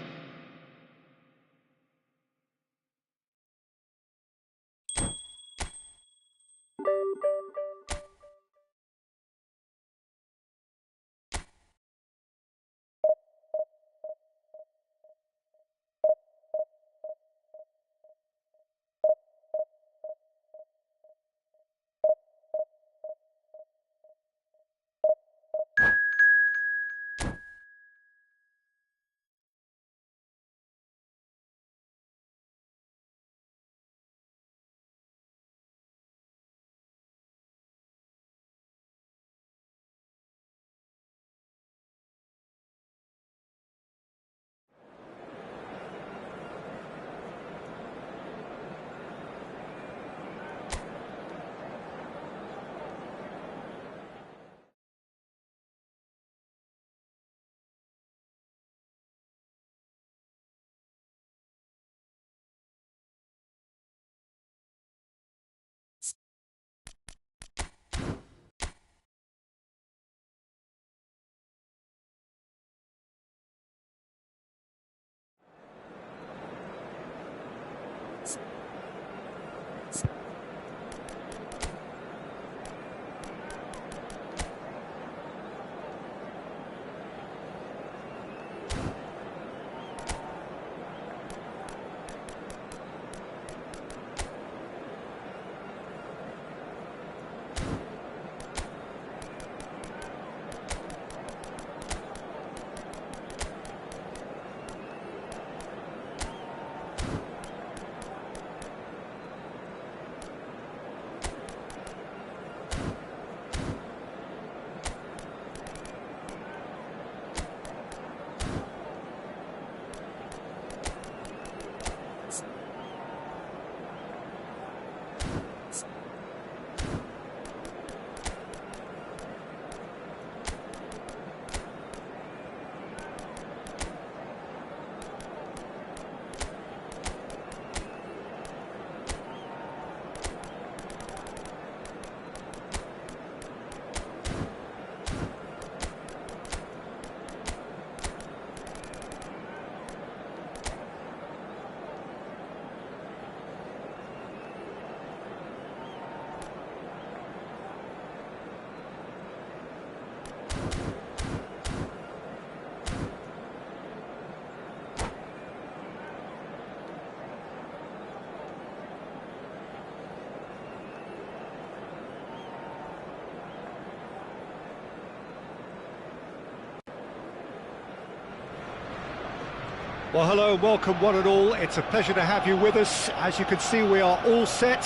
S2: Well, hello and welcome one and all. It's a pleasure to have you with us. As you can see, we are all set.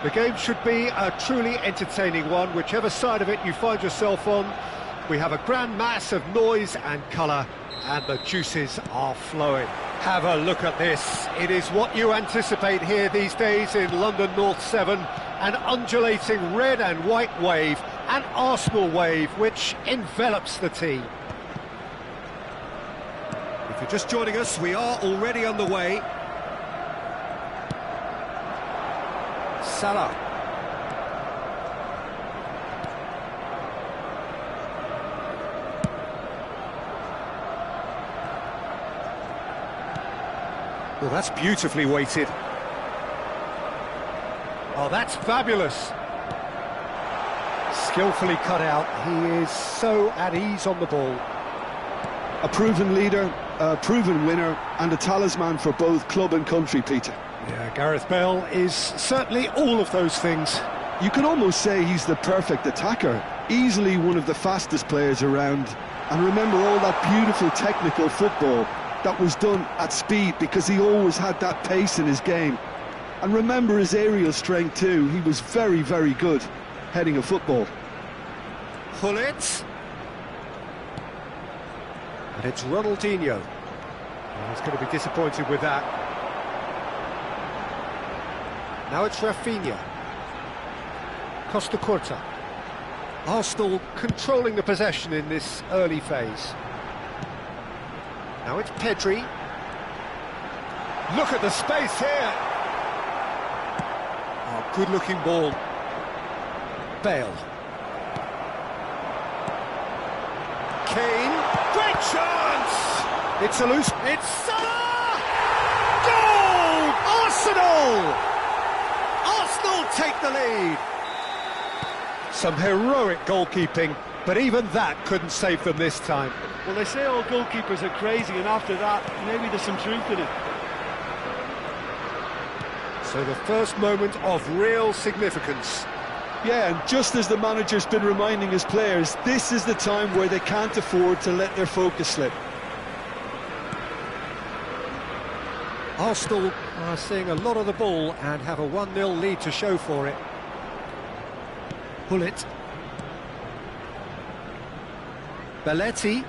S2: The game should be a truly entertaining one, whichever side of it you find yourself on. We have a grand mass of noise and colour, and the juices are flowing. Have a look at this. It is what you anticipate here these days in London North 7, an undulating red and white wave, an Arsenal wave which envelops the team. If you're just joining us, we are already underway. Salah. Well, that's beautifully weighted. Oh, that's fabulous. Skillfully cut out. He is so at ease on the ball.
S3: A proven leader, a proven winner, and a talisman for both club and country, Peter.
S2: Yeah, Gareth Bale is certainly all of those things.
S3: You can almost say he's the perfect attacker, easily one of the fastest players around. And remember all that beautiful technical football that was done at speed, because he always had that pace in his game. And remember his aerial strength too. He was very, very good heading a football.
S2: Gullit. And it's Ronaldinho. Oh, he's going to be disappointed with that. Now it's Rafinha. Costa Curta. Arsenal controlling the possession in this early phase. Now it's Pedri. Look at the space here. Oh, good-looking ball. Bale. Kane. Great chance! It's a loose... It's Salah! Goal! Arsenal! Arsenal take the lead. Some heroic goalkeeping, but even that couldn't save them this time.
S4: Well, they say all goalkeepers are crazy, and after that, maybe there's some truth in it.
S2: So the first moment of real significance.
S3: Yeah, and just as the manager's been reminding his players, this is the time where they can't afford to let their focus slip.
S2: Arsenal are seeing a lot of the ball and have a 1-0 lead to show for it. Gullit. Belletti.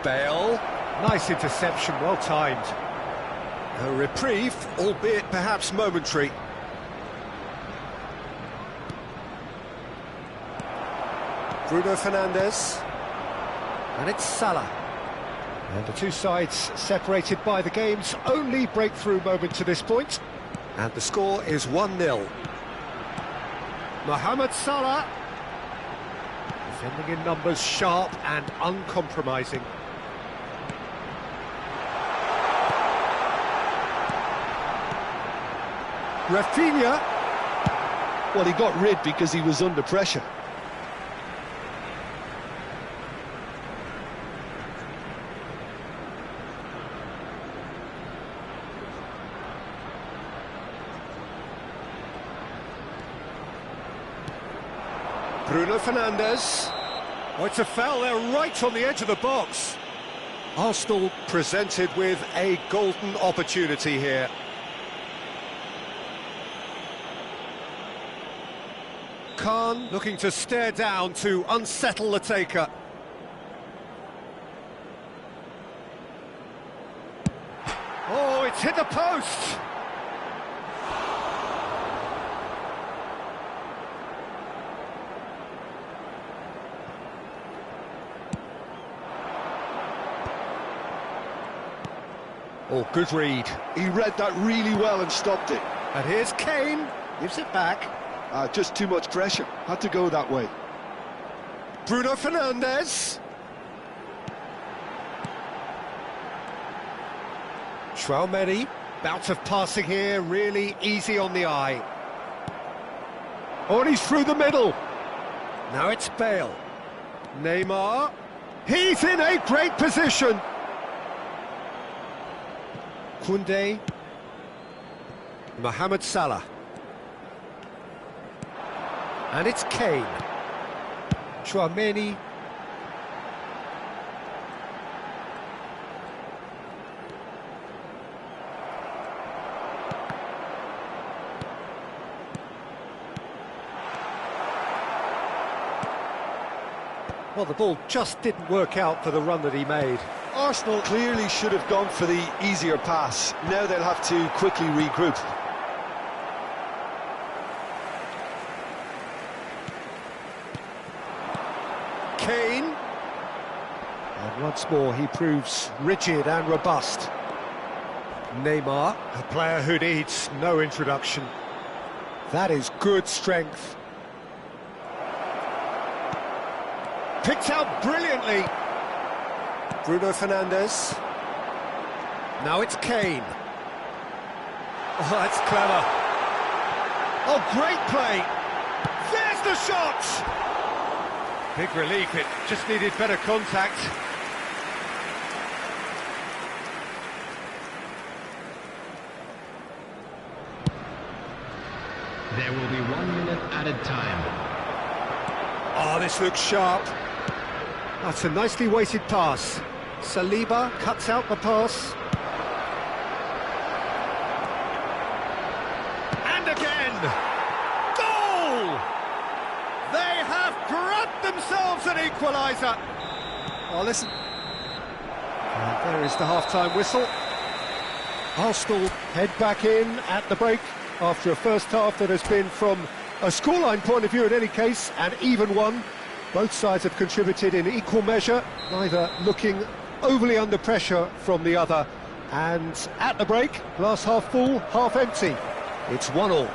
S2: Bale. Nice interception, well timed. A reprieve, albeit perhaps momentary. Bruno Fernandes. And it's Salah. And the two sides separated by the game's only breakthrough moment to this point. And the score is 1-0. Mohamed Salah. Defending in numbers, sharp and uncompromising. Rafinha.
S3: Well, he got rid because he was under pressure.
S2: Bruno Fernandes. Oh, it's a foul there right on the edge of the box. Arsenal presented with a golden opportunity here. Khan looking to stare down to unsettle the taker. Oh, it's hit the post! Oh, good read.
S3: He read that really well and stopped it.
S2: And here's Kane, gives it back.
S3: Just too much pressure, had to go that way.
S2: Bruno Fernandes. Tchouaméni, bout of passing here, really easy on the eye. Oh, and he's through the middle. Now it's Bale. Neymar. He's in a great position. Koundé. Mohamed Salah. And it's Kane. Chouameni. Well, the ball just didn't work out for the run that he made.
S3: Arsenal clearly should have gone for the easier pass. Now they'll have to quickly regroup.
S2: Kane. And once more he proves rigid and robust. Neymar, a player who needs no introduction. That is good strength. Picked out brilliantly. Bruno Fernandes. Now it's Kane. Oh, that's clever. Oh, great play. There's the shot. Big relief, it just needed better contact.
S1: There will be 1 minute added time.
S2: Oh, this looks sharp. That's a nicely weighted pass. Saliba cuts out the pass. And again! Goal! They have grabbed themselves an equaliser. Oh, listen. And there is the half-time whistle. Arsenal head back in at the break after a first half that has been, from a scoreline point of view in any case, an even one. Both sides have contributed in equal measure, neither looking overly under pressure from the other. And at the break, glass half full, half empty. It's 1-1.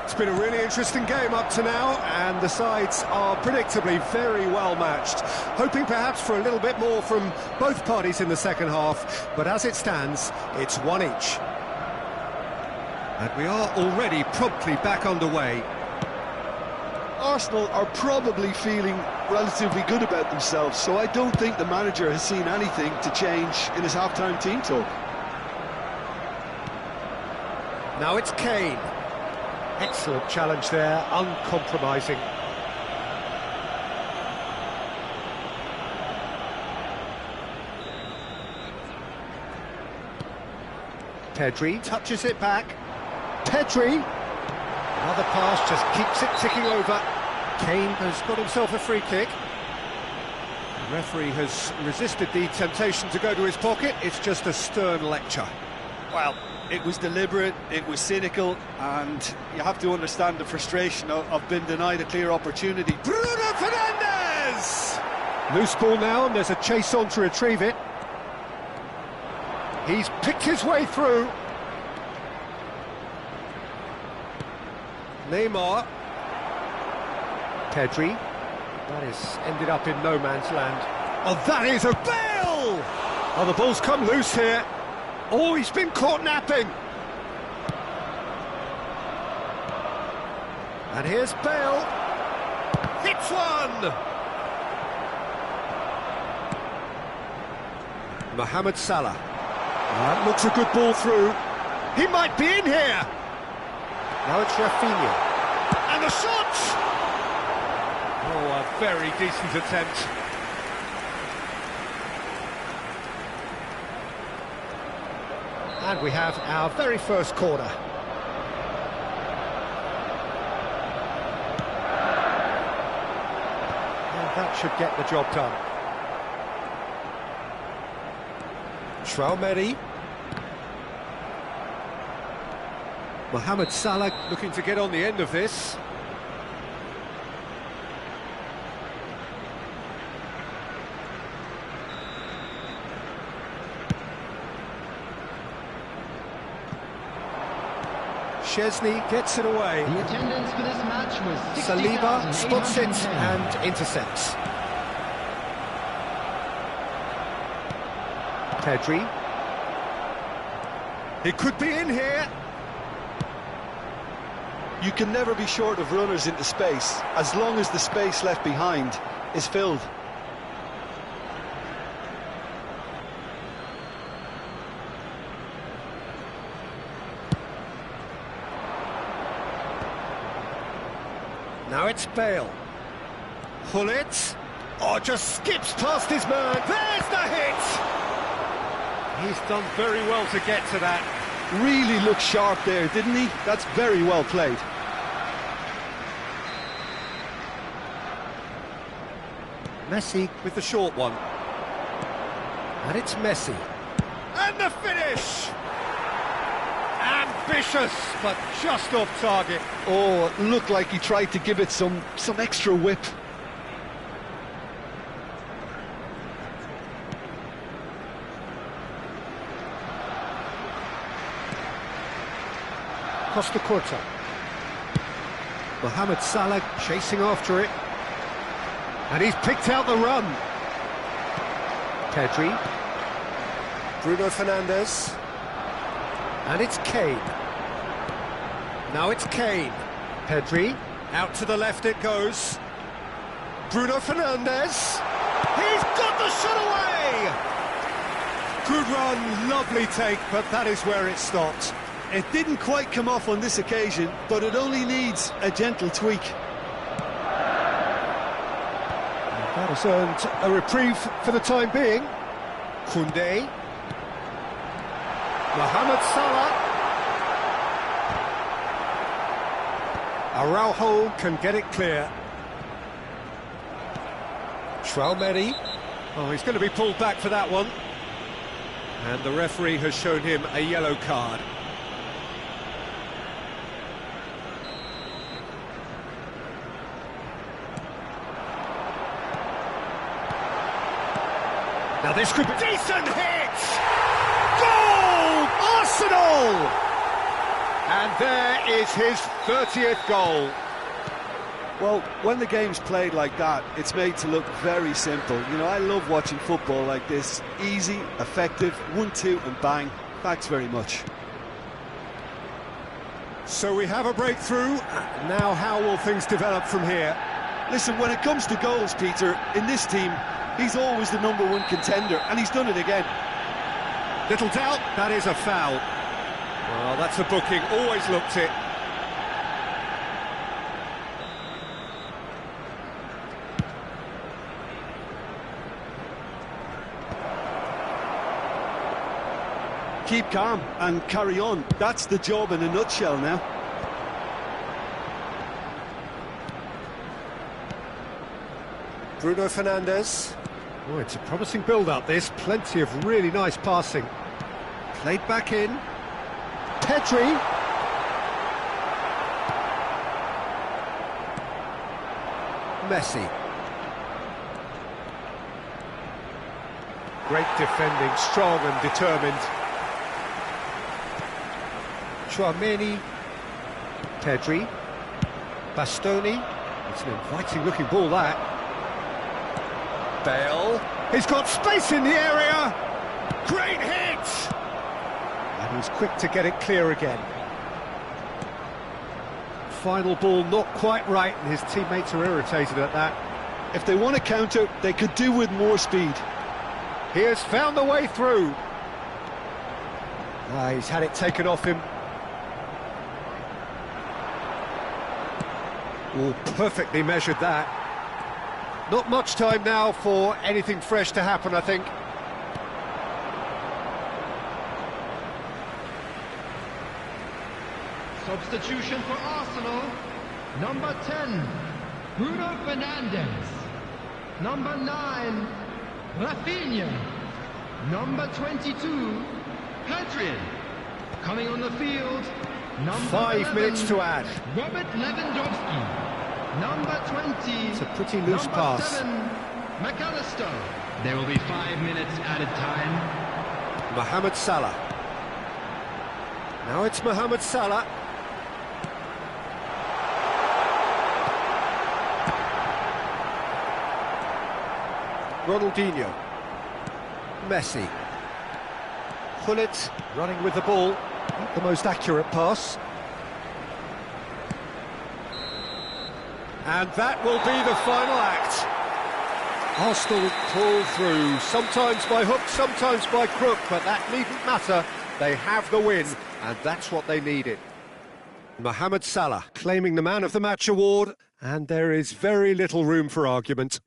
S2: It's been a really interesting game up to now, and the sides are predictably very well matched. Hoping perhaps for a little bit more from both parties in the second half, but as it stands, it's one each. And we are already promptly back underway.
S3: Arsenal are probably feeling relatively good about themselves, so I don't think the manager has seen anything to change in his half-time team talk.
S2: Now it's Kane. Excellent challenge there, uncompromising. Pedri touches it back. Pedri. Another pass just keeps it ticking over. Kane has got himself a free kick. The referee has resisted the temptation to go to his pocket. It's just a stern lecture.
S4: Well, it was deliberate, it was cynical, and you have to understand the frustration of being denied a clear opportunity.
S2: Bruno Fernandes! Loose ball now, and there's a chase on to retrieve it. He's picked his way through. Neymar. Pedri. That is ended up in no man's land. Oh, that is a Bale! Oh, the ball's come loose here. Oh, he's been caught napping. And here's Bale. Hits one! Mohamed Salah. That looks a good ball through. He might be in here. Now it's Rafinha. And the shot! Oh, a very decent attempt. And we have our very first corner. And that should get the job done. Chouameni. Mohamed Salah looking to get on the end of this. Szczesny gets it away.
S1: The attendance for this match was
S2: Saliba spots it
S1: 60,810.
S2: and intercepts. Pedri. He could be in here.
S3: You can never be short of runners into space, as long as the space left behind is filled.
S2: Now it's Bale. Gullit. Oh, just skips past his man. There's the hit! He's done very well to get to that.
S3: Really looked sharp there, didn't he? That's very well played.
S2: Messi with the short one. And it's Messi. And the finish! Ambitious, but just off target.
S3: Oh, it looked like he tried to give it some extra whip.
S2: Costa Curta. Mohamed Salah chasing after it. And he's picked out the run. Pedri. Bruno Fernandes. And it's Kane. Now it's Kane. Pedri. Out to the left it goes. Bruno Fernandes. He's got the shot away! Good run, lovely take, but that is where it stopped.
S3: It didn't quite come off on this occasion, but it only needs a gentle tweak.
S2: That has earned a reprieve for the time being. Koundé. Mohamed Salah. Araujo can get it clear. Tchouaméni. Oh, he's going to be pulled back for that one. And the referee has shown him a yellow card. Now this could be decent hit! Goal! Arsenal! And there is his 30th goal.
S3: Well, when the game's played like that, it's made to look very simple. You know, I love watching football like this. Easy, effective, 1-2 and bang. Thanks very much.
S2: So we have a breakthrough. Now how will things develop from here?
S3: Listen, when it comes to goals, Peter, in this team, he's always the #1 contender, and he's done it again.
S2: Little doubt, that is a foul. Well, that's a booking, always looked it.
S3: Keep calm and carry on. That's the job in a nutshell now.
S2: Bruno Fernandes. Oh, it's a promising build-up, this. Plenty of really nice passing. Played back in. Pedri. Messi. Great defending, strong and determined. Tchouaméni. Pedri. Bastoni. It's an inviting-looking ball, that. Bale. He's got space in the area. Great hit! And he's quick to get it clear again. Final ball not quite right, and his teammates are irritated at that.
S3: If they want to counter, they could do with more speed.
S2: He has found the way through. He's had it taken off him. Oh, perfectly measured that. Not much time now for anything fresh to happen, I think.
S5: Substitution for Arsenal. Number 10, Bruno Fernandes. Number 9, Rafinha. Number 22, Pedri. Coming on the field, number
S2: 5 minutes to add.
S5: Robert Lewandowski. Number 20,
S2: It's a pretty loose pass.
S5: 7, McAllister. There will be 5 minutes added time.
S2: Mohamed Salah. Now it's Mohamed Salah. Ronaldinho. Messi. Gullit running with the ball. Not the most accurate pass. And that will be the final act. Arsenal pull through, sometimes by hook, sometimes by crook, but that needn't matter. They have the win, and that's what they needed. Mohamed Salah claiming the Man of the Match award, And there is very little room for argument.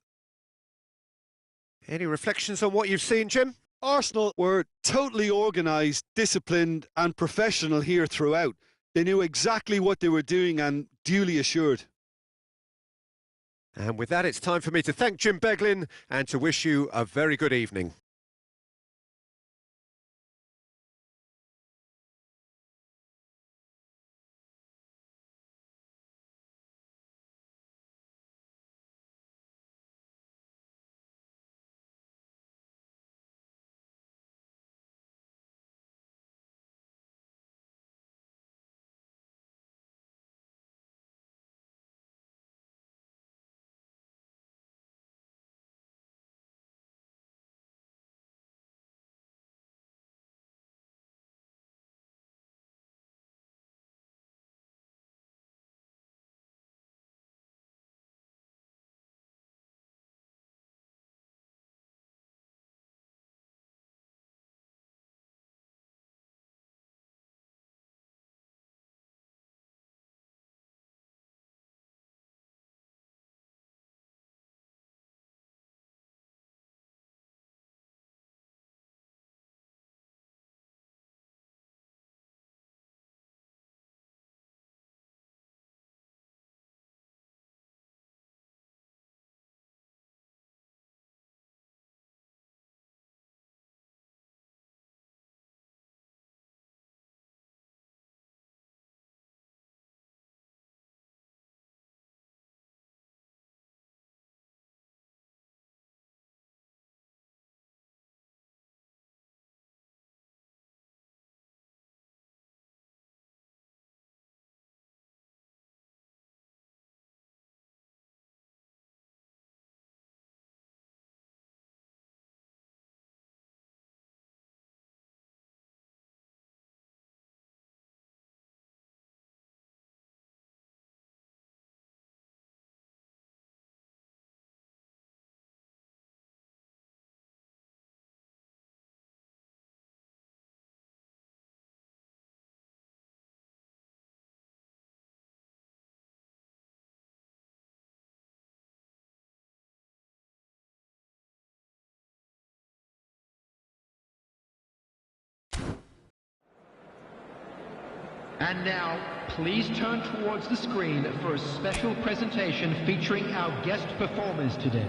S2: Any reflections on what you've seen, Jim?
S3: Arsenal were totally organised, disciplined and professional here throughout. They knew exactly what they were doing and duly assured.
S2: And with that, it's time for me to thank Jim Beglin and to wish you a very good evening.
S5: And now, please turn towards the screen for a special presentation featuring our guest performers today.